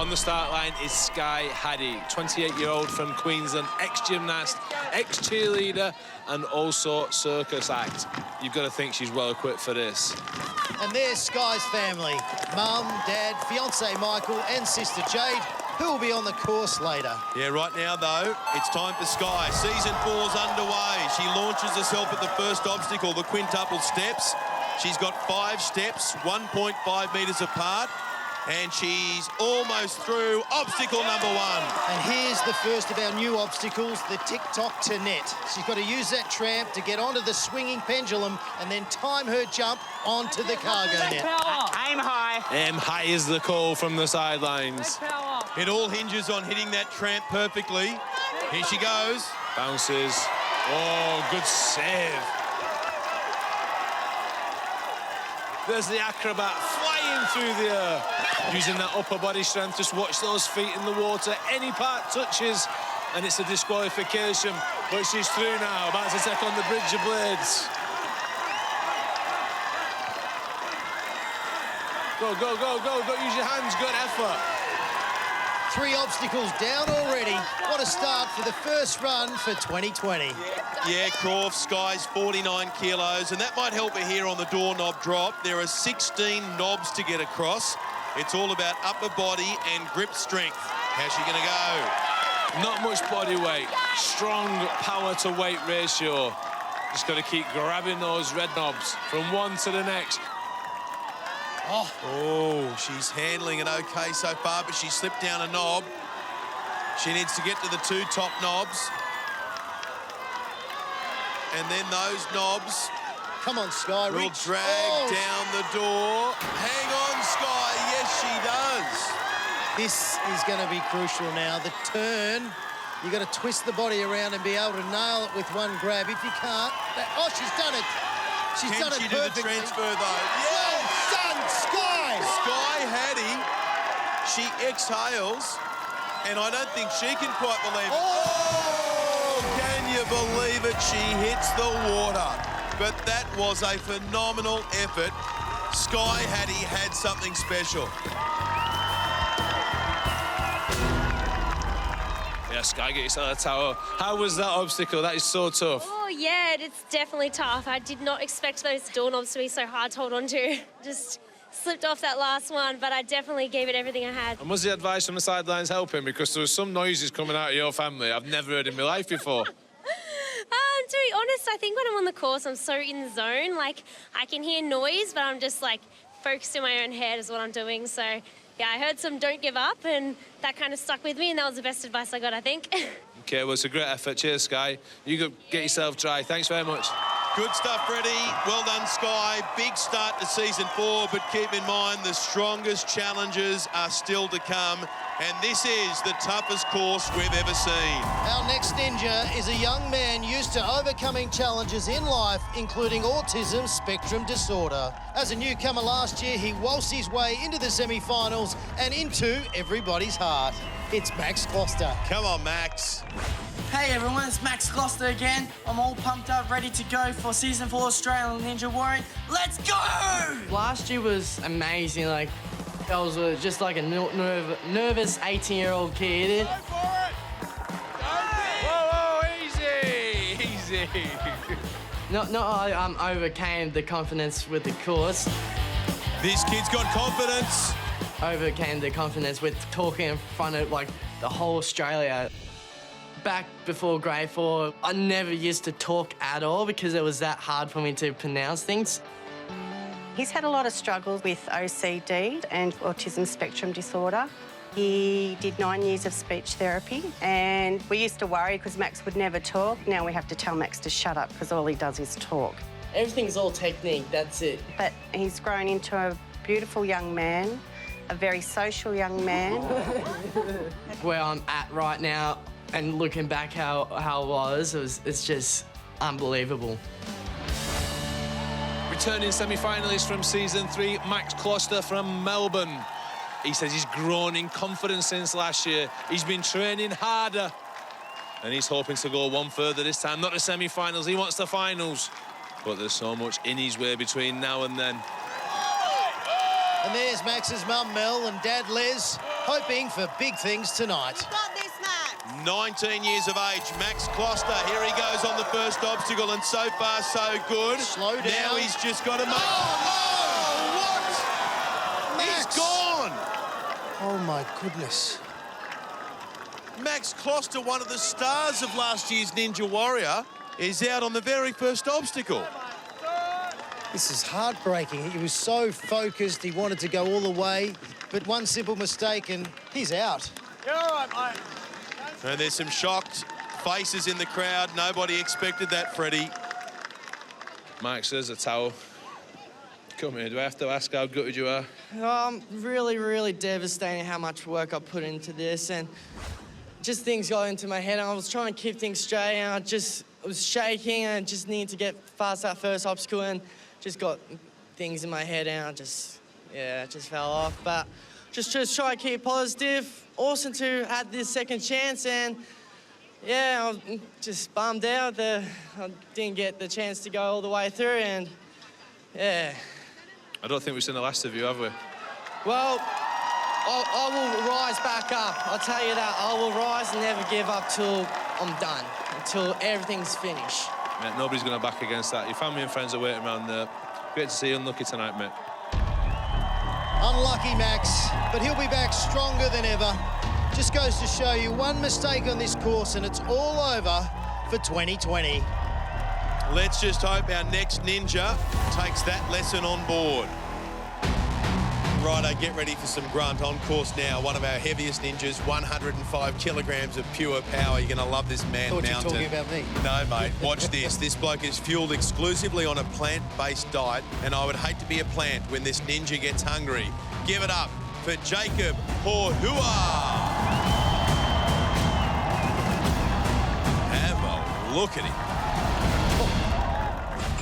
On the start line is Sky Haddy, 28-year-old from Queensland, ex-gymnast, ex-cheerleader, and also circus act. You've got to think she's well equipped for this. And there's Sky's family, mum, dad, fiancé Michael and sister Jade, who will be on the course later. Yeah, right now, though, it's time for Sky. Season 4's underway. She launches herself at the first obstacle, the quintuple steps. She's got 5 steps, 1.5 metres apart, and she's almost through obstacle number 1. And here's the first of our new obstacles, the tick-tock to net. She's got to use that tramp to get onto the swinging pendulum and then time her jump onto the cargo net. Aim high. Aim high is the call from the sidelines. It all hinges on hitting that tramp perfectly. Here she goes. Bounces. Oh, good save. There's the acrobat flying through the air. Using that upper body strength, just watch those feet in the water. Any part touches, and it's a disqualification. But she's through now, about to take on the bridge of blades. Go, go, go, go, go, use your hands, good effort. 3 obstacles down already. What a start for the first run for 2020. Yeah, Croft, Sky's 49 kilos, and that might help her here on the doorknob drop. There are 16 knobs to get across. It's all about upper body and grip strength. How's she going to go? Not much body weight. Strong power to weight ratio. Just got to keep grabbing those red knobs from one to the next. Oh, she's handling it okay so far, but she slipped down a knob. She needs to get to the 2 top knobs. And then those knobs Come on, Sky, will reach. drag down the door. Hang on, Sky. Yes, she does. This is going to be crucial now. The turn, you've got to twist the body around and be able to nail it with one grab. If you can't... Oh, she's done it. She's done it Can she perfectly. do the transfer, though? Well done, Sky! Sky Haddy, she exhales, and I don't think she can quite believe it. Oh, can you believe it? She hits the water. But that was a phenomenal effort. Sky Haddy had something special. Yeah, Sky, get yourself a towel. How was that obstacle? That is so tough. Oh, yeah, it's definitely tough. I did not expect those doorknobs to be so hard to hold on to. Just slipped off that last one, but I definitely gave it everything I had. And was the advice from the sidelines helping? Because there was some noises coming out of your family I've never heard in my life before. To be honest, I think when I'm on the course, I'm so in the zone. Like, I can hear noise, but I'm just, like, focused in my own head is what I'm doing. So, yeah, I heard some don't give up, and that kind of stuck with me, and that was the best advice I got, I think. OK, well, it's a great effort. Cheers, Sky. You go get yourself dry. Thanks very much. Good stuff, Freddie. Well done, Sky. Big start to season 4, but keep in mind the strongest challenges are still to come, and this is the toughest course we've ever seen. Our next ninja is a young man used to overcoming challenges in life, including autism spectrum disorder. As a newcomer last year, he waltzed his way into the semi-finals and into everybody's heart. It's Max Gloucester. Come on, Max. Hey everyone, it's Max Gloucester again. I'm all pumped up, ready to go for Season 4 Australian Ninja Warrior. Let's go! Last year was amazing. Like, I was just like a nervous 18-year-old kid. Go for it! Whoa, easy, easy. I overcame the confidence with the course. This kid's got confidence. Overcame the confidence with talking in front of, like, the whole Australia. Back before grade 4, I never used to talk at all because it was that hard for me to pronounce things. He's had a lot of struggles with OCD and autism spectrum disorder. He did 9 years of speech therapy, and we used to worry because Max would never talk. Now we have to tell Max to shut up because all he does is talk. Everything's all technique, that's it. But he's grown into a beautiful young man, a very social young man. Where I'm at right now, and looking back how it was, it's just unbelievable. Returning semi-finalist from Season 3, Max Gloucester from Melbourne. He says he's grown in confidence since last year. He's been training harder. And he's hoping to go one further this time. Not the semi-finals, he wants the finals. But there's so much in his way between now and then. And there's Max's mum, Mel, and dad, Les. hoping for big things tonight. Got this, Max. 19 years of age, Max Kloster. Here he goes on the first obstacle, and so far, so good. Slow down. Now he's just got to make... what? Max. He's gone. Oh, my goodness. Max Kloster, one of the stars of last year's Ninja Warrior, is out on the very first obstacle. This is heartbreaking. He was so focused. He wanted to go all the way, but one simple mistake and he's out. You're all right, mate. And there's some shocked faces in the crowd. Nobody expected that, Freddie. Max, there's a towel. Come here, do I have to ask how gutted you are? Really, really devastating how much work I put into this, and just things got into my head. And I was trying to keep things straight, and I was shaking, and just needed to get past that first obstacle, and just got things in my head, and I just fell off. But just try to keep positive. Awesome to have this second chance, and yeah, I was just bummed out that I didn't get the chance to go all the way through, and yeah. I don't think we've seen the last of you, have we? Well, I will rise back up. I'll tell you that. I will rise and never give up till I'm done, until everything's finished. Mate, nobody's going to back against that. Your family and friends are waiting around there. Great to see you unlucky tonight, mate. Unlucky, Max, but he'll be back stronger than ever. Just goes to show you one mistake on this course and it's all over for 2020. Let's just hope our next ninja takes that lesson on board. Righto, get ready for some grunt on course now. One of our heaviest ninjas, 105 kilograms of pure power. You're going to love this man, Thought Mountain. you were talking No, about me. mate, watch this. This bloke is fueled exclusively on a plant-based diet, and I would hate to be a plant when this ninja gets hungry. Give it up for Jacob Horhua. Have a look at him.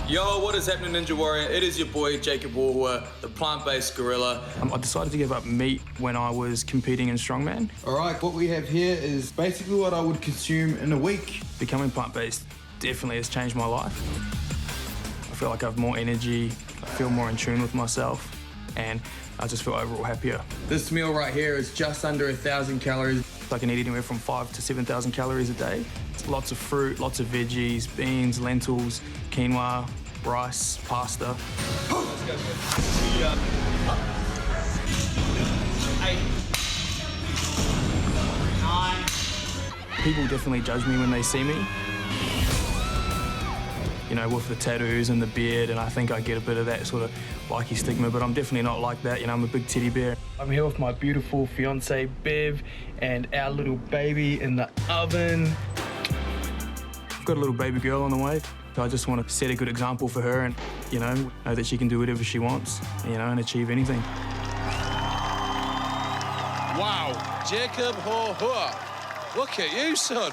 Yo, what is happening, Ninja Warrior? It is your boy, Jacob Horhua, the plant-based gorilla. I decided to give up meat when I was competing in strongman. All right, what we have here is basically what I would consume in a week. Becoming plant-based definitely has changed my life. I feel like I have more energy, I feel more in tune with myself, and I just feel overall happier. This meal right here is just under 1,000 calories. I can eat anywhere from 5,000 to 7,000 calories a day. Lots of fruit, lots of veggies, beans, lentils, quinoa, rice, pasta. People definitely judge me when they see me. You know, with the tattoos and the beard, and I think I get a bit of that sort of likey stigma, but I'm definitely not like that. You know, I'm a big teddy bear. I'm here with my beautiful fiancée, Bev, and our little baby in the oven. I've got a little baby girl on the way. So I just want to set a good example for her and, you know that she can do whatever she wants, you know, and achieve anything. Wow, Jacob Horhua. Look at you, son.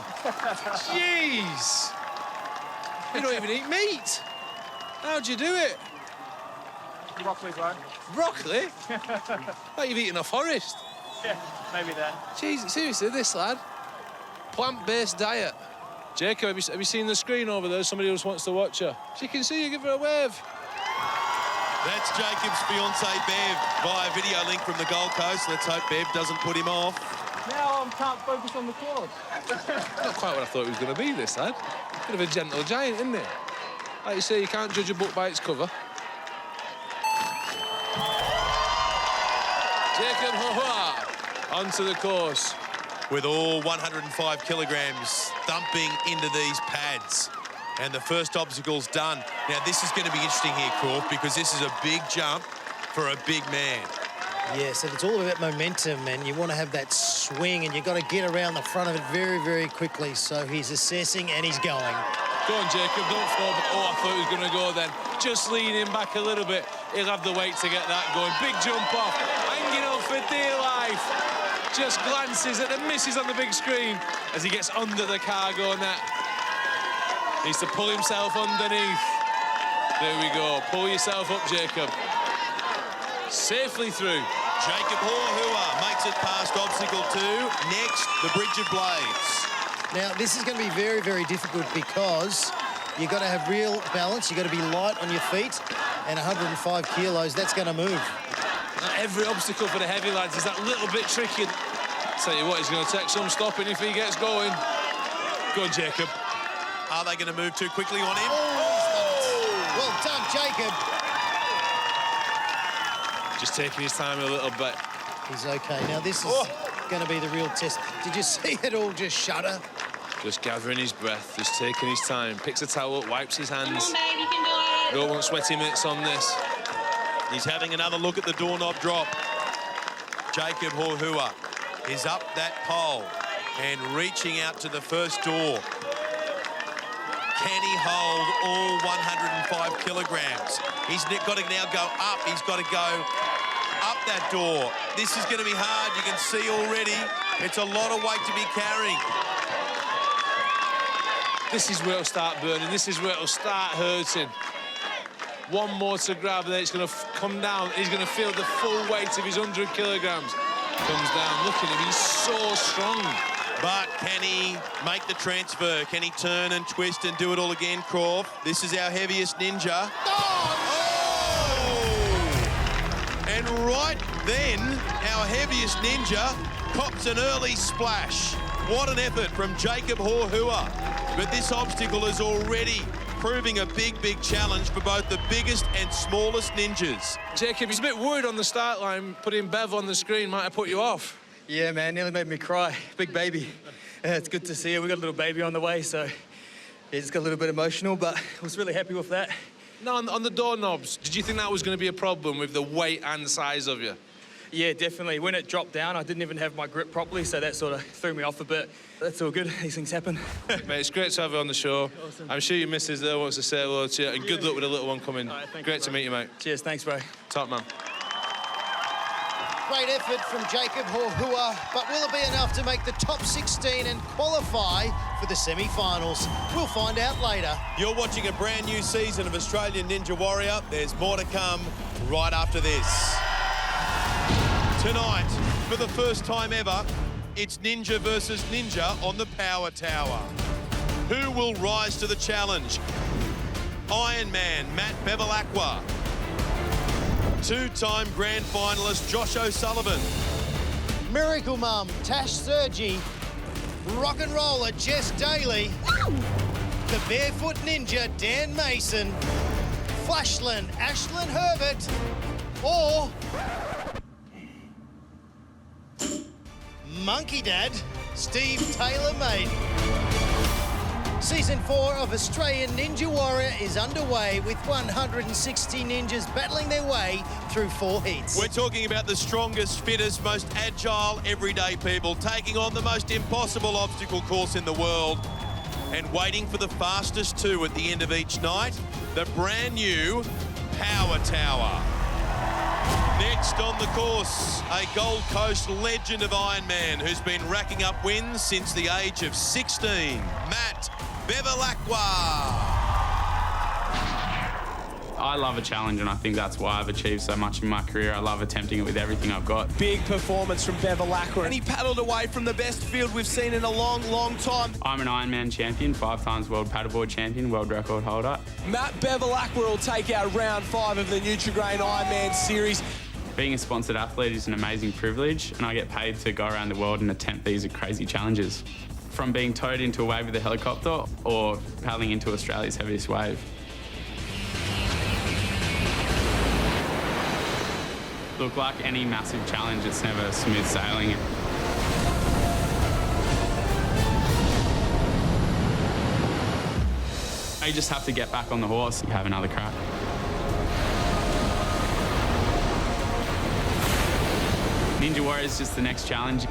Jeez. You don't even eat meat. How'd you do it? Broccoli, bro. Broccoli? Like you've eaten a forest. Yeah, maybe that. Jeez, seriously, this lad. Plant-based diet. Jacob, have you seen the screen over there? Somebody else wants to watch her. She can see you, give her a wave. That's Jacob's fiancée, Bev, via video link from the Gold Coast. Let's hope Bev doesn't put him off. Now I can't focus on the quad. Not quite what I thought it was going to be, this lad. Bit of a gentle giant, isn't it? Like you say, you can't judge a book by its cover. Jacob Horhua onto the course. With all 105 kilograms thumping into these pads. And the first obstacle's done. Now, this is going to be interesting here, Croft, because this is a big jump for a big man. Yes, and it's all about momentum, and you want to have that swing, and you've got to get around the front of it very, very quickly. So he's assessing, and he's going. Go on, Jacob, don't fall. Oh, I thought he was going to go then. Just leaning back a little bit. He'll have the weight to get that going. Big jump off. Hanging on for dear life. Just glances at the misses on the big screen as he gets under the cargo net. Needs to pull himself underneath. There we go. Pull yourself up, Jacob. Safely through. Jacob Horhua makes it past obstacle 2. Next, the Bridge of Blades. Now, this is going to be very, very difficult because you've got to have real balance. You've got to be light on your feet, and 105 kilos, that's going to move. Every obstacle for the heavy lads is that little bit tricky. Tell you what, he's going to take some stopping if he gets going. Go on, Jacob. Are they going to move too quickly on him? Oh! Well done, Jacob. Just taking his time a little bit. He's okay. Now, this is going to be the real test. Did you see it all just shudder? Just gathering his breath, just taking his time. Picks a towel up, wipes his hands. Come on, babe, you can do it. Don't want sweaty mitts on this. He's having another look at the doorknob drop. Jacob Horhua is up that pole and reaching out to the first door. Can he hold all 105 kilograms? He's got to now go up. He's got to go up that door. This is going to be hard. You can see already it's a lot of weight to be carrying. This is where it'll start burning. This is where it'll start hurting. One more to grab, then it's going to come down. He's going to feel the full weight of his 100 kilograms. Comes down. Look at him. He's so strong. But can he make the transfer? Can he turn and twist and do it all again, Croft? This is our heaviest ninja. Oh! And right then, our heaviest ninja cops an early splash. What an effort from Jacob Horhua. But this obstacle is already proving a big, big challenge for both the biggest and smallest ninjas. Jacob, he's a bit worried on the start line. Putting Bev on the screen might have put you off. Yeah, man, nearly made me cry. Big baby. Yeah, it's good to see her. We got a little baby on the way, so yeah, just got a little bit emotional, but I was really happy with that. No, on the doorknobs, did you think that was going to be a problem with the weight and size of you? Yeah, definitely. When it dropped down, I didn't even have my grip properly, so that sort of threw me off a bit. That's all good. These things happen. Mate, it's great to have you on the show. Awesome. I'm sure your missus there wants to say hello to you, and good luck with the little one coming. All right, Great to meet you, mate. Cheers, thanks, bro. Top man. Great effort from Jacob Horhua, but will it be enough to make the top 16 and qualify for the semi-finals? We'll find out later. You're watching a brand new season of Australian Ninja Warrior. There's more to come right after this. Tonight, for the first time ever, it's Ninja versus Ninja on the Power Tower. Who will rise to the challenge? Iron Man Matt Bevilacqua. Two-time grand finalist Josh O'Sullivan. Miracle Mum Tash Sergi. Rock and roller Jess Daly. The Barefoot Ninja Dan Mason. Flashland Ashlyn Herbert. Or Monkey Dad Steve Taylor-Made. Season 4 of Australian Ninja Warrior is underway with 160 ninjas battling their way through 4 heats. We're talking about the strongest, fittest, most agile, everyday people taking on the most impossible obstacle course in the world and waiting for the fastest two at the end of each night, the brand new Power Tower. Next on the course, a Gold Coast legend of Ironman who's been racking up wins since the age of 16, Matt Bevilacqua. I love a challenge, and I think that's why I've achieved so much in my career. I love attempting it with everything I've got. Big performance from Bevilacqua, and he paddled away from the best field we've seen in a long, long time. I'm an Ironman champion, 5 times world paddleboard champion, world record holder. Matt Bevilacqua will take out round 5 of the Nutrigrain Ironman series. Being a sponsored athlete is an amazing privilege, and I get paid to go around the world and attempt these crazy challenges. From being towed into a wave with a helicopter or paddling into Australia's heaviest wave. Look, like any massive challenge, it's never smooth sailing. You just have to get back on the horse and have another crack. Ninja Warrior is just the next challenge.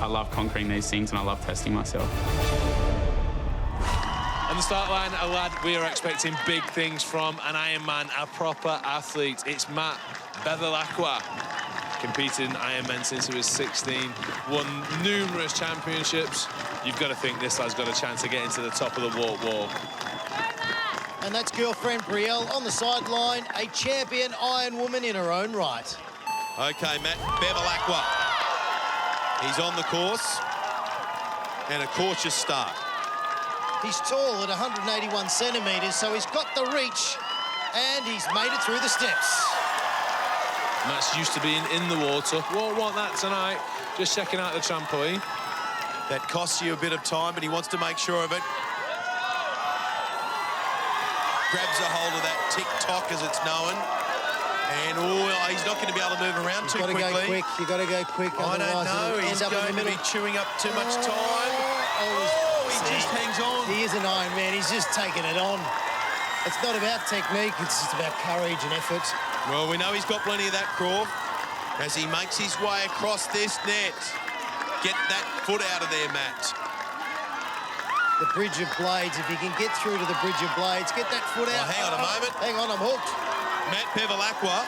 I love conquering these things and I love testing myself. On the start line, a lad we are expecting big things from, an Ironman, a proper athlete. It's Matt Bevilacqua, competing in Ironman since he was 16, won numerous championships. You've got to think this lad's got a chance to get into the top of the walk. And that's girlfriend Brielle on the sideline, a champion Iron woman in her own right. Okay, Matt Bevilacqua. He's on the course, and a cautious start. He's tall at 181 centimetres, so he's got the reach, and he's made it through the steps. Matt's used to being in the water. Won't want that tonight. Just checking out the trampoline. That costs you a bit of time, but he wants to make sure of it. Grabs a hold of that tick-tock, as it's known. And, he's not going to be able to move around too quickly. You've got to go quick. I don't know. He's going to be chewing up too much time. He just hangs on. He is an Iron Man. He's just taking it on. It's not about technique. It's just about courage and effort. Well, we know he's got plenty of that, Croft, as he makes his way across this net. Get that foot out of there, Matt. The bridge of blades. If you can get through to the bridge of blades, get that foot out. Hang on a moment. Hang on, I'm hooked. Matt Bevilacqua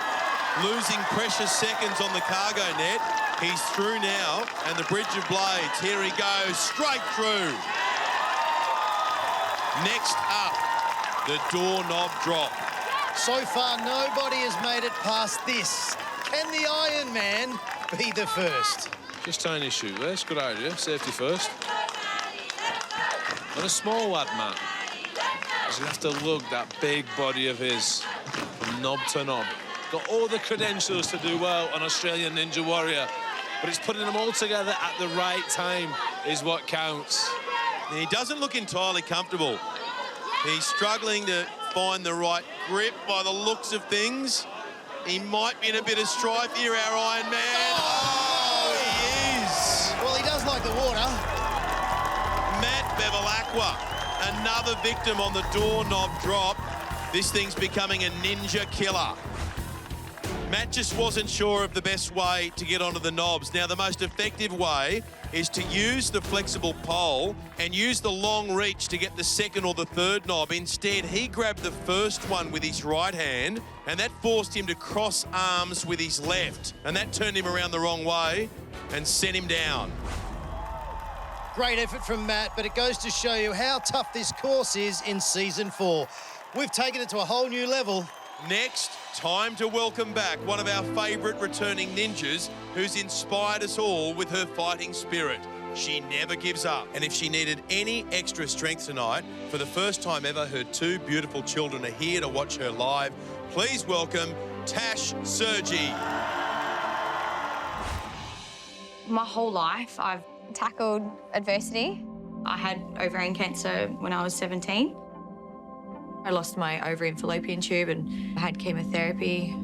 losing precious seconds on the cargo net. He's through now, and the bridge of blades. Here he goes, straight through. Next up, the doorknob drop. So far, nobody has made it past this. Can the Iron Man be the first? Just tying his shoelace. Good idea. Safety first. And a small lad, Matt. He's going to have to lug that big body of his from knob to knob. Got all the credentials to do well on Australian Ninja Warrior, but it's putting them all together at the right time is what counts. He doesn't look entirely comfortable. He's struggling to find the right grip by the looks of things. He might be in a bit of strife here, our Iron Man. Oh, he is. Well, he does like the water. Matt Bevilacqua, another victim on the doorknob drop. This thing's becoming a ninja killer. Matt just wasn't sure of the best way to get onto the knobs. Now, the most effective way is to use the flexible pole and use the long reach to get the second or the third knob. Instead, he grabbed the first one with his right hand, and that forced him to cross arms with his left. And that turned him around the wrong way and sent him down. Great effort from Matt, but it goes to show you how tough this course is in Season 4. We've taken it to a whole new level. Next, time to welcome back one of our favourite returning ninjas who's inspired us all with her fighting spirit. She never gives up. And if she needed any extra strength tonight, for the first time ever, her two beautiful children are here to watch her live. Please welcome Tash Sergi. My whole life, I've tackled adversity. I had ovarian cancer when I was 17. I lost my ovary and fallopian tube and had chemotherapy.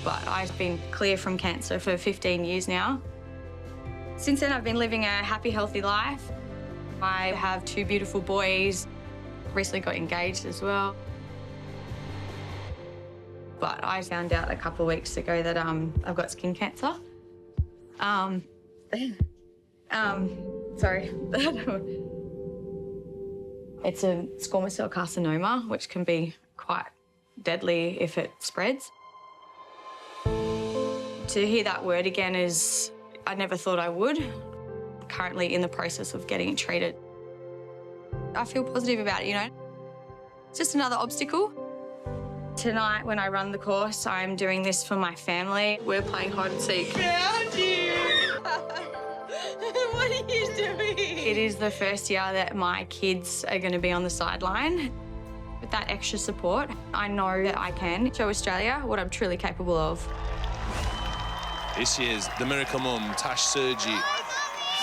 But I've been clear from cancer for 15 years now. Since then, I've been living a happy, healthy life. I have two beautiful boys. Recently got engaged as well. But I found out a couple of weeks ago that I've got skin cancer. Sorry. It's a squamous cell carcinoma, which can be quite deadly if it spreads. To hear that word again is, I never thought I would. I'm currently in the process of getting it treated. I feel positive about it, you know. It's just another obstacle. Tonight, when I run the course, I'm doing this for my family. We're playing hide and seek. Found you! What are you doing? It is the first year that my kids are going to be on the sideline. With that extra support, I know that I can show Australia what I'm truly capable of. This year's the Miracle Mum, Tash Sergi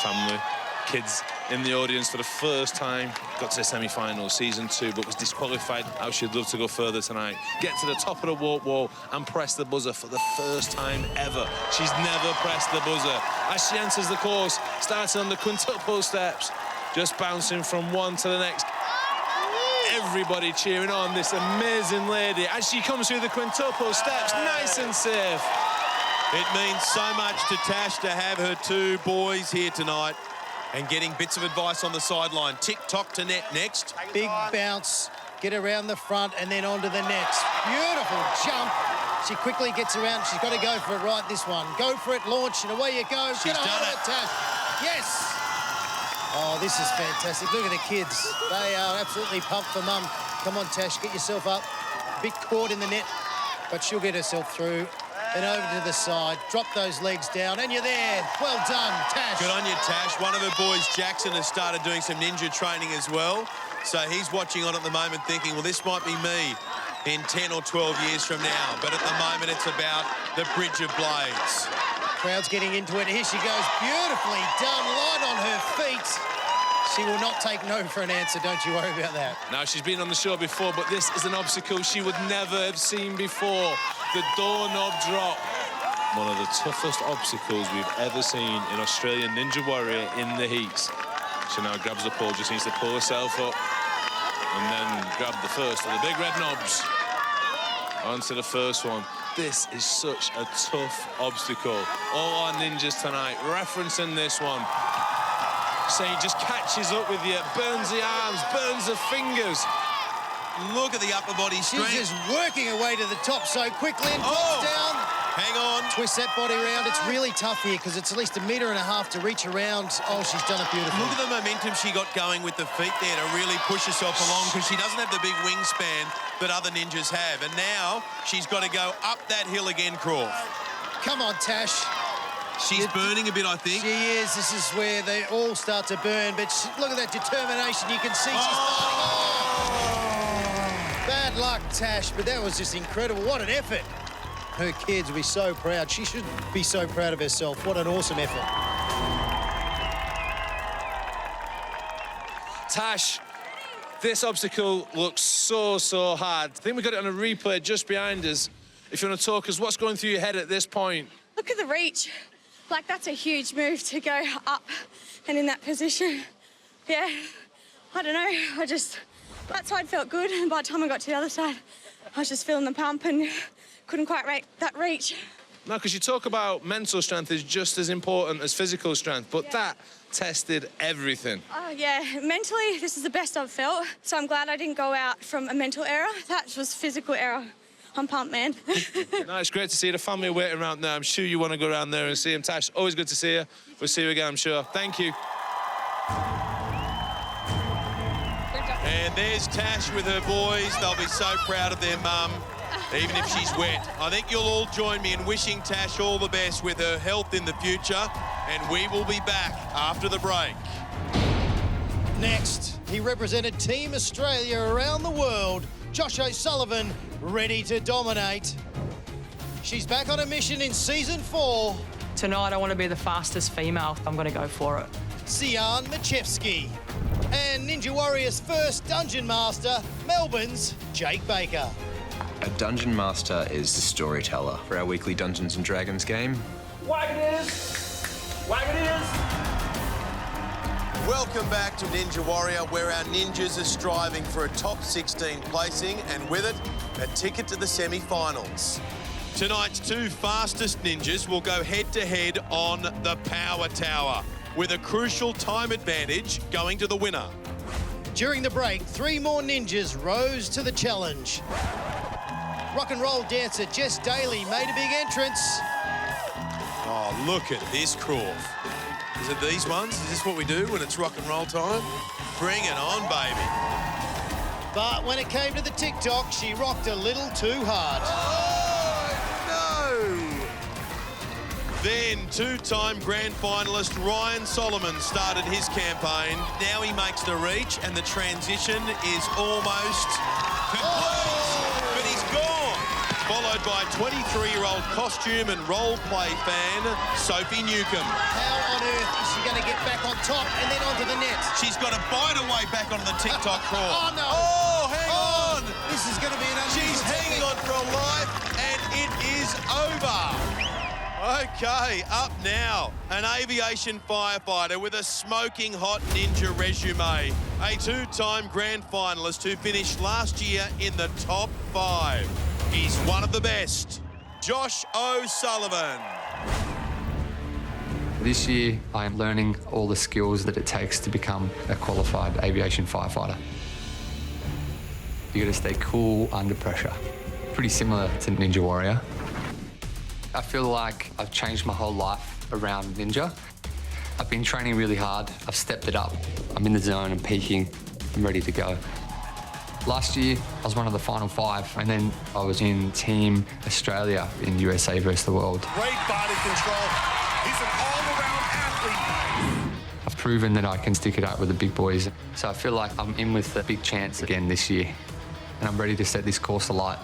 family. Kids in the audience for the first time. Got to the semi-final, Season 2, but was disqualified. How she'd love to go further tonight. Get to the top of the walk wall and press the buzzer for the first time ever. She's never pressed the buzzer. As she enters the course, starting on the quintuple steps, just bouncing from one to the next. Everybody cheering on this amazing lady as she comes through the quintuple steps, nice and safe. It means so much to Tash to have her two boys here tonight and getting bits of advice on the sideline. Tick-tock to net next. Big bounce, get around the front and then onto the nets. Beautiful jump. She quickly gets around. She's got to go for it right, this one. Go for it, launch, and away you go. She's done it. Tash. Yes. Oh, this is fantastic. Look at the kids. They are absolutely pumped for Mum. Come on, Tash, get yourself up. A bit caught in the net, but she'll get herself through. And over to the side, drop those legs down, and you're there. Well done, Tash. Good on you, Tash. One of her boys, Jackson, has started doing some ninja training as well. So he's watching on at the moment thinking, well, this might be me in 10 or 12 years from now. But at the moment, it's about the Bridge of Blades. Crowd's getting into it. Here she goes. Beautifully done. Light on her feet. She will not take no for an answer. Don't you worry about that. Now, she's been on the show before, but this is an obstacle she would never have seen before. The doorknob drop. One of the toughest obstacles we've ever seen in Australian Ninja Warrior in the heats. She now grabs the pole, just needs to pull herself up and then grab the first of the big red knobs. Onto the first one. This is such a tough obstacle. All our ninjas tonight referencing this one. Saying just catches up with you, burns the arms, burns the fingers. Look at the upper body strength. She's just working her way to the top so quickly and drops down. Hang on. Twist that body around. It's really tough here because it's at least 1.5 meters to reach around. Oh, she's done it beautifully. Look at the momentum she got going with the feet there to really push herself along because she doesn't have the big wingspan that other ninjas have. And now she's got to go up that hill again, Croft. Come on, Tash. She's burning a bit, I think. She is. This is where they all start to burn. But look at that determination. You can see she's starting. Bad luck, Tash, but that was just incredible. What an effort. Her kids will be so proud. She should be so proud of herself. What an awesome effort. Tash, this obstacle looks so hard. I think we got it on a replay just behind us. If you want to talk us, what's going through your head at this point? Look at the reach. Like, that's a huge move to go up and in that position. Yeah, I don't know. That side felt good, and by the time I got to the other side, I was just feeling the pump and couldn't quite make that reach. No, because you talk about mental strength is just as important as physical strength, but that tested everything. Oh, yeah. Mentally, this is the best I've felt, so I'm glad I didn't go out from a mental error. That was physical error. I'm pumped, man. No, it's great to see the family waiting around there. I'm sure you want to go around there and see him. Tash, always good to see you. We'll see you again, I'm sure. Thank you. And there's Tash with her boys. They'll be so proud of their mum, even if she's wet. I think you'll all join me in wishing Tash all the best with her health in the future, and we will be back after the break. Next, he represented Team Australia around the world. Josh O'Sullivan, ready to dominate. She's back on a mission in Season 4. Tonight, I want to be the fastest female. I'm going to go for it. Sian Machevsky. And Ninja Warrior's first Dungeon Master, Melbourne's Jake Baker. A Dungeon Master is the storyteller for our weekly Dungeons & Dragons game. Wag it is! Wag it is! Welcome back to Ninja Warrior, where our ninjas are striving for a top 16 placing and with it, a ticket to the semi-finals. Tonight's two fastest ninjas will go head-to-head on the Power Tower, with a crucial time advantage going to the winner. During the break, 3 more ninjas rose to the challenge. Rock and roll dancer Jess Daly made a big entrance. Oh, look at this, Croft. Is it these ones? Is this what we do when it's rock and roll time? Bring it on, baby. But when it came to the TikTok, she rocked a little too hard. Oh, no! Then two-time grand finalist Ryan Solomon started his campaign. Now he makes the reach and the transition is almost complete. But he's gone. Followed by 23-year-old costume and role-play fan, Sophie Newcomb. How on earth is she going to get back on top and then onto the net? She's got to bite her way back onto the TikTok crawl. Oh, no. Oh, hang on. This is going to be an She's hanging on for a life, and it is over. Okay, up now, an aviation firefighter with a smoking hot ninja resume. A 2-time grand finalist who finished last year in the top 5. He's one of the best, Josh O'Sullivan. This year, I am learning all the skills that it takes to become a qualified aviation firefighter. You gotta stay cool under pressure. Pretty similar to Ninja Warrior. I feel like I've changed my whole life around Ninja. I've been training really hard. I've stepped it up. I'm in the zone, I'm peaking, I'm ready to go. Last year, I was one of the final 5, and then I was in Team Australia in USA versus the world. Great body control. He's an all-around athlete. I've proven that I can stick it out with the big boys, so I feel like I'm in with a big chance again this year. and I'm ready to set this course alight.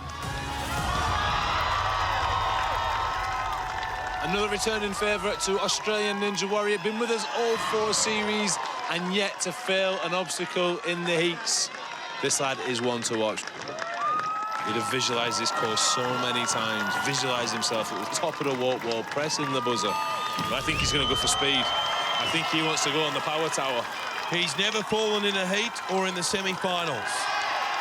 Another returning favourite to Australian Ninja Warrior. Been with us all 4 series and yet to fail an obstacle in the heats. This lad is one to watch. He'd have visualised this course so many times, visualised himself at the top of the warp wall, pressing the buzzer. But I think he's going to go for speed. I think he wants to go on the power tower. He's never fallen in a heat or in the semi-finals.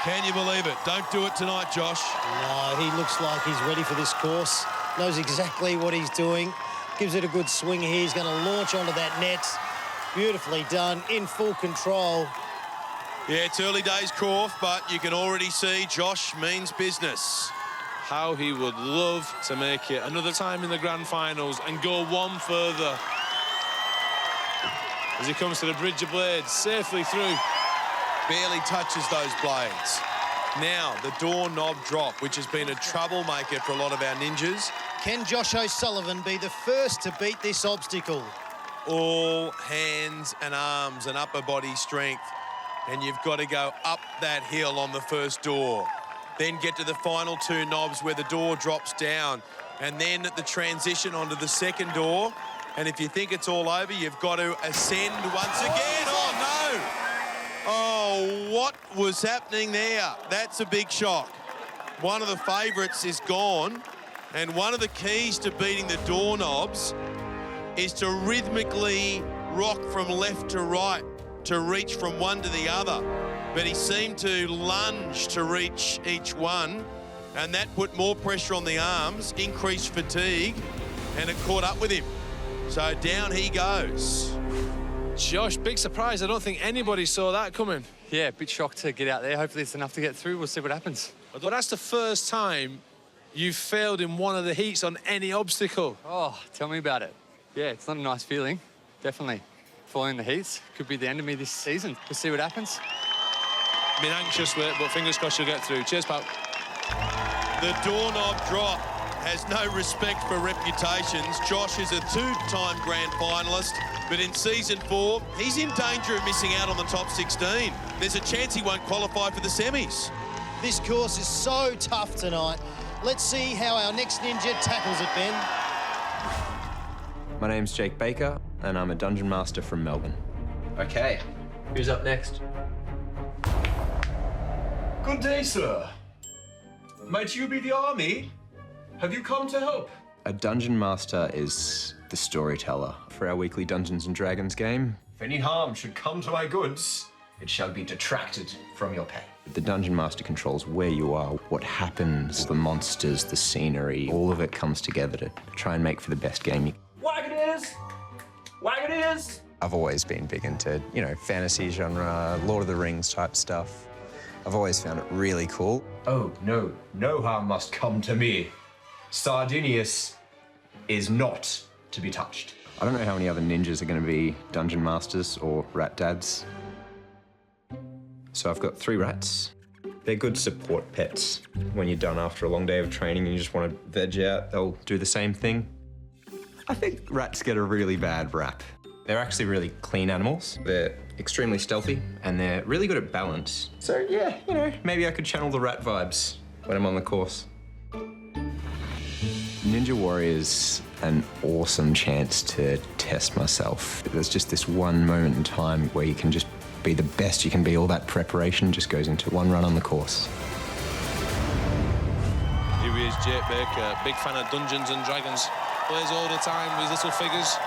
Can you believe it? Don't do it tonight, Josh. No, he looks like he's ready for this course. Knows exactly what he's doing. Gives it a good swing here. He's going to launch onto that net. Beautifully done, in full control. Yeah, it's early days, Corf, but you can already see Josh means business. How he would love to make it another time in the grand finals and go one further. As he comes to the bridge of blades, safely through. Barely touches those blades. Now, the doorknob drop, which has been a troublemaker for a lot of our ninjas. Can Josh O'Sullivan be the first to beat this obstacle? All hands and arms and upper body strength. And you've got to go up that hill on the first door. Then get to the final 2 knobs where the door drops down. And then at the transition onto the second door. And if you think it's all over, you've got to ascend once again. Oh, no! Oh, what was happening there? That's a big shock. One of the favourites is gone. And one of the keys to beating the doorknobs is to rhythmically rock from left to right to reach from one to the other. But he seemed to lunge to reach each one, and that put more pressure on the arms, increased fatigue, and it caught up with him. So down he goes. Josh, big surprise. I don't think anybody saw that coming. Yeah, a bit shocked to get out there. Hopefully it's enough to get through. We'll see what happens. But that's the first time you've failed in one of the heats on any obstacle. Oh, tell me about it. Yeah, it's not a nice feeling, definitely. Falling in the heats could be the end of me this season. We'll see what happens. Been anxious with it, but fingers crossed you'll get through. Cheers, pal. The doorknob drop has no respect for reputations. Josh is a 2-time grand finalist, but in season 4, he's in danger of missing out on the top 16. There's a chance he won't qualify for the semis. This course is so tough tonight. Let's see how our next ninja tackles it, Ben. My name's Jake Baker, and I'm a dungeon master from Melbourne. Okay, who's up next? Good day, sir. Might you be the army? Have you come to help? A dungeon master is the storyteller for our weekly Dungeons & Dragons game. If any harm should come to my goods, it shall be detracted from your pay. The dungeon master controls where you are, what happens, the monsters, the scenery, all of it comes together to try and make for the best game. Wag it is! Wag it is! I've always been big into, fantasy genre, Lord of the Rings type stuff. I've always found it really cool. Oh, no. No harm must come to me. Sardinius is not to be touched. I don't know how many other ninjas are going to be dungeon masters or rat dads. So I've got 3 rats. They're good support pets. When you're done after a long day of training and you just want to veg out, they'll do the same thing. I think rats get a really bad rap. They're actually really clean animals. They're extremely stealthy and they're really good at balance. So yeah, maybe I could channel the rat vibes when I'm on the course. Ninja Warrior's an awesome chance to test myself. There's just this one moment in time where you can just be the best you can be. All that preparation just goes into one run on the course. Here he is, Jake Baker, big fan of Dungeons & Dragons. Plays all the time with his little figures.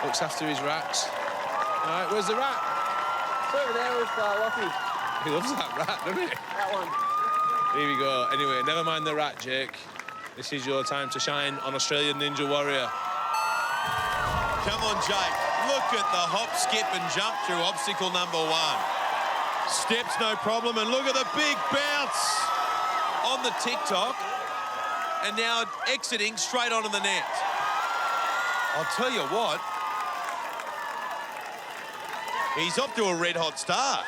Looks after his rats. All right, where's the rat? It's over there with Lucky. He loves that rat, doesn't he? That one. Here we go. Anyway, never mind the rat, Jake. This is your time to shine on Australian Ninja Warrior. Come on, Jake. Look at the hop, skip and jump through obstacle number 1. Steps no problem, and look at the big bounce on the TikTok. And now exiting straight onto the net. I'll tell you what, he's off to a red-hot start.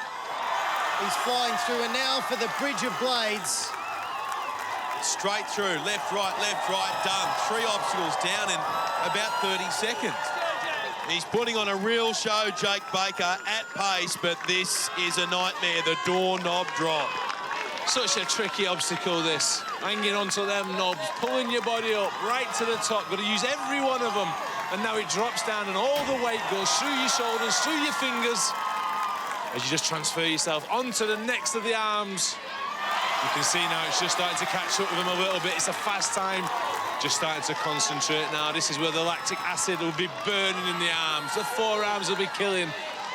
He's flying through, and now for the bridge of blades. Straight through, left, right, done. 3 obstacles down in about 30 seconds. He's putting on a real show, Jake Baker, at pace, but this is a nightmare, the doorknob drop. Such a tricky obstacle, this. Hanging onto them knobs, pulling your body up right to the top. Got to use every one of them. And now it drops down and all the weight goes through your shoulders, through your fingers, as you just transfer yourself onto the next of the arms. You can see now it's just starting to catch up with them a little bit. It's a fast time. Just starting to concentrate now. This is where the lactic acid will be burning in the arms. The forearms will be killing.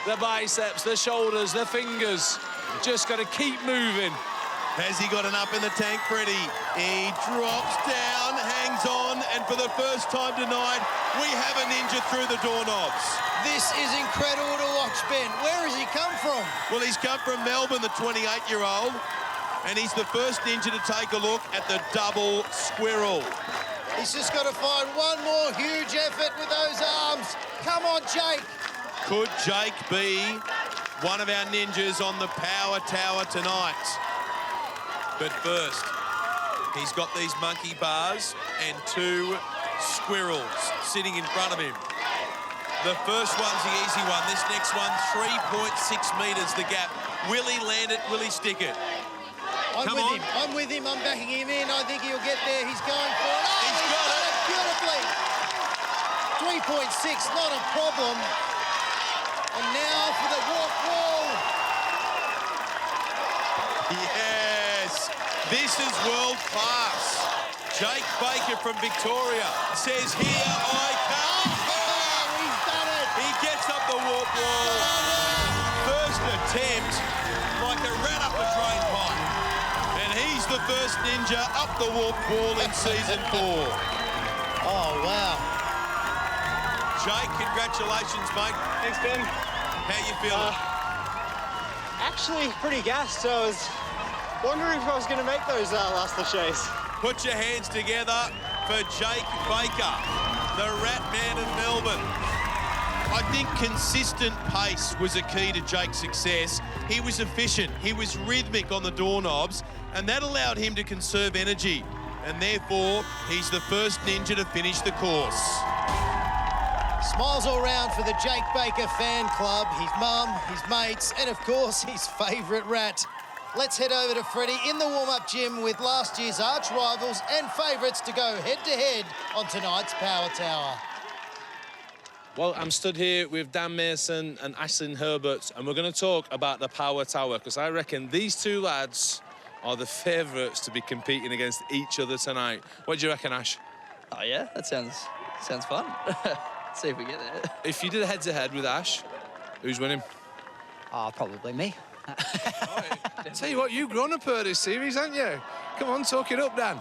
The biceps, the shoulders, the fingers. Just got to keep moving. Has he got an up in the tank, Freddie? He drops down, hangs on, and for the first time tonight, we have a ninja through the doorknobs. This is incredible to watch, Ben. Where has he come from? Well, he's come from Melbourne, the 28-year-old, and he's the first ninja to take a look at the double squirrel. He's just got to find one more huge effort with those arms. Come on, Jake. Could Jake be one of our ninjas on the power tower tonight? But first, he's got these monkey bars and 2 squirrels sitting in front of him. The first one's the easy one. This next one, 3.6 metres the gap. Will he land it? Will he stick it? I'm with him. I'm backing him in. I think he'll get there. He's going for it. Oh, he's got it beautifully. 3.6, not a problem. And now for the warp wall. Yes, this is world class. Jake Baker from Victoria says, here I come. Oh, he's done it. He gets up the warp wall. First attempt, like a rat up a drain pipe. And he's the first ninja up the warp wall in season 4. Oh, wow. Jake, congratulations, mate. Thanks, Ben. How you feeling? Actually, pretty gassed. So I was wondering if I was going to make those last cliches. Put your hands together for Jake Baker, the Rat Man of Melbourne. I think consistent pace was a key to Jake's success. He was efficient, he was rhythmic on the doorknobs, and that allowed him to conserve energy. And therefore, he's the first ninja to finish the course. Smiles all round for the Jake Baker fan club, his mum, his mates, and of course, his favourite rat. Let's head over to Freddie in the warm-up gym with last year's arch rivals and favourites to go head-to-head on tonight's Power Tower. Well, I'm stood here with Dan Mason and Ashlyn Herbert, and we're going to talk about the Power Tower, because I reckon these 2 lads are the favourites to be competing against each other tonight. What do you reckon, Ash? Oh, yeah? That sounds fun. Let's see if we get there. If you did a head-to-head with Ash, who's winning? Oh, probably me. Tell you what, you've grown up per this series, haven't you? Come on, talk it up, Dan.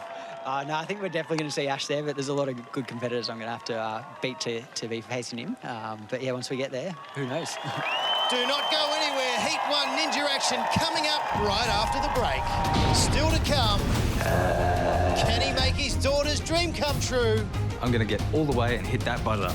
No, I think we're definitely going to see Ash there, but there's a lot of good competitors I'm going to have to beat to be facing him. But yeah, once we get there, who knows? Do not go anywhere. Heat 1 ninja action coming up right after the break. Still to come. Can he make his daughter's dream come true? I'm going to get all the way and hit that buzzer.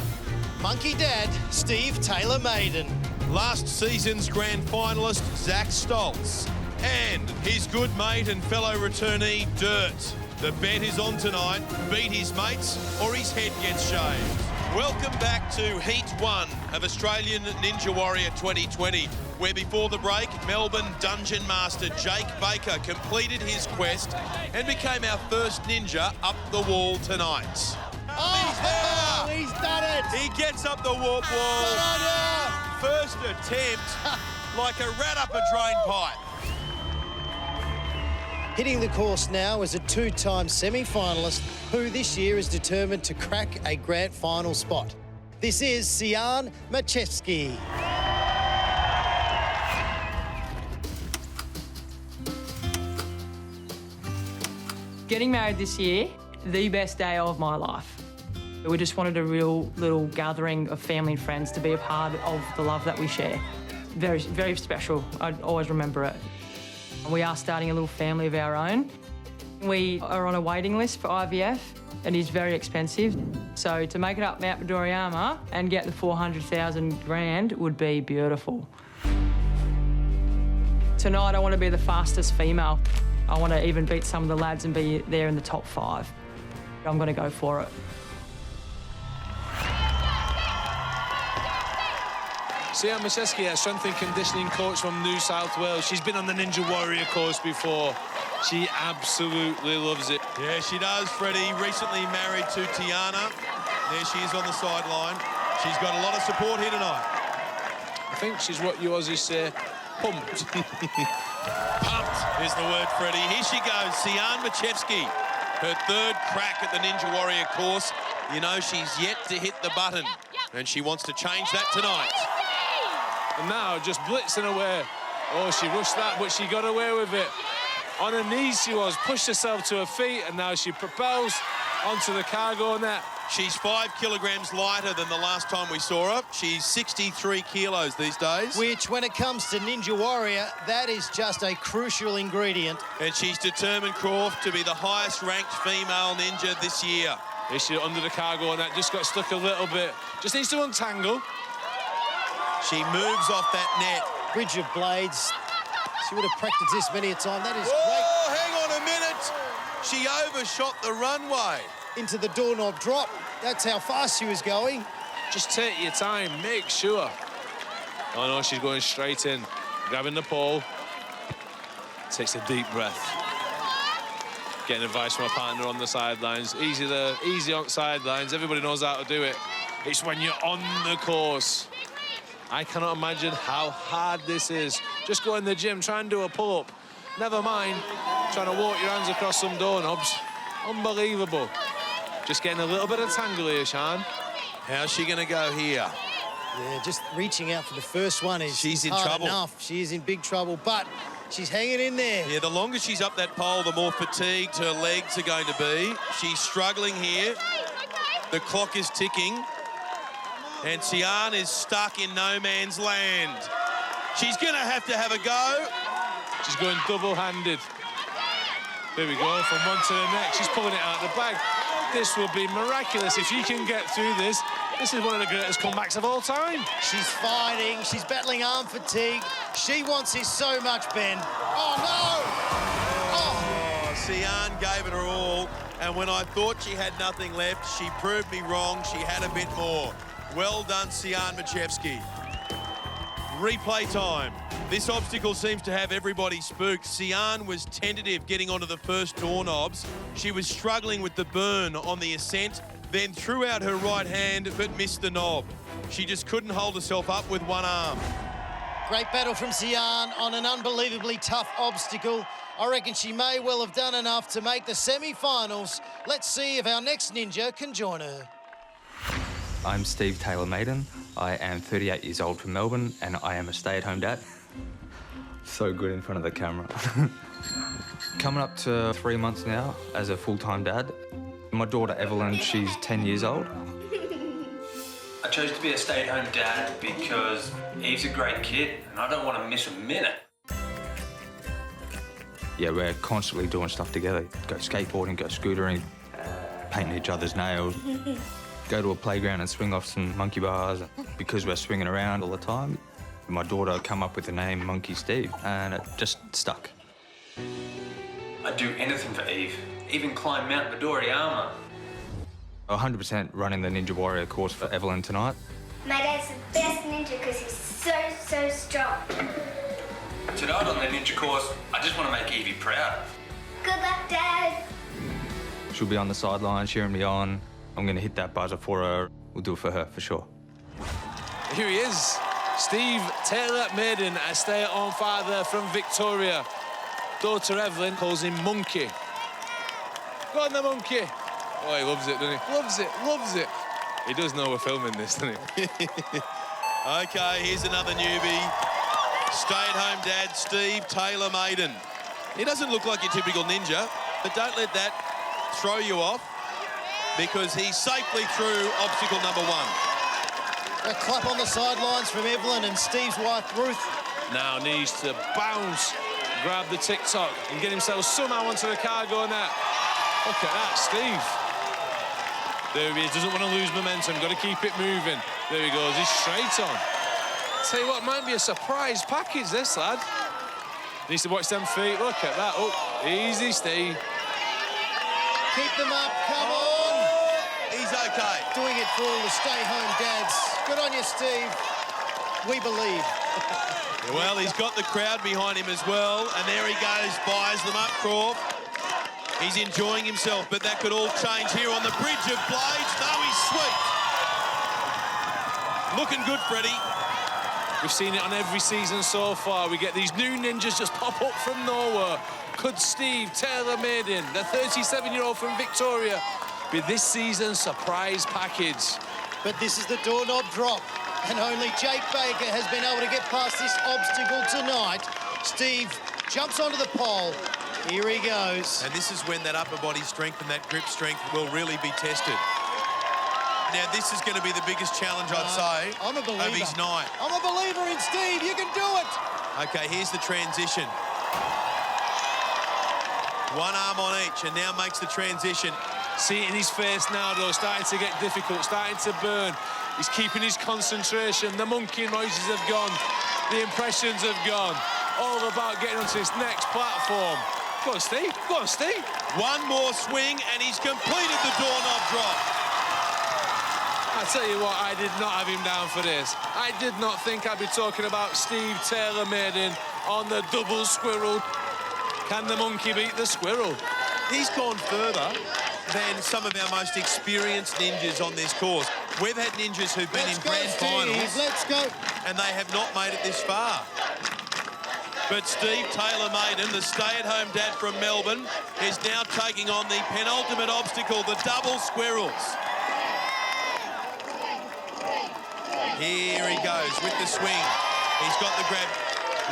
Monkey Dad, Steve Taylor Maiden. Last season's grand finalist, Zach Stoltz. And his good mate and fellow returnee, Dirt. The bet is on tonight. Beat his mates or his head gets shaved. Welcome back to Heat 1 of Australian Ninja Warrior 2020, where before the break, Melbourne Dungeon Master Jake Baker completed his quest and became our first ninja up the wall tonight. Oh, he's done it! He gets up the warp wall. Good on you! First attempt, like a rat up a drain pipe. Hitting the course now is a 2-time semi-finalist who this year is determined to crack a grand final spot. This is Sian Machevsky. Getting married this year, the best day of my life. We just wanted a real little gathering of family and friends to be a part of the love that we share. Very, very special. I'd always remember it. We are starting a little family of our own. We are on a waiting list for IVF. It is very expensive. So to make it up Mount Midoriyama and get the 400,000 grand would be beautiful. Tonight I want to be the fastest female. I want to even beat some of the lads and be there in the top 5. I'm going to go for it. Sian Machevsky, a strength and conditioning coach from New South Wales. She's been on the Ninja Warrior course before. She absolutely loves it. Yeah, she does, Freddie. Recently married to Tiana. There she is on the sideline. She's got a lot of support here tonight. I think she's what you Aussies say, pumped. Pumped is the word, Freddie. Here she goes, Sian Machevsky. Her third crack at the Ninja Warrior course. You know, she's yet to hit the button, and she wants to change that tonight. And now just blitzing away. Oh, she rushed that, but she got away with it. On her knees she was, pushed herself to her feet, and now she propels onto the cargo net. She's 5 kilograms lighter than the last time we saw her. She's 63 kilos these days. Which, when it comes to Ninja Warrior, that is just a crucial ingredient. And she's determined, Croft, to be the highest-ranked female ninja this year. Is she under the cargo net? Just got stuck a little bit. Just needs to untangle. She moves off that net. Bridge of blades. She would have practiced this many a time. That is Whoa, great. Hang on a minute. She overshot the runway. Into the doorknob drop. That's how fast she was going. Just take your time, make sure. Oh no, she's going straight in. Grabbing the pole. Takes a deep breath. Getting advice from her partner on the sidelines. Easy there, easy on sidelines. Everybody knows how to do it. It's when you're on the course. I cannot imagine how hard this is. Just go in the gym, try and do a pull-up. Never mind trying to walk your hands across some doorknobs. Unbelievable. Just getting a little bit of tangle here, Sean. How's she going to go here? Yeah, just reaching out for the first one is she's in hard trouble. enough. She is in big trouble, but she's hanging in there. Yeah, the longer she's up that pole, the more fatigued her legs are going to be. She's struggling here. The clock is ticking. And Sian is stuck in no man's land. She's going to have a go. She's going double-handed. There we go, from one to the next. She's pulling it out of the bag. This will be miraculous if she can get through this. This is one of the greatest comebacks of all time. She's fighting. She's battling arm fatigue. She wants this so much, Ben. Oh, no! Oh, Sian gave it her all. And when I thought she had nothing left, she proved me wrong. She had a bit more. Well done, Sian Machevsky. Replay time. This obstacle seems to have everybody spooked. Sian was tentative getting onto the first doorknobs. She was struggling with the burn on the ascent, then threw out her right hand but missed the knob. She just couldn't hold herself up with one arm. Great battle from Sian on an unbelievably tough obstacle. I reckon she may well have done enough to make the semi-finals. Let's see if our next ninja can join her. I'm Steve Taylor Maiden. I am 38 years old from Melbourne and I am a stay-at-home dad. So good in front of the camera. Coming up to 3 months now as a full-time dad. My daughter Evelyn, she's 10 years old. I chose to be a stay-at-home dad because Eve's a great kid and I don't want to miss a minute. Yeah, we're constantly doing stuff together. Go skateboarding, go scootering, painting each other's nails. Go to a playground and swing off some monkey bars. Because we're swinging around all the time, my daughter come up with the name Monkey Steve, and it just stuck. I'd do anything for Eve, even climb Mount Midoriyama. 100% running the Ninja Warrior course for Evelyn tonight. My dad's the best ninja because he's so strong. Tonight on the ninja course, I just want to make Evie proud. Good luck, Dad. She'll be on the sideline cheering me on. I'm going to hit that buzzer for her. We'll do it for her, for sure. Here he is, Steve Taylor Maiden, a stay-at-home father from Victoria. Daughter Evelyn calls him Monkey. Go on the Monkey. Oh, he loves it, doesn't he? Loves it, loves it. He does know we're filming this, doesn't he? Okay, here's another newbie. Stay-at-home dad, Steve Taylor Maiden. He doesn't look like your typical ninja, but don't let that throw you off because he's safely through obstacle number 1. A clap on the sidelines from Evelyn and Steve's wife, Ruth. Now needs to bounce, grab the TikTok and get himself somehow onto the cargo net. Look at that, Steve. There he is, doesn't want to lose momentum, got to keep it moving. There he goes, he's straight on. Tell you what, might be a surprise package, this lad. Needs to watch them feet, look at that. Oh, easy, Steve. Keep them up, come on. He's okay. Doing it for all the stay-home dads. Good on you, Steve. we believe. Well, he's got the crowd behind him as well, and there he goes, buys them up, Croft. He's enjoying himself, but that could all change here on the bridge of blades. No, he's sweet. Looking good, Freddie. We've seen it on every season so far. We get these new ninjas just pop up from nowhere. Could Steve Taylor-Maiden, the 37-year-old from Victoria, be this season's surprise package? But this is the doorknob drop, and only Jake Baker has been able to get past this obstacle tonight. Steve jumps onto the pole. Here he goes. And this is when that upper body strength and that grip strength will really be tested. Now, this is going to be the biggest challenge, I'd say, I'm a believer. of his night. I'm a believer in Steve. You can do it. Okay, here's the transition. One arm on each, and now makes the transition. See it in his face now, though, starting to get difficult, starting to burn. He's keeping his concentration. The monkey noises have gone. The impressions have gone. All about getting onto this next platform. Go on, Steve. Go on, Steve. One more swing, and he's completed the doorknob drop. I tell you what, I did not have him down for this. I did not think I'd be talking about Steve Taylor-Maiden on the double squirrel. Can the monkey beat the squirrel? He's gone further than some of our most experienced ninjas on this course. We've had ninjas who've been in grand finals. Let's go. And they have not made it this far. But Steve Taylor-Maiden, the stay-at-home dad from Melbourne, is now taking on the penultimate obstacle, the double squirrels. Here he goes with the swing. He's got the grab.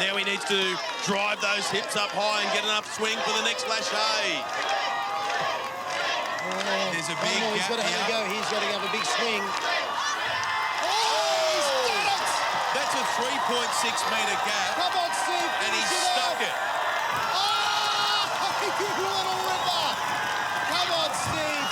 Now he needs to drive those hips up high and get an upswing for the next lâché. There's a big gap He's got to have a go. He's got to have a big swing. That's a 3.6-metre gap. Come on, Steve. And he stuck it. Oh, you little ripper. Come on, Steve.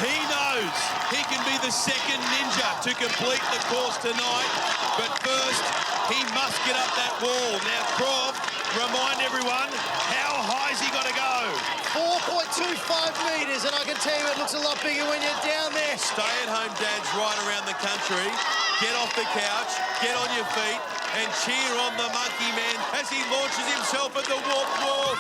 He knows he can be the second ninja to complete the course tonight. But first, he must get up that wall. Now, Croft, remind everyone, how high's he got to go? 4.25 metres, and I can tell you it looks a lot bigger when you're down there. Stay-at-home dads right around the country. Get off the couch, get on your feet, and cheer on the monkey man as he launches himself at the warped wall.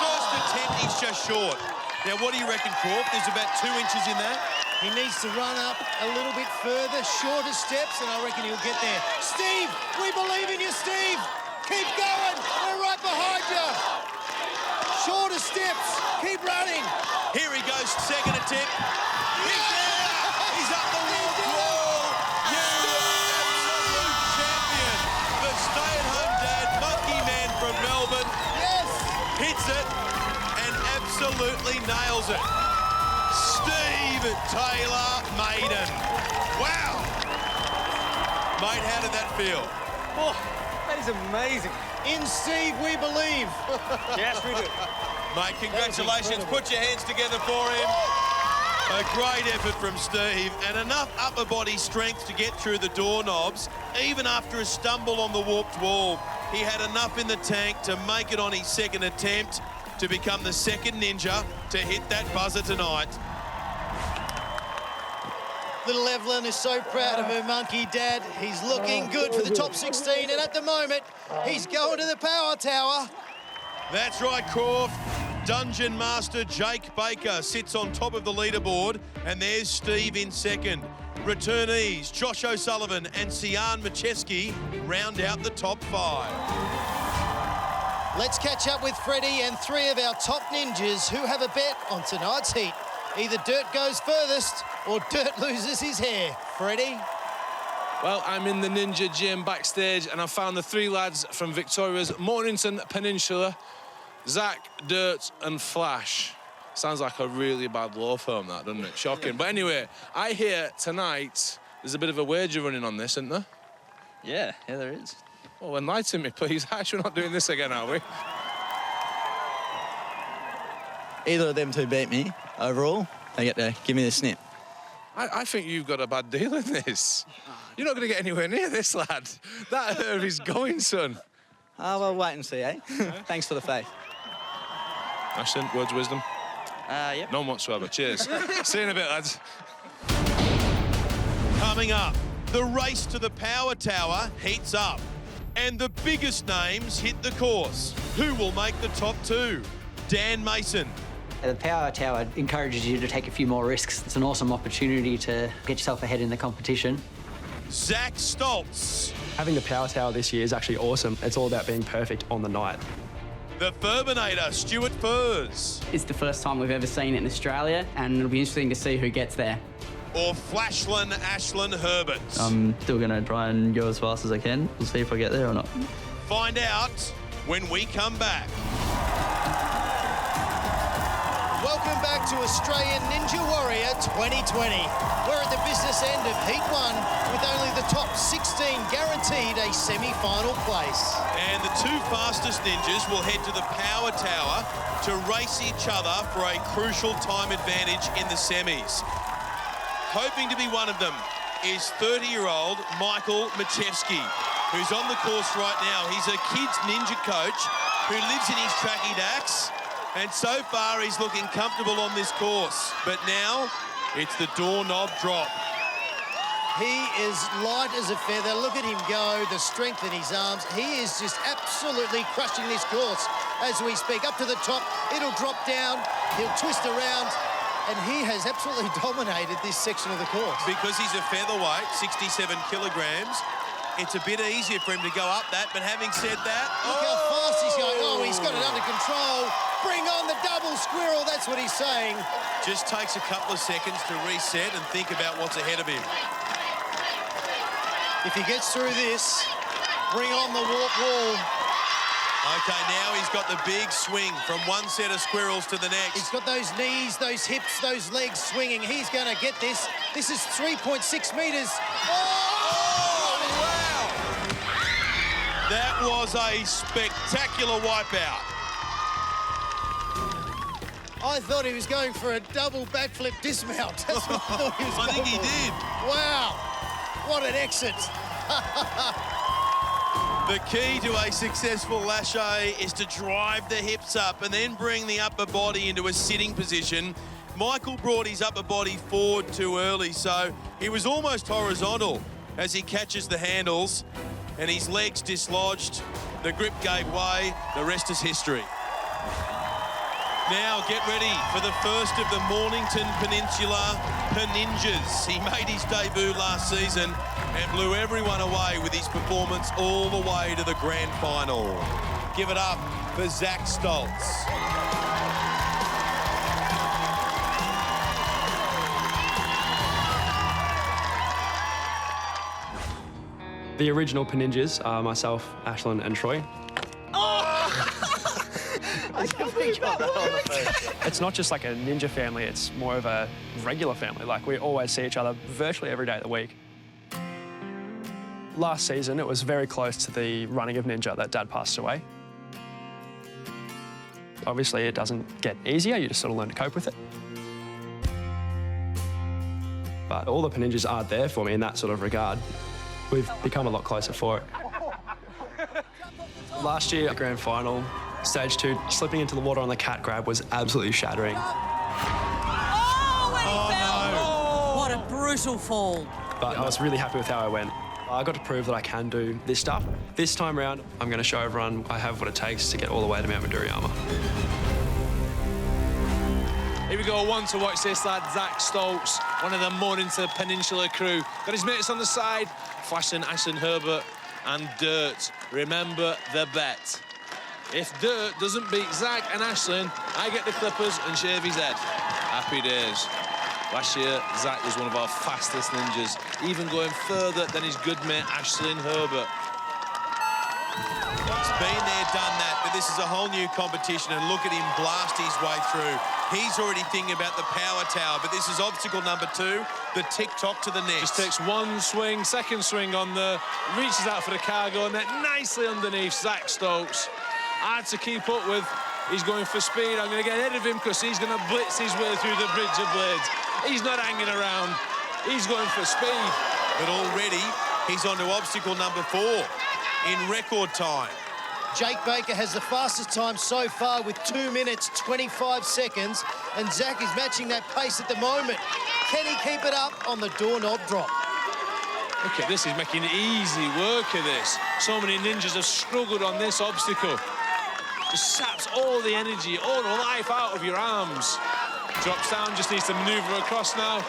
First attempt, he's just short. Now, what do you reckon, Croft? There's about 2 inches in that. He needs to run up a little bit further, shorter steps, and I reckon he'll get there. Steve, we believe in you, Steve. Keep going. We're right behind you. Shorter steps. Keep running. Here he goes, second attempt. He's there. He's up the wall. You absolute champion. The stay-at-home dad, monkey man from Melbourne. Yes. Hits it and absolutely nails it. Steve Taylor-Maiden. Wow. Mate, how did that feel? Oh, that is amazing. In Steve, we believe. Yes, we do. Mate, congratulations. Put your hands together for him. A great effort from Steve, and enough upper body strength to get through the doorknobs, even after a stumble on the warped wall. He had enough in the tank to make it on his second attempt to become the second ninja to hit that buzzer tonight. Little Evelyn is so proud of her monkey dad. He's looking good for the top 16, and at the moment, he's going to the power tower. That's right, Croft. Dungeon Master Jake Baker sits on top of the leaderboard, and there's Steve in second. Returnees Josh O'Sullivan and Sian Macheski round out the top 5. Let's catch up with Freddie and 3 of our top ninjas who have a bet on tonight's heat. Either Dirt goes furthest or Dirt loses his hair. Freddie? Well, I'm in the Ninja Gym backstage, and I found the 3 lads from Victoria's Mornington Peninsula, Zach, Dirt and Flash. Sounds like a really bad law firm, that, doesn't it? Shocking. But anyway, I hear tonight there's a bit of a wager running on this, isn't there? Yeah, there is. Well, enlighten me, please. Actually, we're not doing this again, are we? Either of them 2 beat me overall, they get to give me the snip. I think you've got a bad deal in this. You're not going to get anywhere near this, lad. That herb is going, son. Oh, well, wait and see, eh? Thanks for the faith. Ashton, words of wisdom? Yep. None whatsoever. Cheers. See you in a bit, lads. Coming up, The race to the power tower heats up, and the biggest names hit the course. Who will make the top two? Dan Mason. The Power Tower encourages you to take a few more risks. It's an awesome opportunity to get yourself ahead in the competition. Zach Stoltz. Having the Power Tower this year is actually awesome. It's all about being perfect on the night. The Furbinator, Stuart Furs. It's the first time we've ever seen it in Australia, and it'll be interesting to see who gets there. Or Flashland Ashland Herbert. I'm still going to try and go as fast as I can. We'll see if I get there or not. Find out when we come back. Welcome back to Australian Ninja Warrior 2020. We're at the business end of Heat 1 with only the top 16 guaranteed a semi-final place. And the two fastest ninjas will head to the Power Tower to race each other for a crucial time advantage in the semis. Hoping to be one of them is 30-year-old Michael Machevsky, who's on the course right now. He's a kids ninja coach who lives in his tracky dacks. And so far, he's looking comfortable on this course. But now, it's the doorknob drop. He is light as a feather. Look at him go, the strength in his arms. He is just absolutely crushing this course as we speak. Up to the top, it'll drop down, he'll twist around, and he has absolutely dominated this section of the course. Because he's a featherweight, 67 kilograms, it's a bit easier for him to go up that, but having said that... Look how fast he's going. Oh, he's got it under control. Bring on the double squirrel, that's what he's saying. Just takes a couple of seconds to reset and think about what's ahead of him. If he gets through this, bring on the warp wall. Okay, now he's got the big swing from one set of squirrels to the next. He's got those knees, those hips, those legs swinging. He's going to get this. This is 3.6 metres. Oh, wow! That was a spectacular wipeout. I thought he was going for a double backflip dismount. That's what I thought he was I think he did. Wow, what an exit. The key to a successful lache is to drive the hips up and then bring the upper body into a sitting position. Michael brought his upper body forward too early, so he was almost horizontal as he catches the handles and his legs dislodged. The grip gave way. The rest is history. Now get ready for the first of the Mornington Peninsula Peninjas. He made his debut last season and blew everyone away with his performance all the way to the grand final. Give it up for Zach Stoltz. The original Peninjas are myself, Ashlyn and Troy. It's not just like a ninja family, it's more of a regular family. Like, we always see each other virtually every day of the week. Last season, it was very close to the running of Ninja that Dad passed away. Obviously, it doesn't get easier, you just sort of learn to cope with it. But all the Peninjas are there for me in that sort of regard. We've become a lot closer for it. Last year, the grand final, stage 2, slipping into the water on the cat grab was absolutely shattering. What a brutal fall. But I was really happy with how I went. I got to prove that I can do this stuff. This time around, I'm going to show everyone I have what it takes to get all the way to Mount Midoriyama. Here we go, one to watch this lad, Zach Stoltz, one of the Mornington Peninsula crew. Got his mates on the side, Flashland, Ashland Herbert and Dirt. Remember the bet. If Dirt doesn't beat Zach and Ashland, I get the clippers and shave his head. Happy days. Last year, Zach was one of our fastest ninjas, even going further than his good mate, Ashland Herbert. He's been there, done that, but this is a whole new competition, and look at him blast his way through. He's already thinking about the power tower, but this is obstacle number 2, the tick-tock to the next. Just takes one swing, second swing on the, reaches out for the cargo net, nicely underneath Zach Stoltz. Hard to keep up with. He's going for speed. I'm going to get ahead of him because he's going to blitz his way through the bridge of blades. He's not hanging around. He's going for speed. But already, he's on to obstacle number 4 in record time. Jake Baker has the fastest time so far with 2 minutes, 25 seconds, and Zach is matching that pace at the moment. Can he keep it up on the doorknob drop? Look at this, he's making easy work of this. So many ninjas have struggled on this obstacle. Just saps all the energy, all the life out of your arms. Drops down, just needs to manoeuvre across now.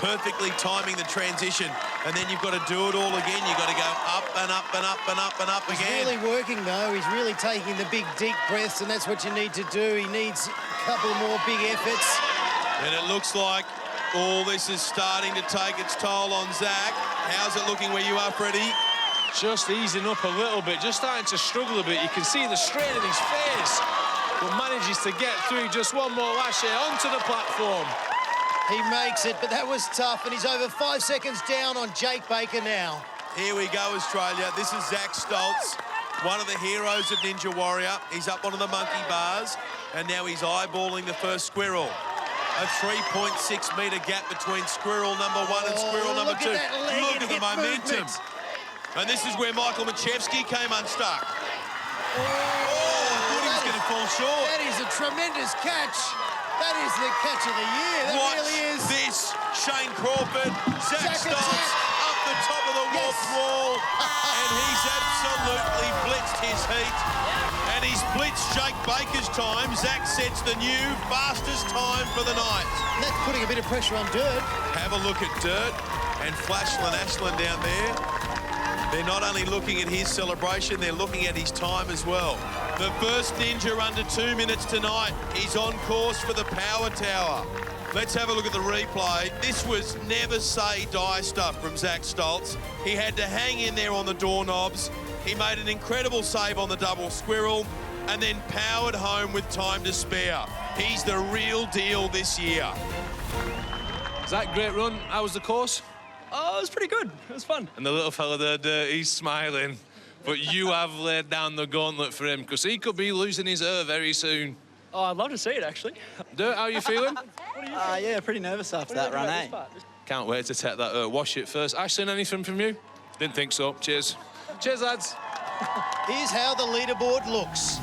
Perfectly timing the transition, and then you've got to do it all again. You've got to go up and up and up and up and up again. He's really working, though. He's really taking the big, deep breaths, and that's what you need to do. He needs a couple more big efforts. And it looks like all this is starting to take its toll on Zach. How's it looking where you are, Freddie? Just easing up a little bit, just starting to struggle a bit. You can see the strain in his face, but manages to get through just one more lash here onto the platform. He makes it, but that was tough, and he's over 5 seconds down on Jake Baker now. Here we go, Australia. This is Zach Stoltz, one of the heroes of Ninja Warrior. He's up onto the monkey bars, and now he's eyeballing the first squirrel. A 3.6-metre gap between squirrel number 1 and squirrel number 2. Look at the momentum. And this is where Michael Machevsky came unstuck. Oh, I thought he was going to fall short. That is a tremendous catch. That is the catch of the year. That really is. This, Shane Crawford, Zach Stoltz up the top of the wall, and he's absolutely blitzed his heat. And he's blitzed Jake Baker's time. Zach sets the new fastest time for the night. And that's putting a bit of pressure on Dirt. Have a look at Dirt and Flashland Ashland down there. They're not only looking at his celebration, they're looking at his time as well. The first ninja under 2 minutes tonight. He's on course for the Power Tower. Let's have a look at the replay. This was never say die stuff from Zach Stoltz. He had to hang in there on the doorknobs. He made an incredible save on the double squirrel and then powered home with time to spare. He's the real deal this year. Zach, great run. How was the course? Oh, it was pretty good. It was fun. And the little fella there, he's smiling. But you have laid down the gauntlet for him because he could be losing his hair very soon. Oh, I'd love to see it, actually. Dirt, how are you feeling? Yeah, pretty nervous after that run, eh? Can't wait to take that wash it first. Ashton, anything from you? Didn't think so. Cheers. Cheers, lads. Here's how the leaderboard looks.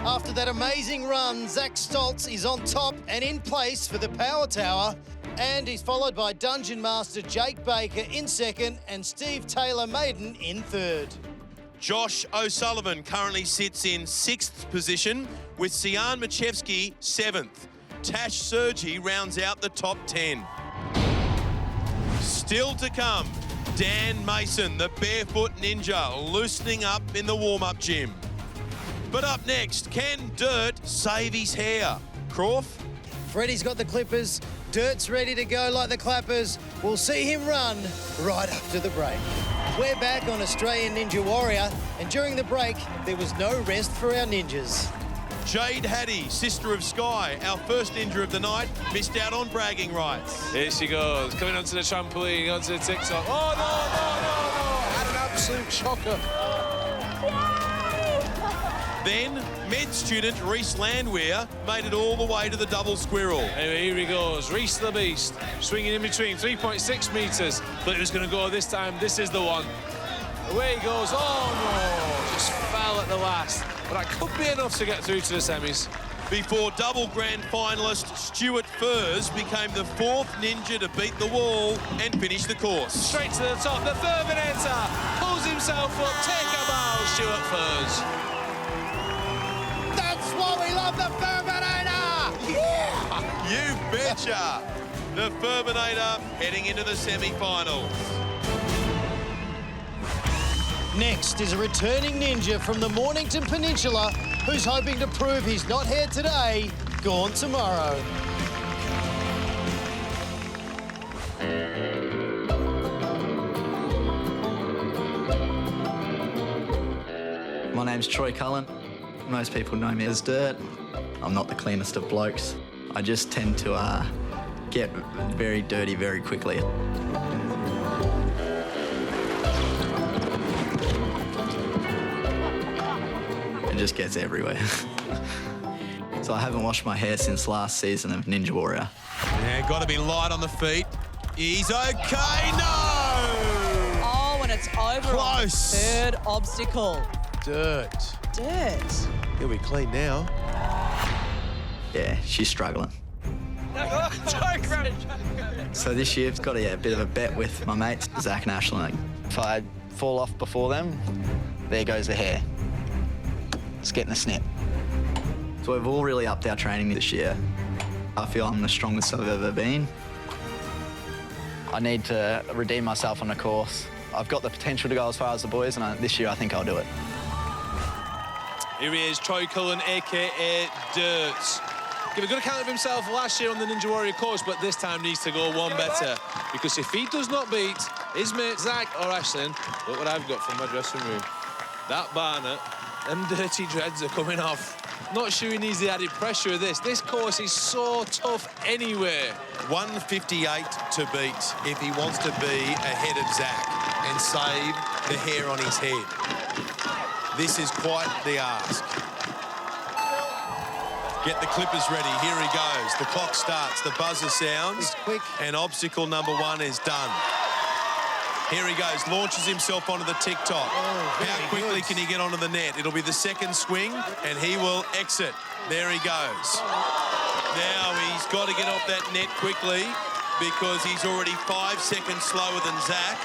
After that amazing run, Zach Stoltz is on top and in place for the Power Tower. And he's followed by Dungeon Master Jake Baker in second and Steve Taylor-Maiden in third. Josh O'Sullivan currently sits in 6th position with Sian Machevsky 7th. Tash Sergi rounds out the top 10. Still to come, Dan Mason, the barefoot ninja, loosening up in the warm-up gym. But up next, can Dirt save his hair? Croft? Freddie's got the clippers. Dirt's ready to go like the clappers. We'll see him run right after the break. We're back on Australian Ninja Warrior, and during the break, there was no rest for our ninjas. Jade Hattie, Sister of Sky, our first ninja of the night, missed out on bragging rights. Here she goes, coming onto the trampoline, onto the TikTok. Oh, no. Had an absolute shocker. Then, med student Reese Landwehr made it all the way to the double squirrel. Anyway, here he goes, Reese the Beast, swinging in between 3.6 metres. Thought he was going to go this time. This is the one. Away he goes. Oh, no, just fell at the last. But that could be enough to get through to the semis. Before double grand finalist Stuart Furs became the 4th ninja to beat the wall and finish the course. Straight to the top, the Furminator pulls himself up. Take a bow, Stuart Furs. That's why we love the Furminator! Yeah! You betcha! The Furminator heading into the semi-finals. Next is a returning ninja from the Mornington Peninsula who's hoping to prove he's not here today, gone tomorrow. My name's Troy Cullen. Most people know me as Dirt. I'm not the cleanest of blokes. I just tend to get very dirty very quickly. It just gets everywhere. So I haven't washed my hair since last season of Ninja Warrior. Yeah, got to be light on the feet. He's okay. No! Oh, and it's over. Close. On the 3rd obstacle. Dirt. He'll be clean now. Yeah, she's struggling. Jokes! So this year, I've got a bit of a bet with my mates, Zach and Ashlyn. If I fall off before them, there goes the hair. It's getting a snip. So we've all really upped our training this year. I feel I'm the strongest I've ever been. I need to redeem myself on the course. I've got the potential to go as far as the boys, and this year I think I'll do it. Here he is, Troy Cullen, a.k.a. Dirt. Gave a good account of himself last year on the Ninja Warrior course, but this time needs to go one better. Because if he does not beat his mate Zach or Ashlyn, look what I've got from my dressing room. That Barnett, them dirty dreads are coming off. Not sure he needs the added pressure of this. This course is so tough anyway. 158 to beat if he wants to be ahead of Zach and save the hair on his head. This is quite the ask. Get the clippers ready. Here he goes. The clock starts. The buzzer sounds. Quick. And obstacle number 1 is done. Here he goes. Launches himself onto the TikTok. How quickly can he get onto the net? It'll be the second swing, and he will exit. There he goes. Now he's got to get off that net quickly because he's already 5 seconds slower than Zach.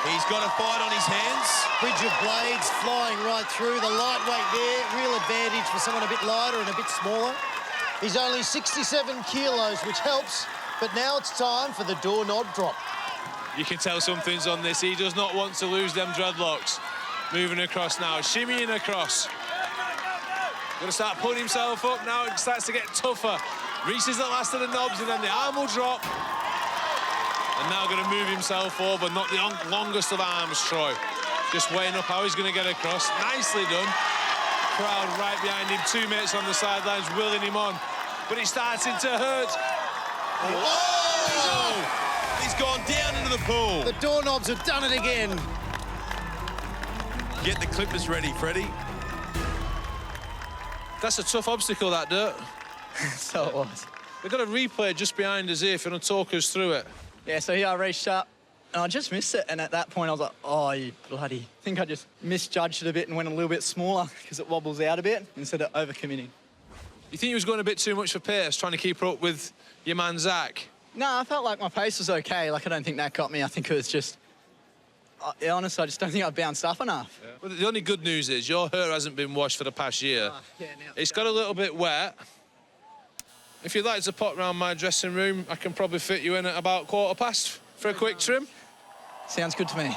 He's got a fight on his hands. Bridge of blades flying right through. The lightweight there, real advantage for someone a bit lighter and a bit smaller. He's only 67 kilos, which helps, but now it's time for the doorknob drop. You can tell something's on this. He does not want to lose them dreadlocks. Moving across now, shimmying across. Going to start pulling himself up now. It starts to get tougher. Reaches the last of the knobs and then the arm will drop. And now going to move himself over. Not the longest of arms, Troy. Just weighing up how he's going to get across. Nicely done. Crowd right behind him. 2 mates on the sidelines willing him on. But it's starting to hurt. Oh! He's gone down into the pool. The doorknobs have done it again. Get the clippers ready, Freddie. That's a tough obstacle, that, Dirt. So it was. We've got a replay just behind us here if you want to talk us through it. Yeah, so here I reached up and I just missed it. And at that point I was like, oh, you bloody. I think I just misjudged it a bit and went a little bit smaller because it wobbles out a bit instead of overcommitting. You think he was going a bit too much for pace, trying to keep up with your man Zach? No, I felt like my pace was okay. Like, I don't think that got me. I think it was just... honestly, I just don't think I bounced up enough. Yeah. Well, the only good news is your hair hasn't been washed for the past year. It's got a little bit wet. If you'd like to pop round my dressing room, I can probably fit you in at about 15:15 for a quick trim. Sounds good to me.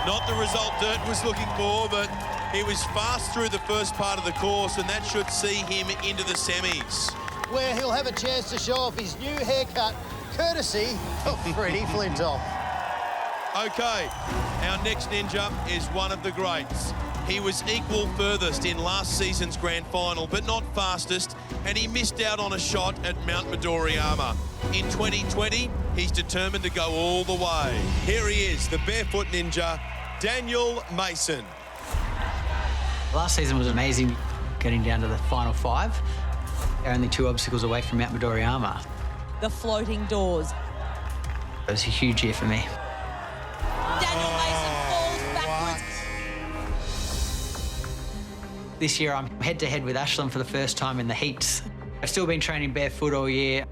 Not the result Dirt was looking for, but he was fast through the first part of the course, and that should see him into the semis. Where he'll have a chance to show off his new haircut, courtesy of Freddie Flintoff. OK, our next ninja is one of the greats. He was equal furthest in last season's grand final, but not fastest, and he missed out on a shot at Mount Midoriyama. In 2020, he's determined to go all the way. Here he is, the barefoot ninja, Daniel Mason. Last season was amazing, getting down to the final 5. Only 2 obstacles away from Mount Midoriyama. The floating doors. It was a huge year for me. Daniel Mason falls backwards. This year I'm head-to-head with Ashlyn for the first time in the heats. I've still been training barefoot all year.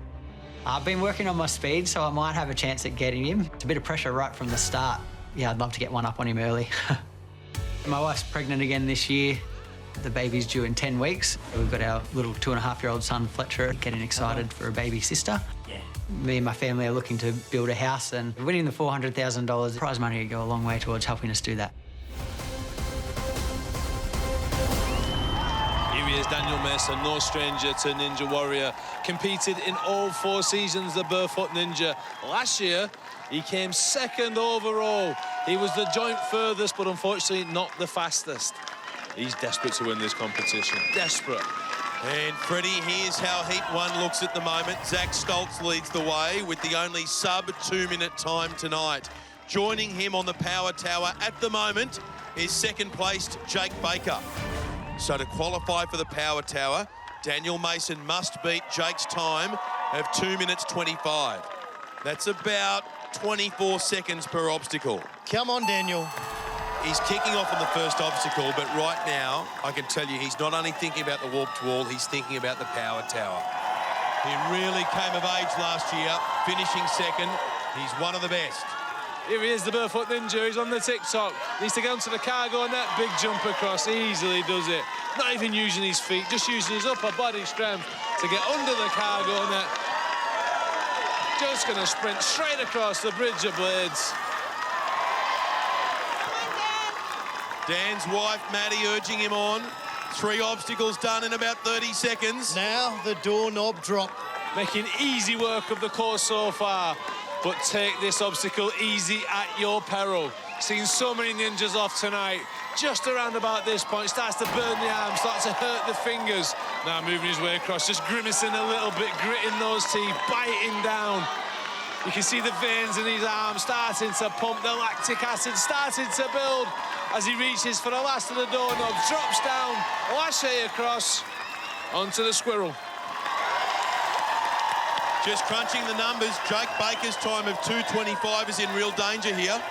I've been working on my speed, so I might have a chance at getting him. It's a bit of pressure right from the start. Yeah, I'd love to get one up on him early. My wife's pregnant again this year. The baby's due in 10 weeks. We've got our little 2.5-year-old son, Fletcher, getting excited for a baby sister. Yeah. Me and my family are looking to build a house, and winning the $400,000 prize money would go a long way towards helping us do that. Here he is, Daniel Mason, no stranger to Ninja Warrior. Competed in all 4 seasons, the barefoot ninja. Last year, he came 2nd overall. He was the joint furthest, but unfortunately not the fastest. He's desperate to win this competition. Desperate. And Freddie, here's how Heat 1 looks at the moment. Zach Stoltz leads the way with the only sub-2-minute time tonight. Joining him on the power tower at the moment is second-placed Jake Baker. So to qualify for the power tower, Daniel Mason must beat Jake's time of 2 minutes 25. That's about 24 seconds per obstacle. Come on, Daniel. He's kicking off on the first obstacle, but right now, I can tell you, he's not only thinking about the warped wall, he's thinking about the power tower. He really came of age last year, finishing second. He's one of the best. Here he is, the barefoot ninja. He's on the TikTok. Needs to get onto the cargo net. Big jump across. Easily does it. Not even using his feet, just using his upper body strength to get under the cargo net. Just going to sprint straight across the bridge of blades. Dan's wife, Maddie, urging him on. 3 obstacles done in about 30 seconds. Now the doorknob drop. Making easy work of the course so far, but take this obstacle easy at your peril. Seen so many ninjas off tonight. Just around about this point, starts to burn the arms, starts to hurt the fingers. Now moving his way across, just grimacing a little bit, gritting those teeth, biting down. You can see the veins in his arms starting to pump, the lactic acid starting to build as he reaches for the last of the doorknobs, drops down, lache across onto the squirrel. Just crunching the numbers, Jake Baker's time of 2:25 is in real danger here.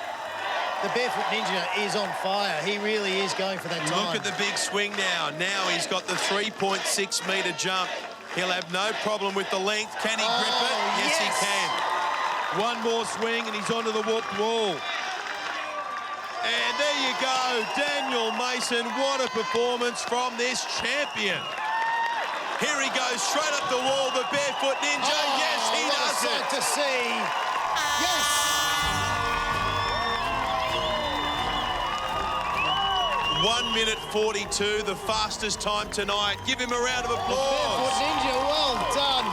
The barefoot ninja is on fire. He really is going for that time. Look at the big swing now. Now he's got the 3.6 metre jump. He'll have no problem with the length. Can he grip it? Yes, he can. One more swing and he's onto the warped wall. And there you go, Daniel Mason. What a performance from this champion. Here he goes, straight up the wall, the barefoot ninja. Yes, he does it. To see. Yes. 1 minute 42, the fastest time tonight. Give him a round of applause. Barefoot ninja, well done.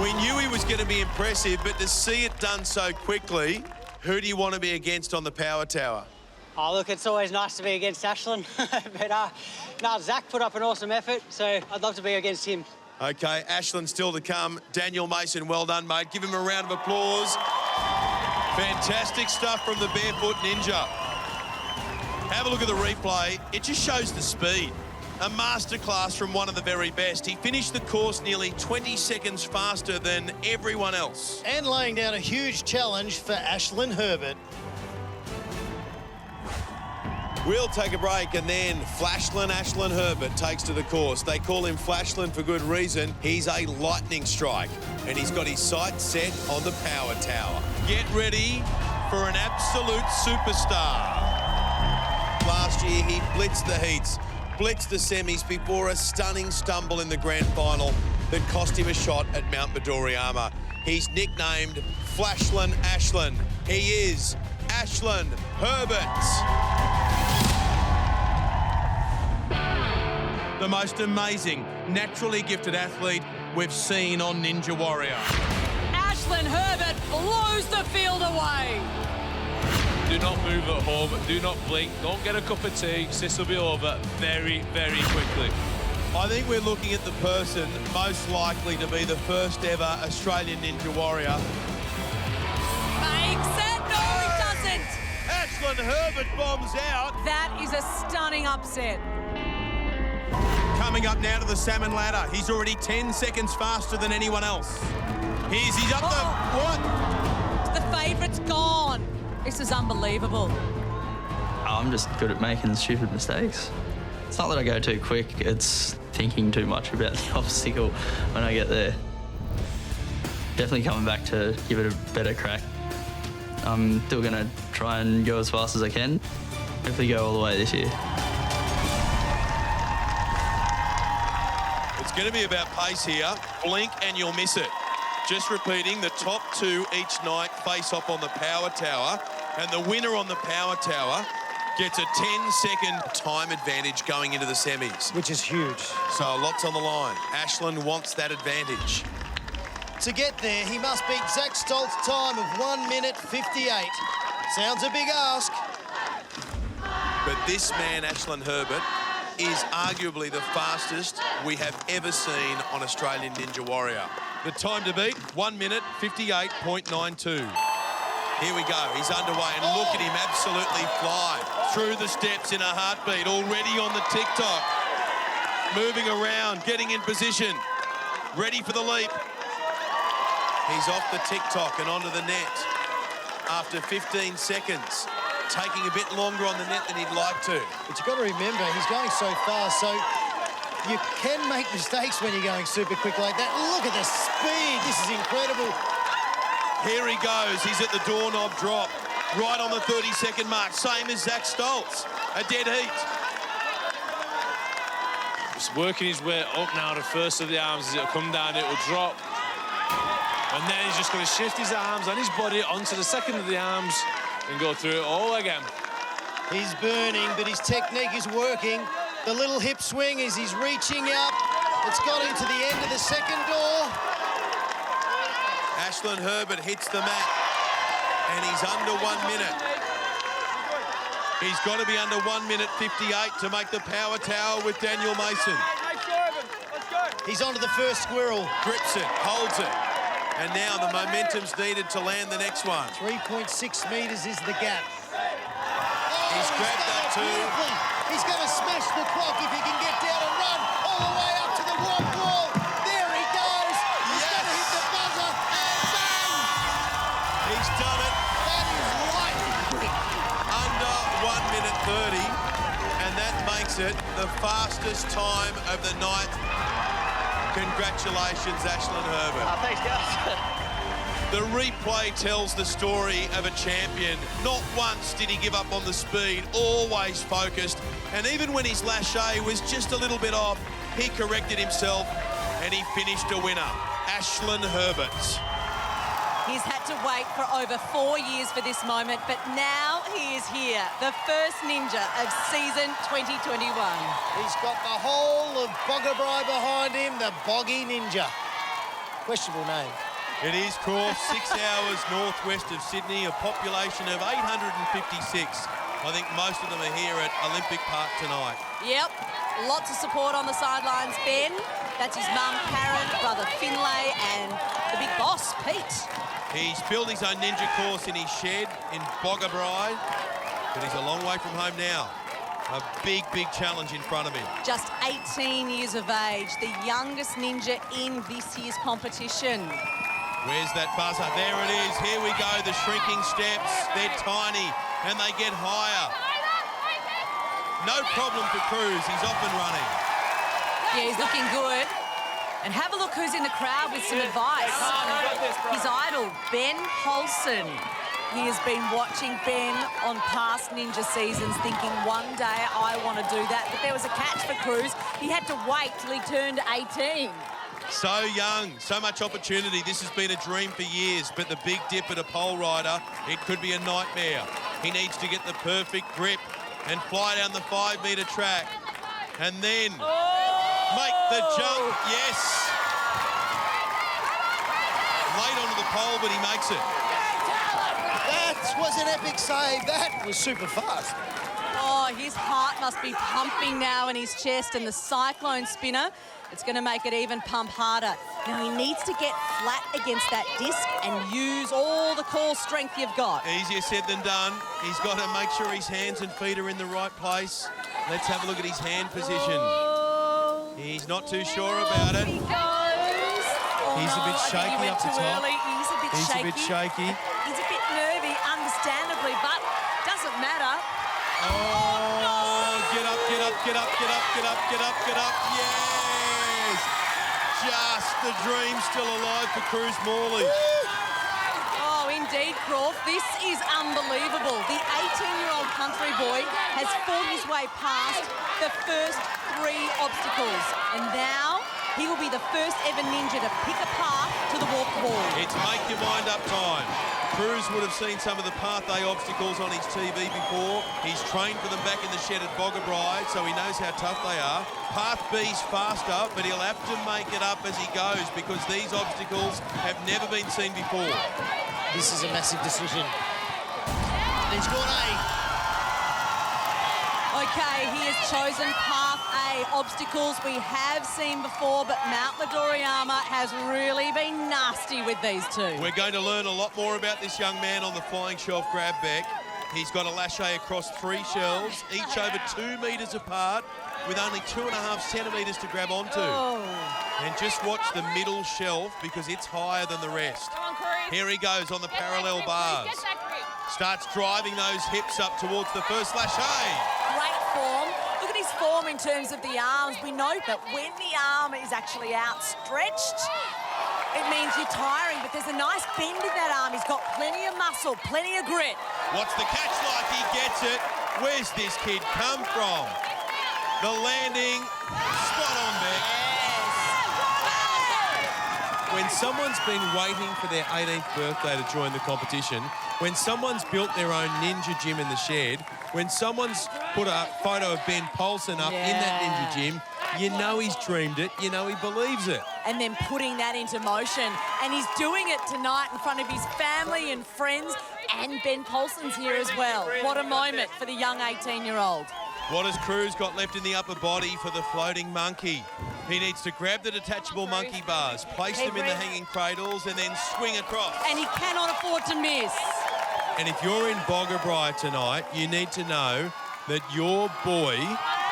We knew he was going to be impressive, but to see it done so quickly, who do you want to be against on the power tower? Oh, look, it's always nice to be against Ashlyn. But, no, Zach put up an awesome effort, so I'd love to be against him. OK, Ashlyn still to come. Daniel Mason, well done, mate. Give him a round of applause. Fantastic stuff from the barefoot ninja. Have a look at the replay. It just shows the speed. A masterclass from one of the very best. He finished the course nearly 20 seconds faster than everyone else. And laying down a huge challenge for Ashlyn Herbert. We'll take a break and then Ashlyn Herbert takes to the course. They call him Flashland for good reason. He's a lightning strike and he's got his sights set on the power tower. Get ready for an absolute superstar. Last year, he blitzed the heats, blitzed the semis before a stunning stumble in the grand final that cost him a shot at Mount Midoriyama. He's nicknamed Flashland Ashlyn. He is Ashlyn Herbert. The most amazing, naturally gifted athlete we've seen on Ninja Warrior. Ashlyn Herbert blows the field away. Do not move at home, do not blink, don't get a cup of tea. This will be over very, very quickly. I think we're looking at the person most likely to be the first ever Australian Ninja Warrior. Makes it. No, he doesn't. Ashlyn Herbert bombs out. That is a stunning upset. Coming up now to the salmon ladder. He's already 10 seconds faster than anyone else. He's up the... What? The favourite's gone. This is unbelievable. I'm just good at making stupid mistakes. It's not that I go too quick, it's thinking too much about the obstacle when I get there. Definitely coming back to give it a better crack. I'm still going to try and go as fast as I can. Hopefully go all the way this year. It's going to be about pace here. Blink and you'll miss it. Just repeating, the top 2 each night face off on the power tower, and the winner on the power tower gets a 10-second time advantage going into the semis. Which is huge. So lots on the line. Ashlyn wants that advantage. To get there, he must beat Zach Stoltz's time of 1 minute 58. Sounds a big ask. But this man, Ashlyn Herbert, is arguably the fastest we have ever seen on Australian Ninja Warrior. The time to beat, 1 minute 58.92. Here we go, he's underway, and look at him absolutely fly through the steps in a heartbeat, already on the TikTok. Moving around, getting in position, ready for the leap. He's off the TikTok and onto the net after 15 seconds. Taking a bit longer on the net than he'd like to. But you've got to remember, he's going so fast, so You can make mistakes when you're going super quick like that. Look at the speed. This is incredible. Here he goes. He's at the doorknob drop. Right on the 30-second mark. Same as Zach Stoltz. A dead heat. He's working his way up now to first of the arms. As it'll come down, it will drop. And then he's just going to shift his arms and his body onto the second of the arms and go through it all again. He's burning, but his technique is working. The little hip swing as he's reaching up. It's got him to the end of the second door. Ashlyn Herbert hits the mat, and he's under 1 minute. He's got to be under 1 minute 58 to make the power tower with Daniel Mason. He's onto the first squirrel. Grips it, holds it, and now the momentum's needed to land the next one. 3.6 metres is the gap. He's grabbed that too. He's going to smash the clock if he can get down and run all the way up to the warp wall. There he goes. He's going to hit the buzzer and bang! He's done it. That is lightning quick. Under 1 minute 30, and that makes it the fastest time of the night. Congratulations, Ashlyn Herbert. Thanks, guys. The replay tells the story of a champion. Not once did he give up on the speed, always focused. And even when his lâcher was just a little bit off, he corrected himself and he finished a winner. Ashlyn Herbert. He's had to wait for over 4 years for this moment, but now he is here, the first ninja of season 2021. He's got the whole of Boggabri behind him, the Boggy Ninja. Questionable name. It is, Croft, 6 hours northwest of Sydney, a population of 856. I think most of them are here at Olympic Park tonight. Yep, lots of support on the sidelines. Ben, that's his mum, Karen, brother Finlay, and the big boss, Pete. He's built his own ninja course in his shed in Boggabri, but he's a long way from home now. A big, big challenge in front of him. Just 18 years of age, the youngest ninja in this year's competition. Where's that buzzer? There it is. Here we go. The shrinking steps. They're tiny and they get higher. No problem for Cruz. He's off and running. Yeah, he's looking good. And have a look who's in the crowd with some advice. His idol, Ben Holson. He has been watching Ben on past ninja seasons thinking one day I want to do that. But there was a catch for Cruz. He had to wait till he turned 18. So young, so much opportunity. This has been a dream for years, but the big dip at a pole rider, it could be a nightmare. He needs to get the perfect grip and fly down the 5 metre track. And then make the jump, yes. Late onto the pole, but he makes it. That was an epic save. That was super fast. Oh, his heart must be pumping now in his chest, and the cyclone spinner, it's going to make it even pump harder. Now he needs to get flat against that disc and use all the core strength you've got. Easier said than done. He's got to make sure his hands and feet are in the right place. Let's have a look at his hand position. He's not too sure about it. He goes. He's a bit shaky up the top. He's a bit shaky. He's a bit nervy, understandably, but doesn't matter. Oh, get up, get up, get up, get up, get up, get up, get up. Yes! Just the dream still alive for Cruz Morley. Oh, indeed, Croft. This is unbelievable. The 18-year-old country boy has fought his way past the first 3 obstacles. And now he will be the first ever ninja to pick a path to the walk wall. It's make your mind up time. Cruz would have seen some of the Path A obstacles on his TV before. He's trained for them back in the shed at Boggabri, so he knows how tough they are. Path B's faster, but he'll have to make it up as he goes because these obstacles have never been seen before. This is a massive decision. He's gone A. Okay, he has chosen Path A obstacles we have seen before, but Mount Midoriyama has really been nasty with these two. We're going to learn a lot more about this young man on the flying shelf grab back. He's got a lâcher across 3 shelves, each over 2 metres apart, with only 2.5 centimetres to grab onto. And just watch the middle shelf because it's higher than the rest. Here he goes on the parallel bars. Starts driving those hips up towards the first lâcher. Great form. Look at his form in terms of the arms. We know that when the arm is actually outstretched, it means you're tiring, but there's a nice bend in that arm. He's got plenty of muscle, plenty of grit. What's the catch like? He gets it. Where's this kid come from? The landing, spot on, Beck. When someone's been waiting for their 18th birthday to join the competition, when someone's built their own ninja gym in the shed, when someone's put a photo of Ben Polson up in that ninja gym, you know he's dreamed it, you know he believes it. And then putting that into motion. And he's doing it tonight in front of his family and friends, and Ben Polson's here as well. What a moment for the young 18-year-old. What has Cruz got left in the upper body for the floating monkey? He needs to grab the detachable monkey bars, place them in the hanging cradles, and then swing across. And he cannot afford to miss. And if you're in Boggabri tonight, you need to know that your boy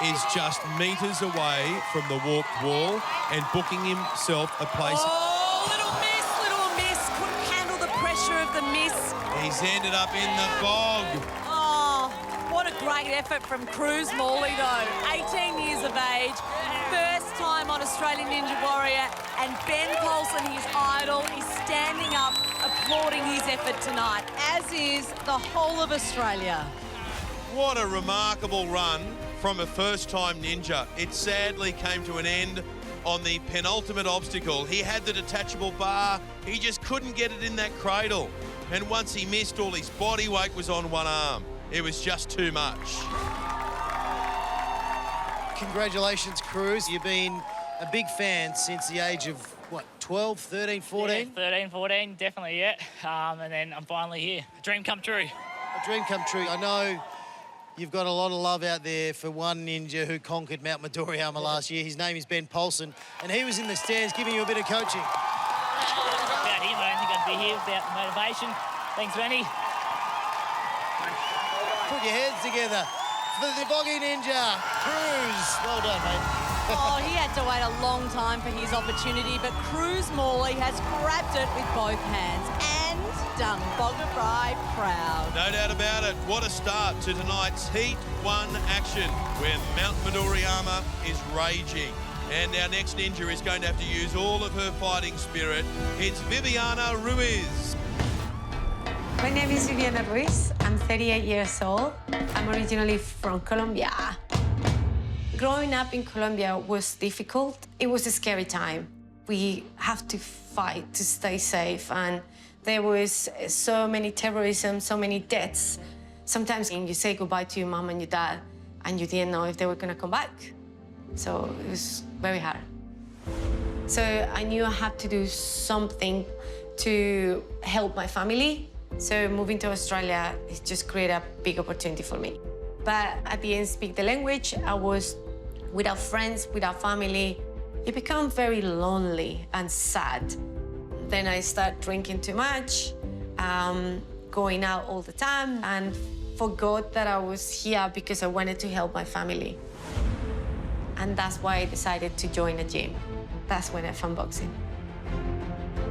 is just metres away from the warped wall and booking himself a place. Oh, little miss. Couldn't handle the pressure of the miss. He's ended up in the bog. Oh, what a great effort from Cruz Morley, though. 18 years of age, first time on Australian Ninja Warrior, and Ben Polson, his idol, is standing up, applauding his effort tonight, as is the whole of Australia. What a remarkable run from a first-time ninja. It sadly came to an end on the penultimate obstacle. He had the detachable bar. He just couldn't get it in that cradle. And once he missed, all his body weight was on one arm. It was just too much. Congratulations, Cruz. You've been a big fan since the age of, what, 12, 13, 14? Yeah, 13, 14, definitely, yeah. And then I'm finally here. A dream come true. A dream come true. I know you've got a lot of love out there for one ninja who conquered Mount Midoriyama last year. His name is Ben Polson, and he was in the stands giving you a bit of coaching. Without him, I don't think I'd be here without the motivation. Thanks, Benny. Put your heads together for the Boggy Ninja, Cruz. Well done, mate. Oh, he had to wait a long time for his opportunity, but Cruz Morley has grabbed it with both hands and done Boggabri proud. No doubt about it. What a start to tonight's Heat 1 action, where Mount Midoriyama is raging. And our next ninja is going to have to use all of her fighting spirit. It's Viviana Ruiz. My name is Viviana Ruiz. I'm 38 years old. I'm originally from Colombia. Growing up in Colombia was difficult. It was a scary time. We have to fight to stay safe, and there was so many terrorism, so many deaths. Sometimes you say goodbye to your mom and your dad, and you didn't know if they were gonna come back. So it was very hard. So I knew I had to do something to help my family. So moving to Australia, it just created a big opportunity for me. But at the end, speak the language. I was without friends, without family. It became very lonely and sad. Then I started drinking too much, going out all the time, and forgot that I was here because I wanted to help my family. And that's why I decided to join a gym. That's when I found boxing.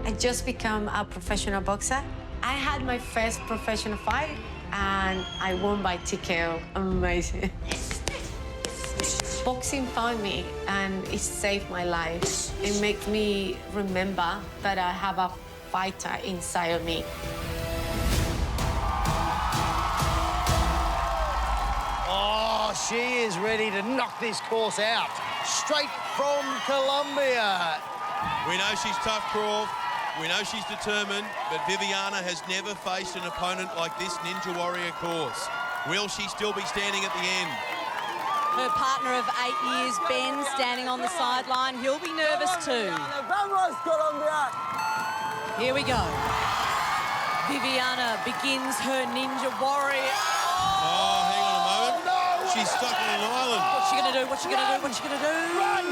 I just became a professional boxer. I had my first professional fight, and I won by TKO. Amazing. Boxing found me, and it saved my life. It makes me remember that I have a fighter inside of me. Oh, she is ready to knock this course out. Straight from Colombia. We know she's tough, Croft. We know she's determined, but Viviana has never faced an opponent like this Ninja Warrior course. Will she still be standing at the end? Her partner of 8 years, Ben, standing on the sideline. He'll be nervous too. Here we go. Viviana begins her Ninja Warrior. Oh, hang on a moment. No, she's stuck on an island. What's she gonna do? What's she gonna do? What's she gonna do? Run!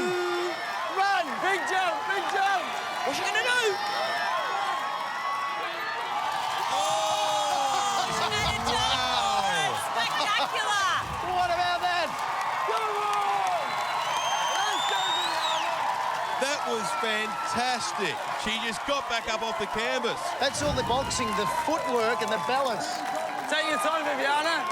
Run! Big jump! Big jump! What's she gonna do? Spectacular! What about that? That was fantastic. She just got back up off the canvas. That's all the boxing, the footwork and the balance. Take your time, Viviana.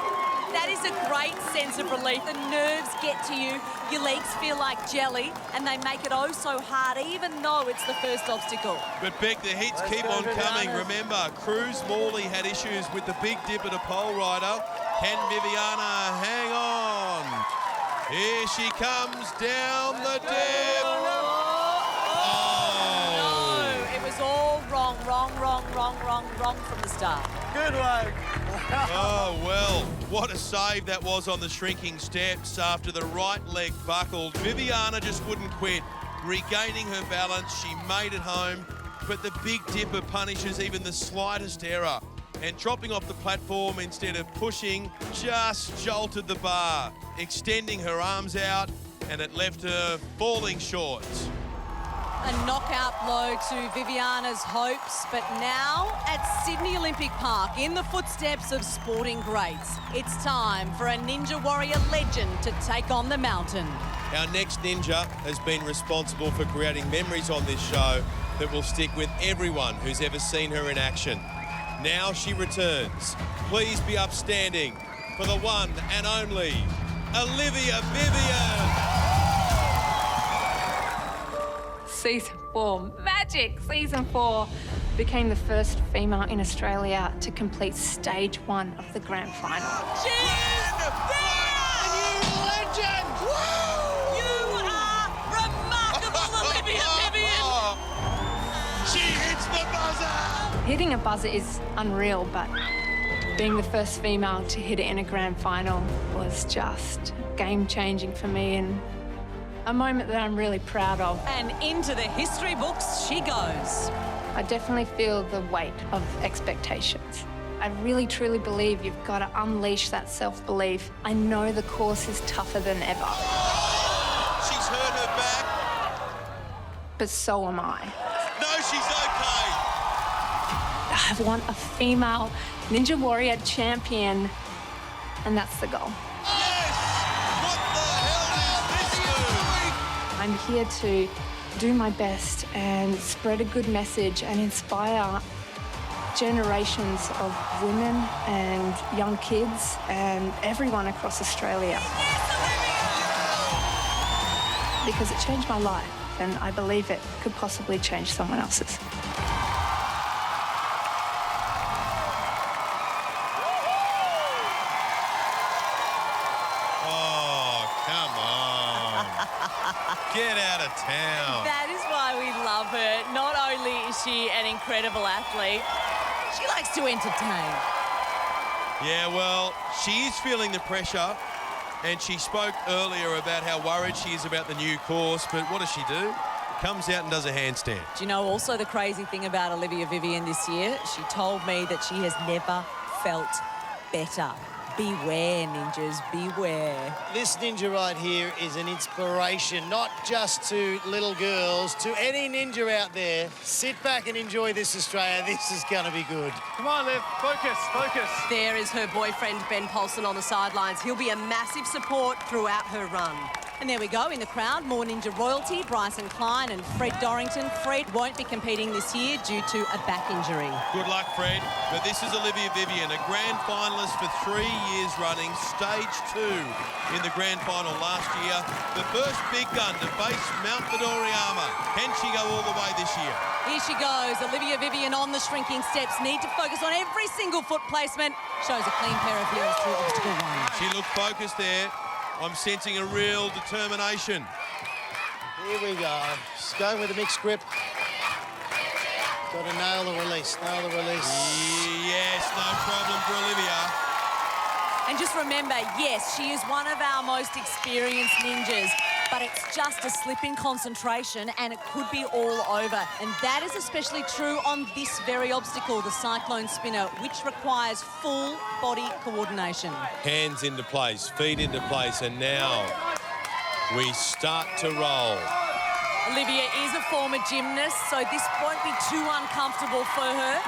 That is a great sense of relief. The nerves get to you, your legs feel like jelly, and they make it oh so hard, even though it's the first obstacle. But Beck, the hits keep on coming. Remember, Cruz Morley had issues with the big dip at a pole rider. Can Viviana hang on? Here she comes down the dip. No, it was all wrong from the start. Good one. Oh, well, what a save that was on the shrinking steps after the right leg buckled. Viviana just wouldn't quit. Regaining her balance, she made it home, but the big dipper punishes even the slightest error. And dropping off the platform instead of pushing just jolted the bar, extending her arms out, and it left her falling short. A knockout blow to Viviana's hopes, but now at Sydney Olympic Park, in the footsteps of sporting greats, it's time for a Ninja Warrior legend to take on the mountain. Our next ninja has been responsible for creating memories on this show that will stick with everyone who's ever seen her in action. Now she returns. Please be upstanding for the one and only Olivia Vivian. Season 4, magic! Season 4 became the first female in Australia to complete stage 1 of the grand final. She's there! A new legend! You are remarkable, Olivia Vivian! She hits the buzzer! Hitting a buzzer is unreal, but being the first female to hit it in a grand final was just game-changing for me, and a moment that I'm really proud of. And into the history books she goes. I definitely feel the weight of expectations. I really truly believe you've got to unleash that self-belief. I know the course is tougher than ever. She's hurt her back. But so am I. No, she's okay. I want a female Ninja Warrior champion, and that's the goal. I'm here to do my best and spread a good message and inspire generations of women and young kids and everyone across Australia. Because it changed my life, and I believe it could possibly change someone else's. Get out of town. That is why we love her. Not only is she an incredible athlete, she likes to entertain. Yeah, well, she is feeling the pressure, and she spoke earlier about how worried she is about the new course, but what does she do? Comes out and does a handstand. Do you know also the crazy thing about Olivia Vivian this year? She told me that she has never felt better. Beware, ninjas, beware. This ninja right here is an inspiration, not just to little girls, to any ninja out there. Sit back and enjoy this, Australia. This is going to be good. Come on, Liv. Focus, focus. There is her boyfriend, Ben Paulson, on the sidelines. He'll be a massive support throughout her run. And there we go, in the crowd, more ninja royalty, Bryson Klein and Fred Dorrington. Fred won't be competing this year due to a back injury. Good luck, Fred. But this is Olivia Vivian, a grand finalist for 3 years running, stage 2 in the grand final last year. The first big gun to face Mount Midoriyama. Can she go all the way this year? Here she goes, Olivia Vivian on the shrinking steps. Need to focus on every single foot placement. Shows a clean pair of heels through obstacle 1. She looked focused there. I'm sensing a real determination. Here we go. She's going with a mixed grip. Got to nail the release, nail the release. Yes, no problem for Olivia. And just remember, yes, she is one of our most experienced ninjas, but it's just a slip in concentration and it could be all over. And that is especially true on this very obstacle, the cyclone spinner, which requires full body coordination. Hands into place, feet into place, and now we start to roll. Olivia is a former gymnast, so this won't be too uncomfortable for her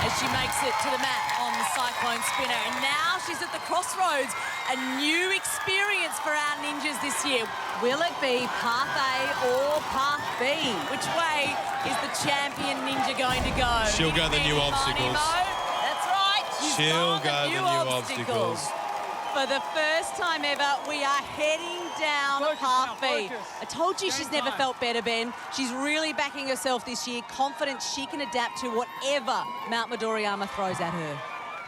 as she makes it to the mat on the cyclone spinner. And now she's at the crossroads, a new experience for our ninjas this year. Will it be path A or path B? Which way is the champion ninja going to go? She'll go the new obstacles. That's right. She's She'll go the new obstacles. For the first time ever, we are heading down half V. I told you she's never felt better, Ben. She's really backing herself this year, confident she can adapt to whatever Mount Midoriyama throws at her.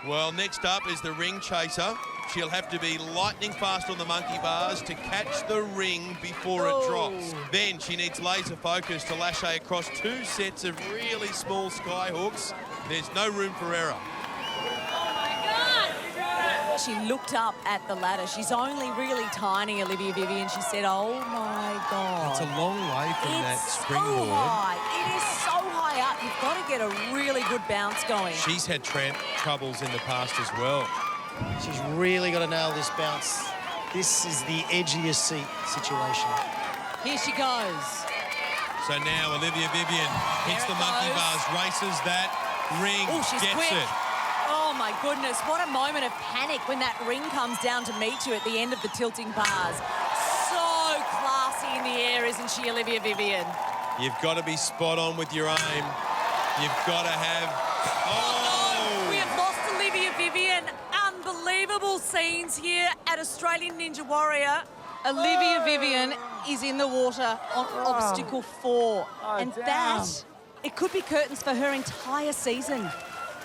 Well, next up is the ring chaser. She'll have to be lightning fast on the monkey bars to catch the ring before it drops. Then she needs laser focus to lasso across 2 sets of really small sky hooks. There's no room for error. She looked up at the ladder. She's only really tiny, Olivia Vivian. She said, oh, my God. It's a long way from that springboard. So high. It is so high up. You've got to get a really good bounce going. She's had troubles in the past as well. She's really got to nail this bounce. This is the edge of your seat situation. Here she goes. So now Olivia Vivian hits the monkey bars, races that ring, Oh, she's gets quick. it. Oh, my goodness. What a moment of panic when that ring comes down to meet you at the end of the tilting bars. So classy in the air, isn't she, Olivia Vivian? You've got to be spot on with your aim. You've got to have... Oh! We have lost Olivia Vivian. Unbelievable scenes here at Australian Ninja Warrior. Olivia Vivian is in the water on obstacle 4. And that, it could be curtains for her entire season.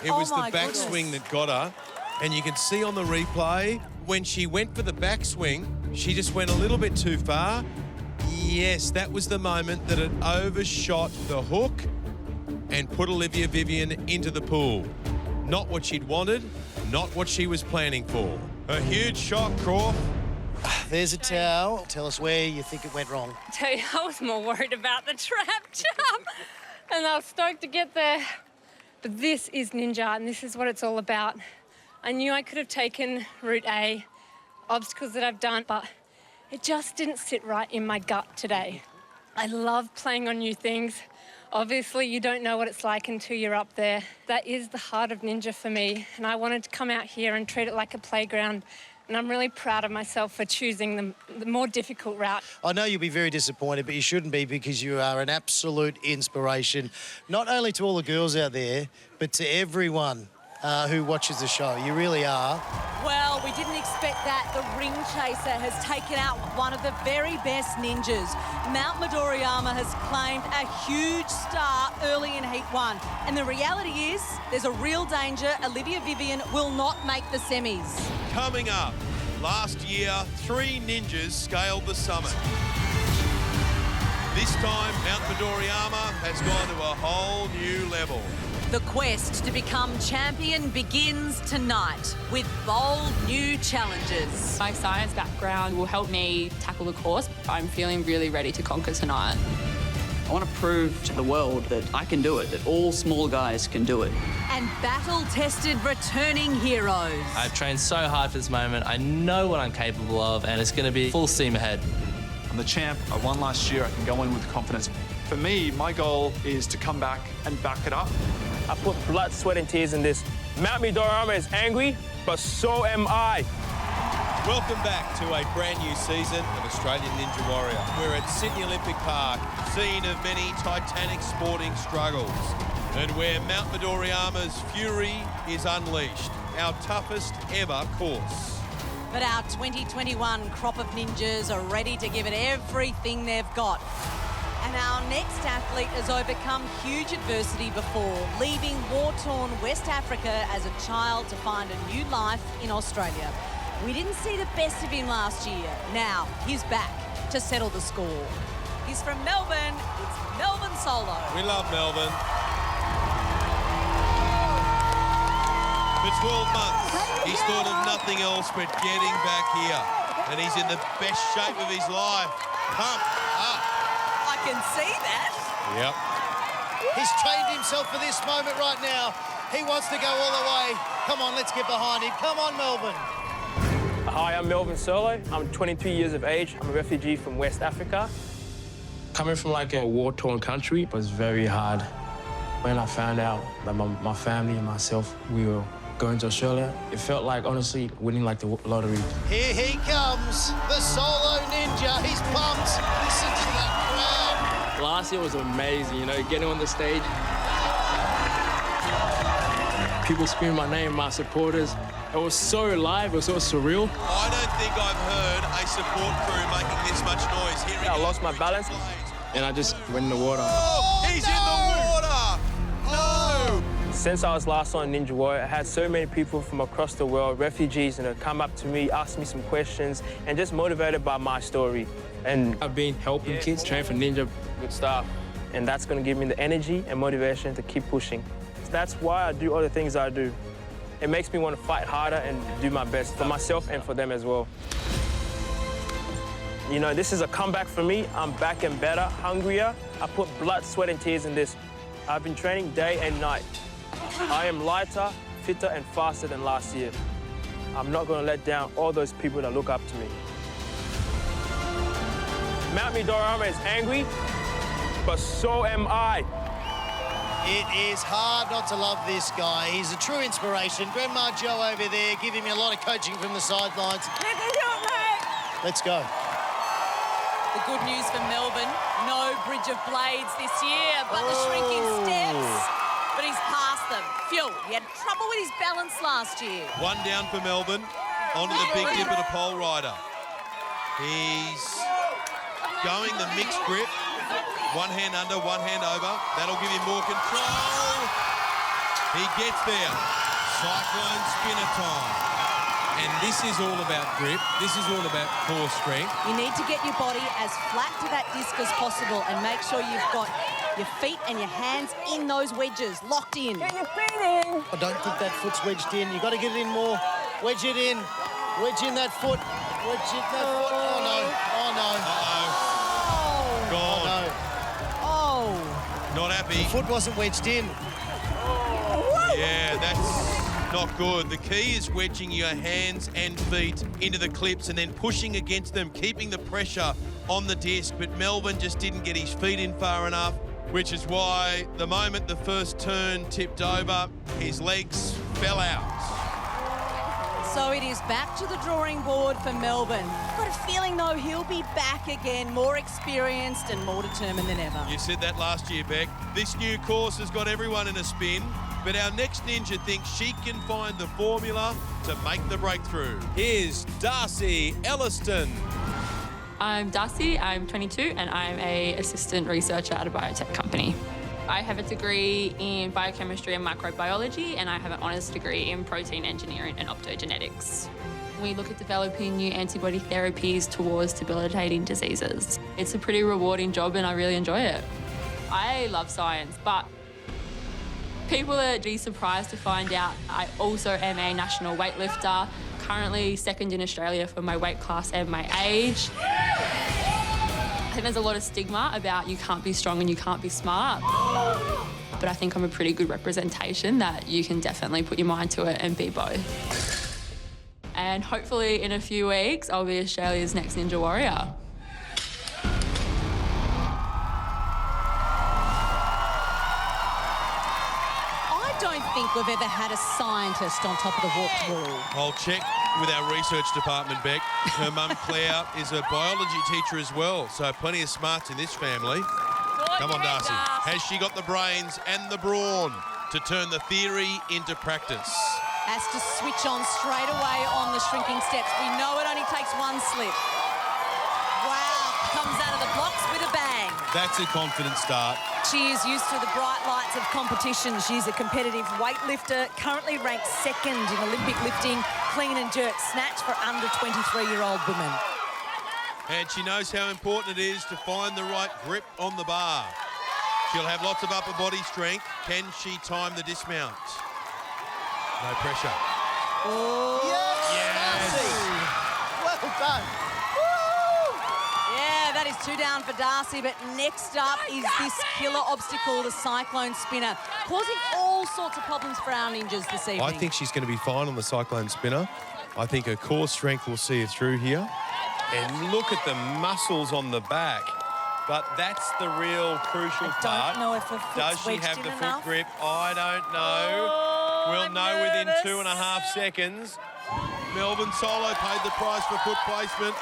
It was the backswing that got her. And you can see on the replay, when she went for the backswing, she just went a little bit too far. Yes, that was the moment that it overshot the hook and put Olivia Vivian into the pool. Not what she'd wanted, not what she was planning for. A huge shock, Croft. There's a towel. Tell us where you think it went wrong. I tell you, I was more worried about the trap jump. And I was stoked to get there. But this is Ninja, and this is what it's all about. I knew I could have taken Route A, obstacles that I've done, but it just didn't sit right in my gut today. I love playing on new things. Obviously, you don't know what it's like until you're up there. That is the heart of Ninja for me, and I wanted to come out here and treat it like a playground. And I'm really proud of myself for choosing the more difficult route. I know you'll be very disappointed, but you shouldn't be, because you are an absolute inspiration, not only to all the girls out there, but to everyone who watches the show. You really are. Well, we didn't expect that. The ring chaser has taken out one of the very best ninjas. Mount Midoriyama has claimed a huge star early in Heat 1. And the reality is, there's a real danger Olivia Vivian will not make the semis. Coming up, last year, 3 ninjas scaled the summit. This time, Mount Midoriyama has gone to a whole new level. The quest to become champion begins tonight with bold new challenges. My science background will help me tackle the course. I'm feeling really ready to conquer tonight. I want to prove to the world that I can do it, that all small guys can do it. And battle-tested returning heroes. I've trained so hard for this moment. I know what I'm capable of, and it's going to be full steam ahead. I'm the champ. I won last year. I can go in with confidence. For me, my goal is to come back and back it up. I put blood, sweat, and tears in this. Mount Midoriyama is angry, but so am I. Welcome back to a brand new season of Australian Ninja Warrior. We're at Sydney Olympic Park, scene of many titanic sporting struggles, and where Mount Midoriyama's fury is unleashed, our toughest ever course. But our 2021 crop of ninjas are ready to give it everything they've got. And our next athlete has overcome huge adversity before, leaving war-torn West Africa as a child to find a new life in Australia. We didn't see the best of him last year. Now he's back to settle the score. He's from Melbourne. It's Melbourne Solo. We love Melbourne. For 12 months, he's thought of nothing else but getting back here. And he's in the best shape of his life. Pumped up. I can see that. Yep. He's trained himself for this moment right now. He wants to go all the way. Come on, let's get behind him. Come on, Melbourne. Hi, I'm Melvin Solo. I'm 22 years of age. I'm a refugee from West Africa. Coming from like a war-torn country was very hard. When I found out that my family and myself, we were going to Australia, it felt like, honestly, winning like the lottery. Here he comes, the Solo Ninja. He's pumped. Listen to that crowd. Last year was amazing, you know, getting on the stage. people screaming my name, my supporters. It was so live, it was so surreal. I don't think I've heard a support crew making this much noise. Hearing I lost my balance and I just went in the water. Oh, he's in the water! No! Since I was last on Ninja Warrior, I had so many people from across the world, refugees, come up to me, ask me some questions, and just motivated by my story. And I've been helping kids train for Ninja. Good stuff. And that's going to give me the energy and motivation to keep pushing. That's why I do all the things I do. It makes me want to fight harder and do my best for myself and for them as well. You know, this is a comeback for me. I'm back and better, hungrier. I put blood, sweat, and tears in this. I've been training day and night. I am lighter, fitter, and faster than last year. I'm not going to let down all those people that look up to me. Mount Midoriyama is angry, but so am I. It is hard not to love this guy. He's a true inspiration. Grandma Joe over there giving me a lot of coaching from the sidelines. Let's go. The good news for Melbourne, no bridge of blades this year, but the shrinking steps. But he's passed them. Phew, he had trouble with his balance last year. One down for Melbourne, onto the big dip of the pole rider. He's going the mixed grip. One hand under, one hand over. That'll give him more control. He gets there. Cyclone spinner time. And this is all about grip. This is all about core strength. You need to get your body as flat to that disc as possible and make sure you've got your feet and your hands in those wedges, locked in. Get your feet in. I don't think that foot's wedged in. You've got to get it in more. Wedge it in. Wedge in that foot. Wedge in that foot. Oh, no. Oh, no. Uh-oh. Gone. Oh, no. Not happy. The foot wasn't wedged in. Yeah, that's not good. The key is wedging your hands and feet into the clips and then pushing against them, keeping the pressure on the disc. But Melbourne just didn't get his feet in far enough, which is why the moment the first turn tipped over, his legs fell out. So it is back to the drawing board for Melbourne. Got a feeling, though, he'll be back again, more experienced and more determined than ever. You said that last year, Beck. This new course has got everyone in a spin, but our next ninja thinks she can find the formula to make the breakthrough. Here's Darcy Elliston. I'm Darcy, I'm 22, and I'm an assistant researcher at a biotech company. I have a degree in biochemistry and microbiology, and I have an honours degree in protein engineering and optogenetics. We look at developing new antibody therapies towards debilitating diseases. It's a pretty rewarding job and I really enjoy it. I love science, but people are really surprised to find out I also am a national weightlifter, currently second in Australia for my weight class and my age. I think there's a lot of stigma about you can't be strong and you can't be smart. But I think I'm a pretty good representation that you can definitely put your mind to it and be both. And hopefully in a few weeks, I'll be Australia's next Ninja Warrior. I don't think we've ever had a scientist on top of the warped wall. I'll check with our research department, Beck. Her mum, Claire, is a biology teacher as well, so plenty of smarts in this family. Come on, Darcy. Has she got the brains and the brawn to turn the theory into practice? Has to switch on straight away on the shrinking steps. We know it only takes one slip. Wow, comes out of the blocks with a bang. That's a confident start. She is used to the bright lights of competition. She's a competitive weightlifter, currently ranked second in Olympic lifting, clean and jerk snatch for under 23-year-old women. And she knows how important it is to find the right grip on the bar. She'll have lots of upper body strength. Can she time the dismount? No pressure. Oh, yes! Well done. Yeah, that is 2 down for Darcy, but next up is this killer obstacle, the cyclone spinner, causing all sorts of problems for our ninjas this evening. I think she's going to be fine on the cyclone spinner. I think her core strength will see her through here. And look at the muscles on the back. But that's the real crucial part. I don't know if her foot's Does she have the foot grip? I don't know. We'll know within 2.5 seconds. Melbourne Solo paid the price for foot placement.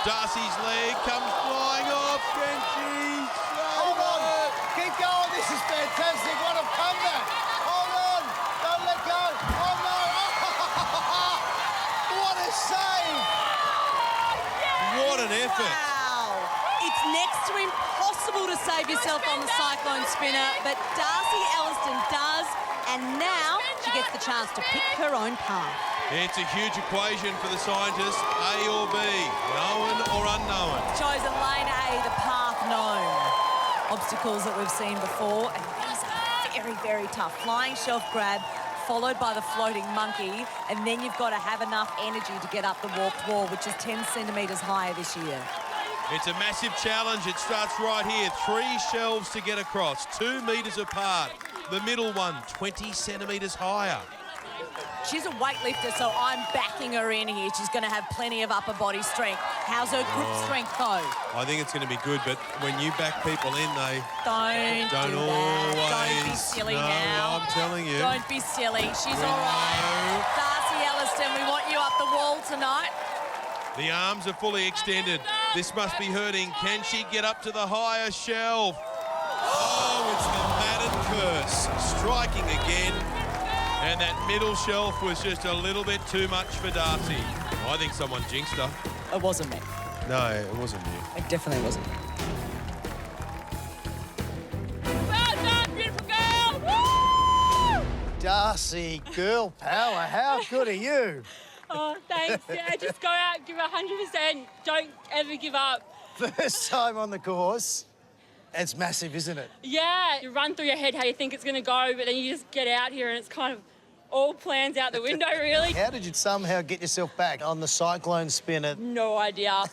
Darcy's leg comes flying off. Can she save it? Keep going. This is fantastic. What a comeback. Hold on. Don't let go. effort. Wow! It's next to impossible to save yourself on the cyclone spinner, but Darcy Elliston does, and now she gets the chance to pick her own path. It's a huge equation for the scientists, A or B, known or unknown. Chosen lane A, the path known. Obstacles that we've seen before, and these are very, very tough. Flying shelf grab, followed by the floating monkey, and then you've got to have enough energy to get up the warped wall, which is 10 centimetres higher this year. It's a massive challenge. It starts right here. 3 shelves to get across, 2 metres apart. The middle one, 20 centimetres higher. She's a weightlifter, so I'm backing her in here. She's going to have plenty of upper body strength. How's her grip strength, though? I think it's going to be good, but when you back people in, they Don't always. Don't be silly now. I'm telling you. Don't be silly. She's all right. Darcy Elliston, we want you up the wall tonight. The arms are fully extended. This must be hurting. Can she get up to the higher shelf? Oh, it's the Madden curse. Striking again. And that middle shelf was just a little bit too much for Darcy. I think someone jinxed her. It wasn't me. No, it wasn't you. It definitely wasn't me. Well done, beautiful girl! Woo! Darcy, girl power, how good are you? Oh, thanks. Yeah, just go out, give 100%. Don't ever give up. First time on the course. It's massive, isn't it? Yeah, you run through your head how you think it's going to go, but then you just get out here and it's kind of all plans out the window, really. How did you somehow get yourself back on the cyclone spinner? No idea.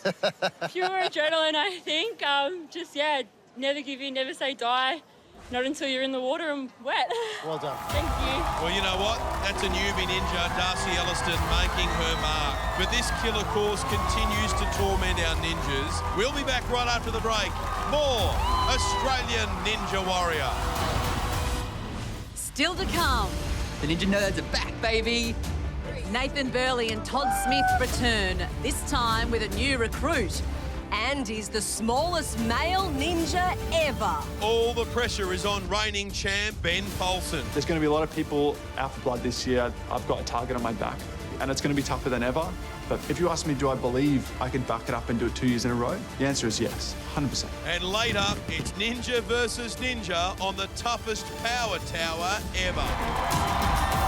Pure adrenaline, I think. Yeah, never give in, never say die. Not until you're in the water and wet. Well done. Thank you. Well, you know what? That's a newbie ninja, Darcy Elliston, making her mark. But this killer course continues to torment our ninjas. We'll be back right after the break. More Australian Ninja Warrior. Still to come. The Ninja Nerds are back, baby. Nathan Burley and Todd Smith return, this time with a new recruit. And he's the smallest male ninja ever. All the pressure is on reigning champ Ben Polson. There's going to be a lot of people out for blood this year. I've got a target on my back, and it's going to be tougher than ever. But if you ask me, do I believe I can back it up and do it 2 years in a row? The answer is yes, 100%. And later, it's Ninja versus Ninja on the toughest power tower ever.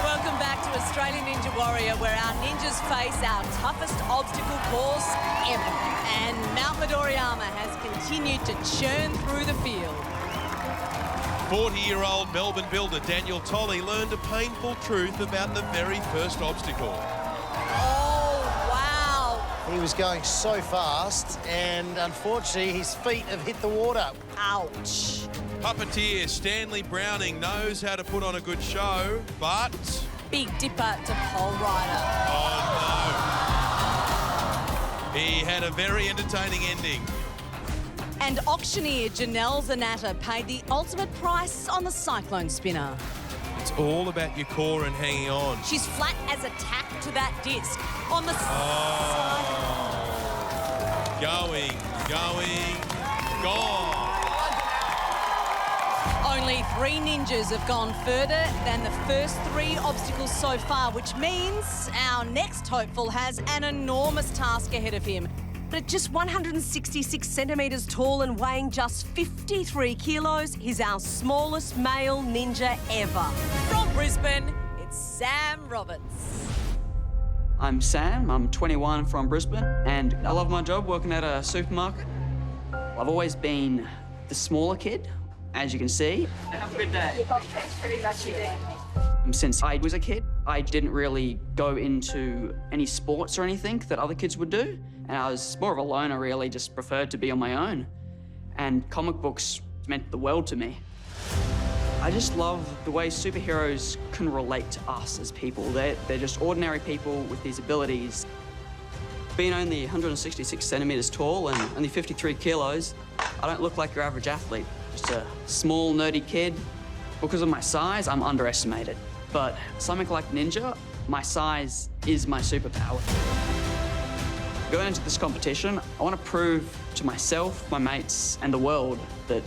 Welcome back to Australian Ninja Warrior, where our ninjas face our toughest obstacle course ever. And Mount Midoriyama has continued to churn through the field. 40-year-old Melbourne builder Daniel Tolley learned a painful truth about the very first obstacle. He was going so fast, and unfortunately, his feet have hit the water. Ouch. Puppeteer Stanley Browning knows how to put on a good show, but... Big Dipper to pole rider. Oh, no. He had a very entertaining ending. And auctioneer Janelle Zanata paid the ultimate price on the cyclone spinner. It's all about your core and hanging on. She's flat as a tack to that disc. On the side. Going, gone. Only 3 ninjas have gone further than the first 3 obstacles so far, which means our next hopeful has an enormous task ahead of him. But at just 166 centimetres tall and weighing just 53 kilos, he's our smallest male ninja ever. From Brisbane, it's Sam Roberts. I'm Sam, I'm 21 from Brisbane, and I love my job working at a supermarket. I've always been the smaller kid, as you can see. Have a good day. Since I was a kid, I didn't really go into any sports or anything that other kids would do, and I was more of a loner, really, just preferred to be on my own. And comic books meant the world to me. I just love the way superheroes can relate to us as people. They're just ordinary people with these abilities. Being only 166 centimetres tall and only 53 kilos, I don't look like your average athlete. Just a small, nerdy kid. Because of my size, I'm underestimated. But something like Ninja, my size is my superpower. Going into this competition, I want to prove to myself, my mates, and the world that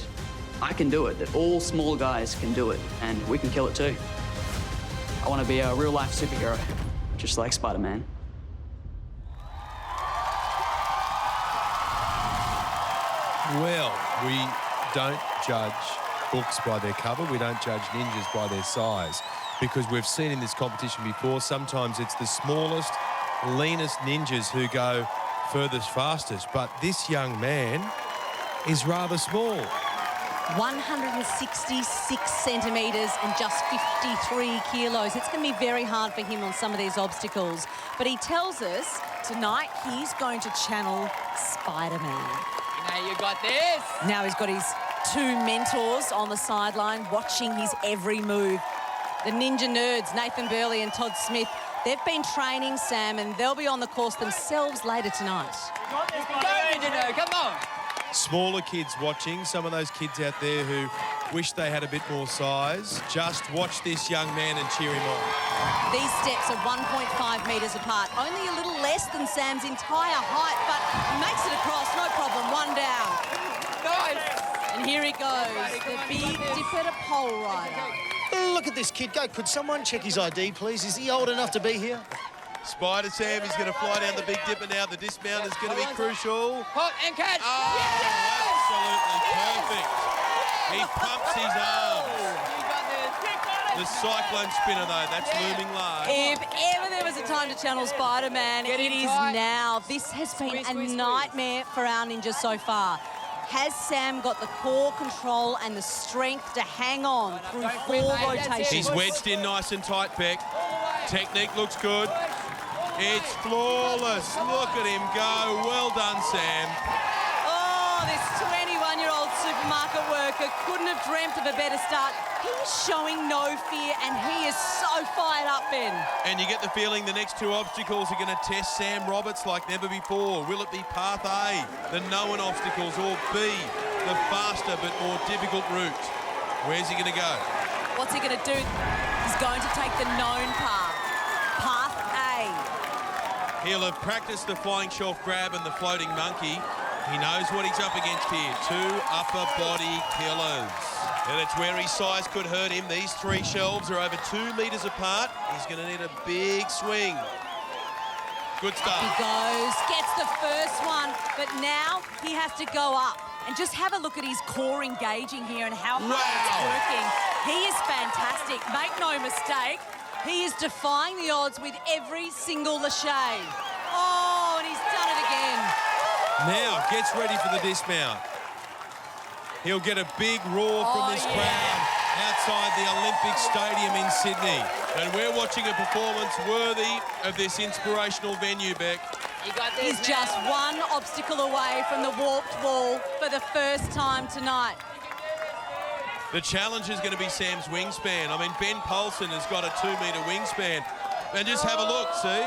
I can do it, that all small guys can do it, and we can kill it too. I want to be a real-life superhero, just like Spider-Man. Well, we don't judge books by their cover. We don't judge ninjas by their size, because we've seen in this competition before, sometimes it's the smallest, leanest ninjas who go furthest, fastest. But this young man is rather small. 166 centimetres and just 53 kilos. It's going to be very hard for him on some of these obstacles. But he tells us tonight he's going to channel Spider-Man. Now you got this. Now he's got his two mentors on the sideline watching his every move. The ninja nerds, Nathan Burley and Todd Smith, they've been training Sam and they'll be on the course themselves later tonight. Go, ninja nerd, come on. Smaller kids watching, some of those kids out there who wish they had a bit more size, just watch this young man and cheer him on. These steps are 1.5 metres apart, only a little less than Sam's entire height, but he makes it across, no problem, one down. Nice. And here he goes, the big dipper to pole rider. Look at this kid go. Could someone check his ID, please? Is he old enough to be here? Spider Sam is going to fly down the Big Dipper now. The dismount is going to be crucial. Hot and catch. Oh, absolutely perfect. He pumps his arms. The cyclone spinner, though, that's looming large. If ever there was a time to channel Spider-Man, it is now. This has been a nightmare for our ninjas so far. Has Sam got the core control and the strength to hang on through 4 rotations? He's wedged in nice and tight, Beck. Technique looks good. It's flawless. Look at him go. Well done, Sam. Oh, this 21-year-old supermarket worker couldn't have dreamt of a better start. He's showing no fear, and he is so fired up, Ben. And you get the feeling the next 2 obstacles are going to test Sam Roberts like never before. Will it be path A, the known obstacles, or B, the faster but more difficult route? Where's he going to go? What's he going to do? He's going to take the known path, path A. He'll have practiced the flying shelf grab and the floating monkey. He knows what he's up against here. 2 upper body killers. And it's where his size could hurt him. These 3 shelves are over 2 metres apart. He's going to need a big swing. Good start. Up he goes, gets the first one, but now he has to go up. And just have a look at his core engaging here and how hard it's working. He is fantastic. Make no mistake, he is defying the odds with every single lâché. Oh, and he's done it again. Now gets ready for the dismount. He'll get a big roar from this crowd outside the Olympic Stadium in Sydney. And we're watching a performance worthy of this inspirational venue, Beck. He's just 1 obstacle away from the warped wall for the first time tonight. The challenge is going to be Sam's wingspan. I mean, Ben Polson has got a 2-metre wingspan. And just have a look, see?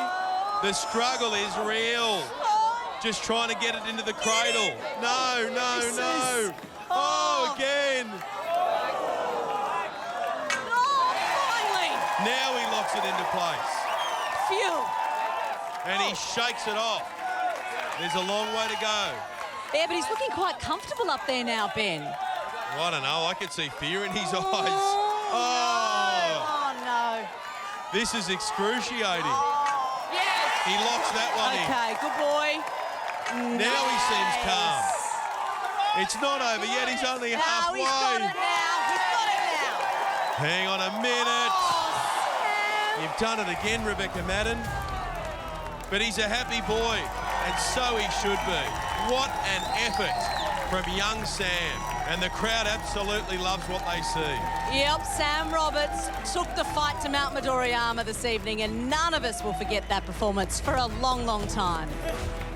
The struggle is real. Just trying to get it into the cradle. No, no, no. Oh, again. Oh, finally. Now he locks it into place. Phew. And he shakes it off. There's a long way to go. Yeah, but he's looking quite comfortable up there now, Ben. I don't know. I can see fear in his eyes. Oh. Oh, no. This is excruciating. Yes. He locks that one in. Okay, good boy. Now he seems calm. It's not over yet. He's only halfway. He's got it now. He's got it now. Hang on a minute. You've done it again, Rebecca Madden. But he's a happy boy, and so he should be. What an effort from young Sam. And the crowd absolutely loves what they see. Yep, Sam Roberts took the fight to Mount Midoriyama this evening, and none of us will forget that performance for a long, long time.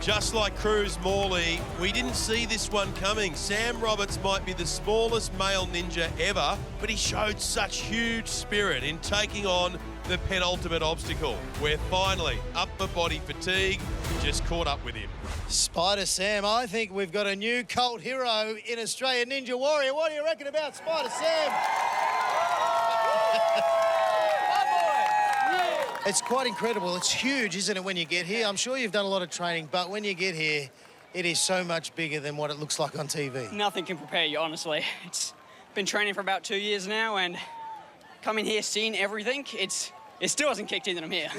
Just like Cruz Morley, we didn't see this one coming. Sam Roberts might be the smallest male ninja ever, but he showed such huge spirit in taking on the penultimate obstacle, where finally upper body fatigue just caught up with him. Spider Sam, I think we've got a new cult hero in Australia, Ninja Warrior. What do you reckon about Spider Sam? It's quite incredible. It's huge, isn't it, when you get here? I'm sure you've done a lot of training, but when you get here, it is so much bigger than what it looks like on TV. Nothing can prepare you, honestly. It's been training for about 2 years now, and coming here, seeing everything, it still hasn't kicked in that I'm here.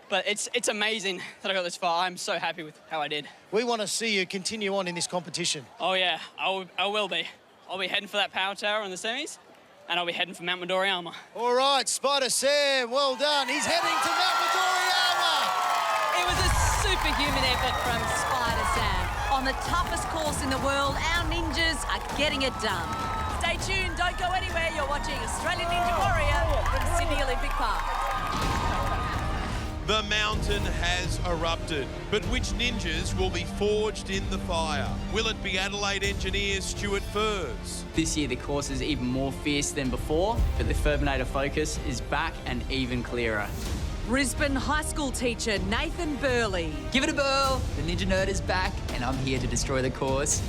But it's amazing that I got this far. I'm so happy with how I did. We want to see you continue on in this competition. Oh, yeah, I will be. I'll be heading for that power tower in the semis, and I'll be heading for Mount Midoriyama. All right, Spider Sam, well done. He's heading to Mount Midoriyama. It was a superhuman effort from Spider Sam. On the toughest course in the world, our ninjas are getting it done. Stay tuned, don't go anywhere. You're watching Australian Ninja Warrior from Sydney Olympic Park. The mountain has erupted, but which ninjas will be forged in the fire? Will it be Adelaide engineer Stuart Furs? This year the course is even more fierce than before, but the Furbinator focus is back and even clearer. Brisbane high school teacher Nathan Burley. Give it a burl! The Ninja Nerd is back and I'm here to destroy the course.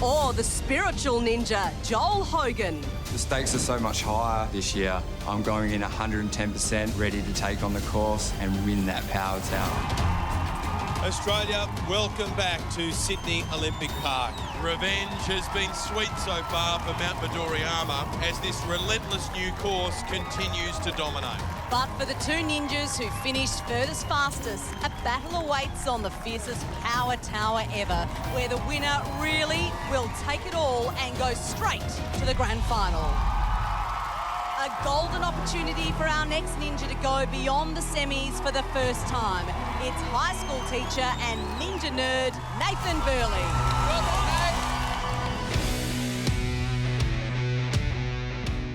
Or the spiritual ninja Joel Hogan. The stakes are so much higher this year. I'm going in 110% ready to take on the course and win that power tower. Australia, welcome back to Sydney Olympic Park. Revenge has been sweet so far for Mount Midoriyama as this relentless new course continues to dominate. But for the two ninjas who finished furthest fastest, a battle awaits on the fiercest power tower ever, where the winner really will take it all and go straight to the grand final. A golden opportunity for our next ninja to go beyond the semis for the first time. It's high school teacher and ninja nerd, Nathan Burley.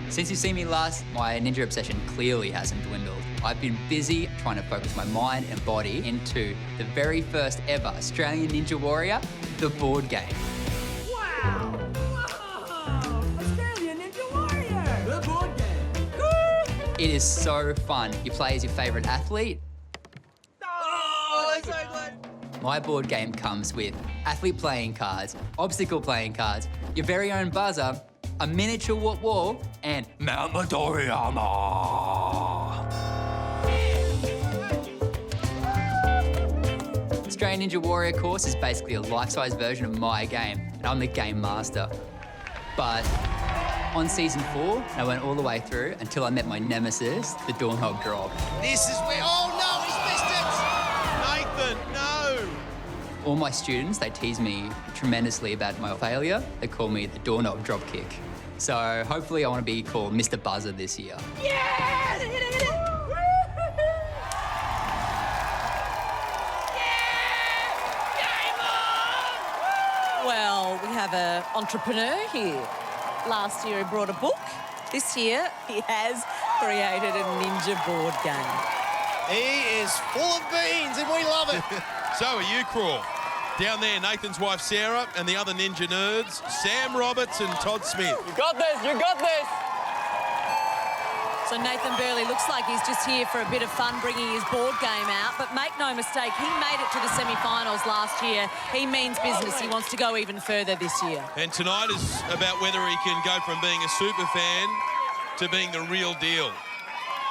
Since you've seen me last, my ninja obsession clearly hasn't dwindled. I've been busy trying to focus my mind and body into the very first ever Australian Ninja Warrior, the board game. Wow! Australian Ninja Warrior! The board game! It is so fun. You play as your favourite athlete. Oh, that's so good! My board game comes with athlete playing cards, obstacle playing cards, your very own buzzer, a miniature wall, and Mount Midoriyama. Australian Ninja Warrior course is basically a life-size version of my game, and I'm the game master. But on season 4, I went all the way through until I met my nemesis, the doorknob drop. This is where, oh no, he's missed it! Nathan, no! All my students, they tease me tremendously about my failure. They call me the doorknob drop kick. So hopefully I want to be called Mr. Buzzer this year. Yes! Hit it, hit it! Well, we have an entrepreneur here. Last year he brought a book. This year he has created a ninja board game. He is full of beans and we love it. So are you, Crawl. Down there, Nathan's wife, Sarah, and the other ninja nerds, Sam Roberts and Todd Smith. You got this, you got this! So Nathan Burley looks like he's just here for a bit of fun bringing his board game out, but make no mistake, he made it to the semi-finals last year. He means business. He wants to go even further this year. And tonight is about whether he can go from being a super fan to being the real deal.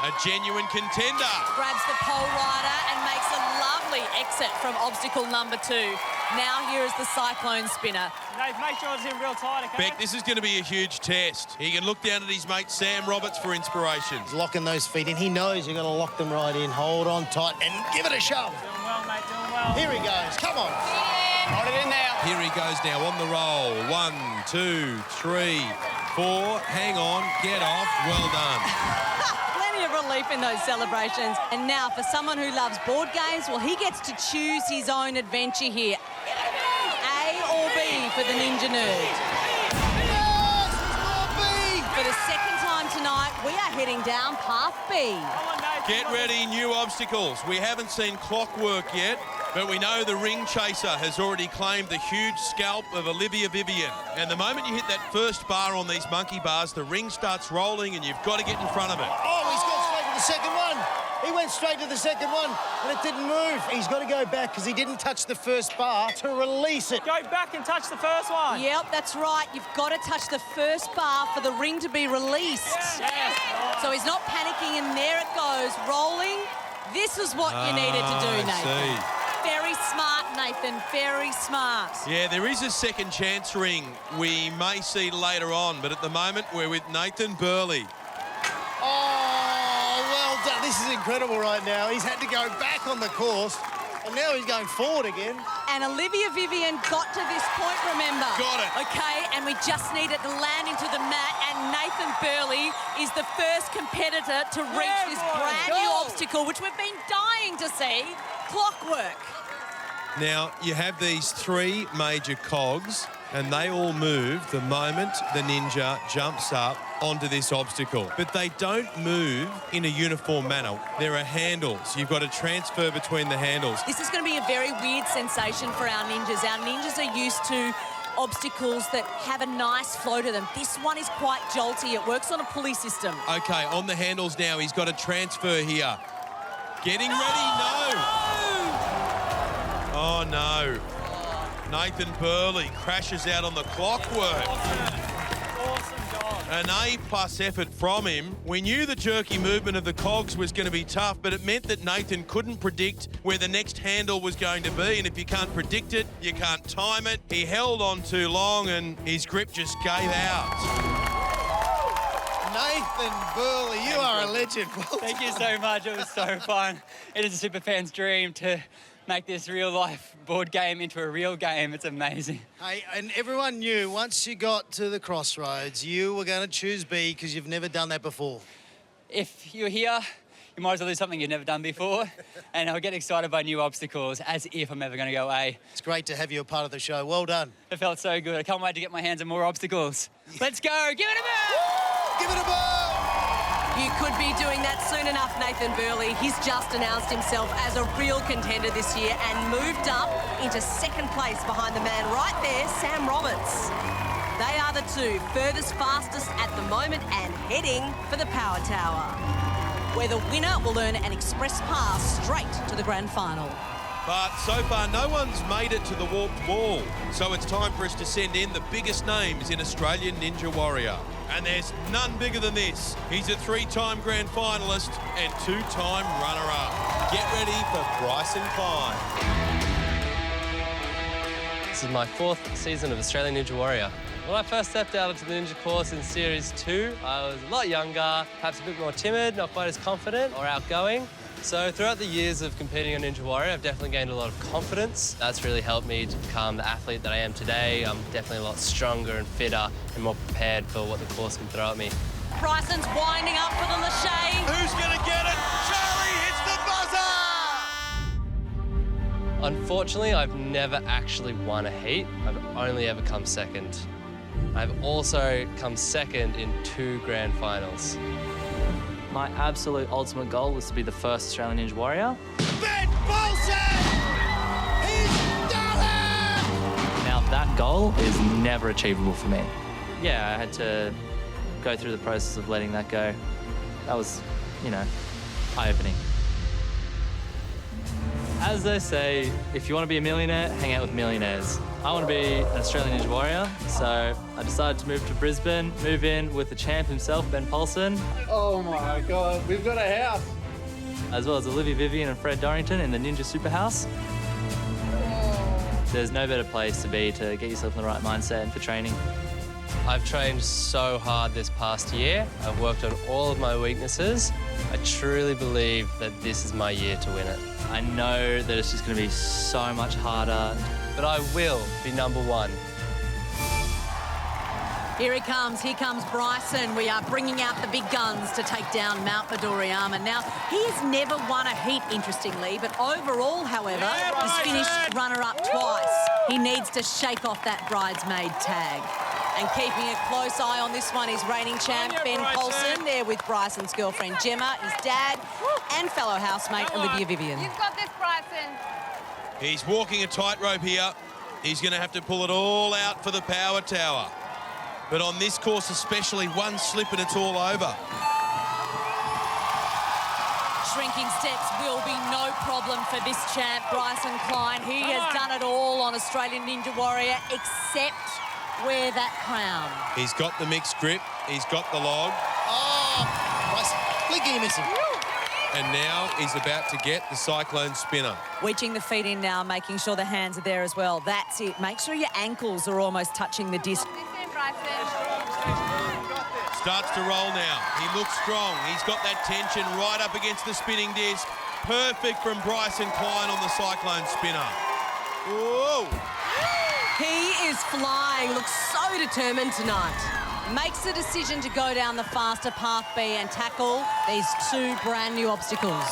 A genuine contender. Grabs the pole rider and makes a lovely exit from obstacle number 2. Now here is the cyclone spinner. Nate, make sure it's in real tight, okay? Beck, this is going to be a huge test. He can look down at his mate Sam Roberts for inspiration. He's locking those feet in. He knows you're going to lock them right in. Hold on tight and give it a shove. Doing well, mate, doing well. Here he goes. Come on. Hold it in there. Here he goes now on the roll. 1, 2, 3, 4. Hang on. Get off. Well done. Plenty of relief in those celebrations. And now for someone who loves board games, well, he gets to choose his own adventure here. A or B for the Ninja Nerd. Yes, B. For the second time tonight, we are heading down path B. Get ready, new obstacles. We haven't seen clockwork yet, but we know the ring chaser has already claimed the huge scalp of Olivia Vivian. And the moment you hit that first bar on these monkey bars, the ring starts rolling and you've got to get in front of it. Oh, he's gone straight to the second one. He went straight to the second one and it didn't move. He's got to go back because he didn't touch the first bar to release it. Go back and touch the first one. Yep, that's right. You've got to touch the first bar for the ring to be released. Yes. So he's not panicking and there it goes, rolling. This is what you needed to do, Nathan. Very smart, Nathan, very smart. Yeah, there is a second chance ring we may see later on, but at the moment we're with Nathan Burley. Oh, well This is incredible right now. He's had to go back on the course, and now he's going forward again. And Olivia Vivian got to this point, remember. Got it. Okay, and we just need it to land into the mat, and Nathan Burley is the first competitor to reach this brand new obstacle, which we've been dying to see, clockwork. Now, you have these three major cogs, and they all move the moment the ninja jumps up onto this obstacle. But they don't move in a uniform manner. There are handles. You've got to transfer between the handles. This is going to be a very weird sensation for our ninjas. Our ninjas are used to obstacles that have a nice flow to them. This one is quite jolty. It works on a pulley system. Okay, on the handles now, he's got to transfer here. Getting ready, no! Oh, no. Nathan Burley crashes out on the clockwork. Awesome job. An A+ effort from him. We knew the jerky movement of the cogs was going to be tough, but it meant that Nathan couldn't predict where the next handle was going to be, and if you can't predict it, you can't time it. He held on too long, and his grip just gave out. Nathan Burley, you are a legend. Thank you so much. It was so fun. It is a super fan's dream to make this real-life board game into a real game. It's amazing. Hey, and everyone knew once you got to the crossroads, you were going to choose B because you've never done that before. If you're here, you might as well do something you've never done before, and I'll get excited by new obstacles as if I'm ever going to go A. It's great to have you a part of the show. Well done. It felt so good. I can't wait to get my hands on more obstacles. Let's go. Give it a bell. Give it a bell. You could be doing that soon enough, Nathan Burley. He's just announced himself as a real contender this year and moved up into second place behind the man right there, Sam Roberts. They are the two furthest, fastest at the moment and heading for the Power Tower, where the winner will earn an express pass straight to the grand final. But so far, no one's made it to the warped wall. So it's time for us to send in the biggest names in Australian Ninja Warrior. And there's none bigger than this. He's a three-time grand finalist and two-time runner-up. Get ready for Bryson Klein. This is my 4th season of Australian Ninja Warrior. When I first stepped out onto the ninja course in Series 2, I was a lot younger, perhaps a bit more timid, not quite as confident or outgoing. So throughout the years of competing on Ninja Warrior, I've definitely gained a lot of confidence. That's really helped me to become the athlete that I am today. I'm definitely a lot stronger and fitter and more prepared for what the course can throw at me. Bryson's winding up for the Lachey. Who's going to get it? Charlie hits the buzzer! Unfortunately, I've never actually won a heat. I've only ever come second. I've also come second in 2 grand finals. My absolute ultimate goal was to be the first Australian Ninja Warrior. Ben Bolson! He's done it! Now that goal is never achievable for me. Yeah, I had to go through the process of letting that go. That was, eye-opening. As they say, if you want to be a millionaire, hang out with millionaires. I want to be an Australian Ninja Warrior, so I decided to move to Brisbane, move in with the champ himself, Ben Paulson. Oh my God, we've got a house. As well as Olivia Vivian and Fred Dorrington in the Ninja Superhouse. There's no better place to be to get yourself in the right mindset for training. I've trained so hard this past year. I've worked on all of my weaknesses. I truly believe that this is my year to win it. I know that it's just going to be so much harder. But I will be #1. Here he comes. Here comes Bryson. We are bringing out the big guns to take down Mount Midoriyama. Now, he has never won a heat, interestingly, but overall, however, he's finished runner-up twice. He needs to shake off that bridesmaid tag. And keeping a close eye on this one is reigning champ Ben Paulson, there with Bryson's girlfriend Gemma, his dad, and fellow housemate Olivia Vivian. You've got this, Bryson. He's walking a tightrope here. He's going to have to pull it all out for the Power Tower. But on this course especially, one slip and it's all over. Shrinking steps will be no problem for this champ, Bryson Klein. He has done it all on Australian Ninja Warrior, except wear that crown. He's got the mixed grip. He's got the log. Oh, Bryson, blinking and missing. And now he's about to get the cyclone spinner. Wedging the feet in now, making sure the hands are there as well. That's it. Make sure your ankles are almost touching the disc. Starts to roll now. He looks strong. He's got that tension right up against the spinning disc. Perfect from Bryson Klein on the cyclone spinner. Whoa! He is flying, looks so determined tonight. Makes the decision to go down the faster path B and tackle these two brand new obstacles.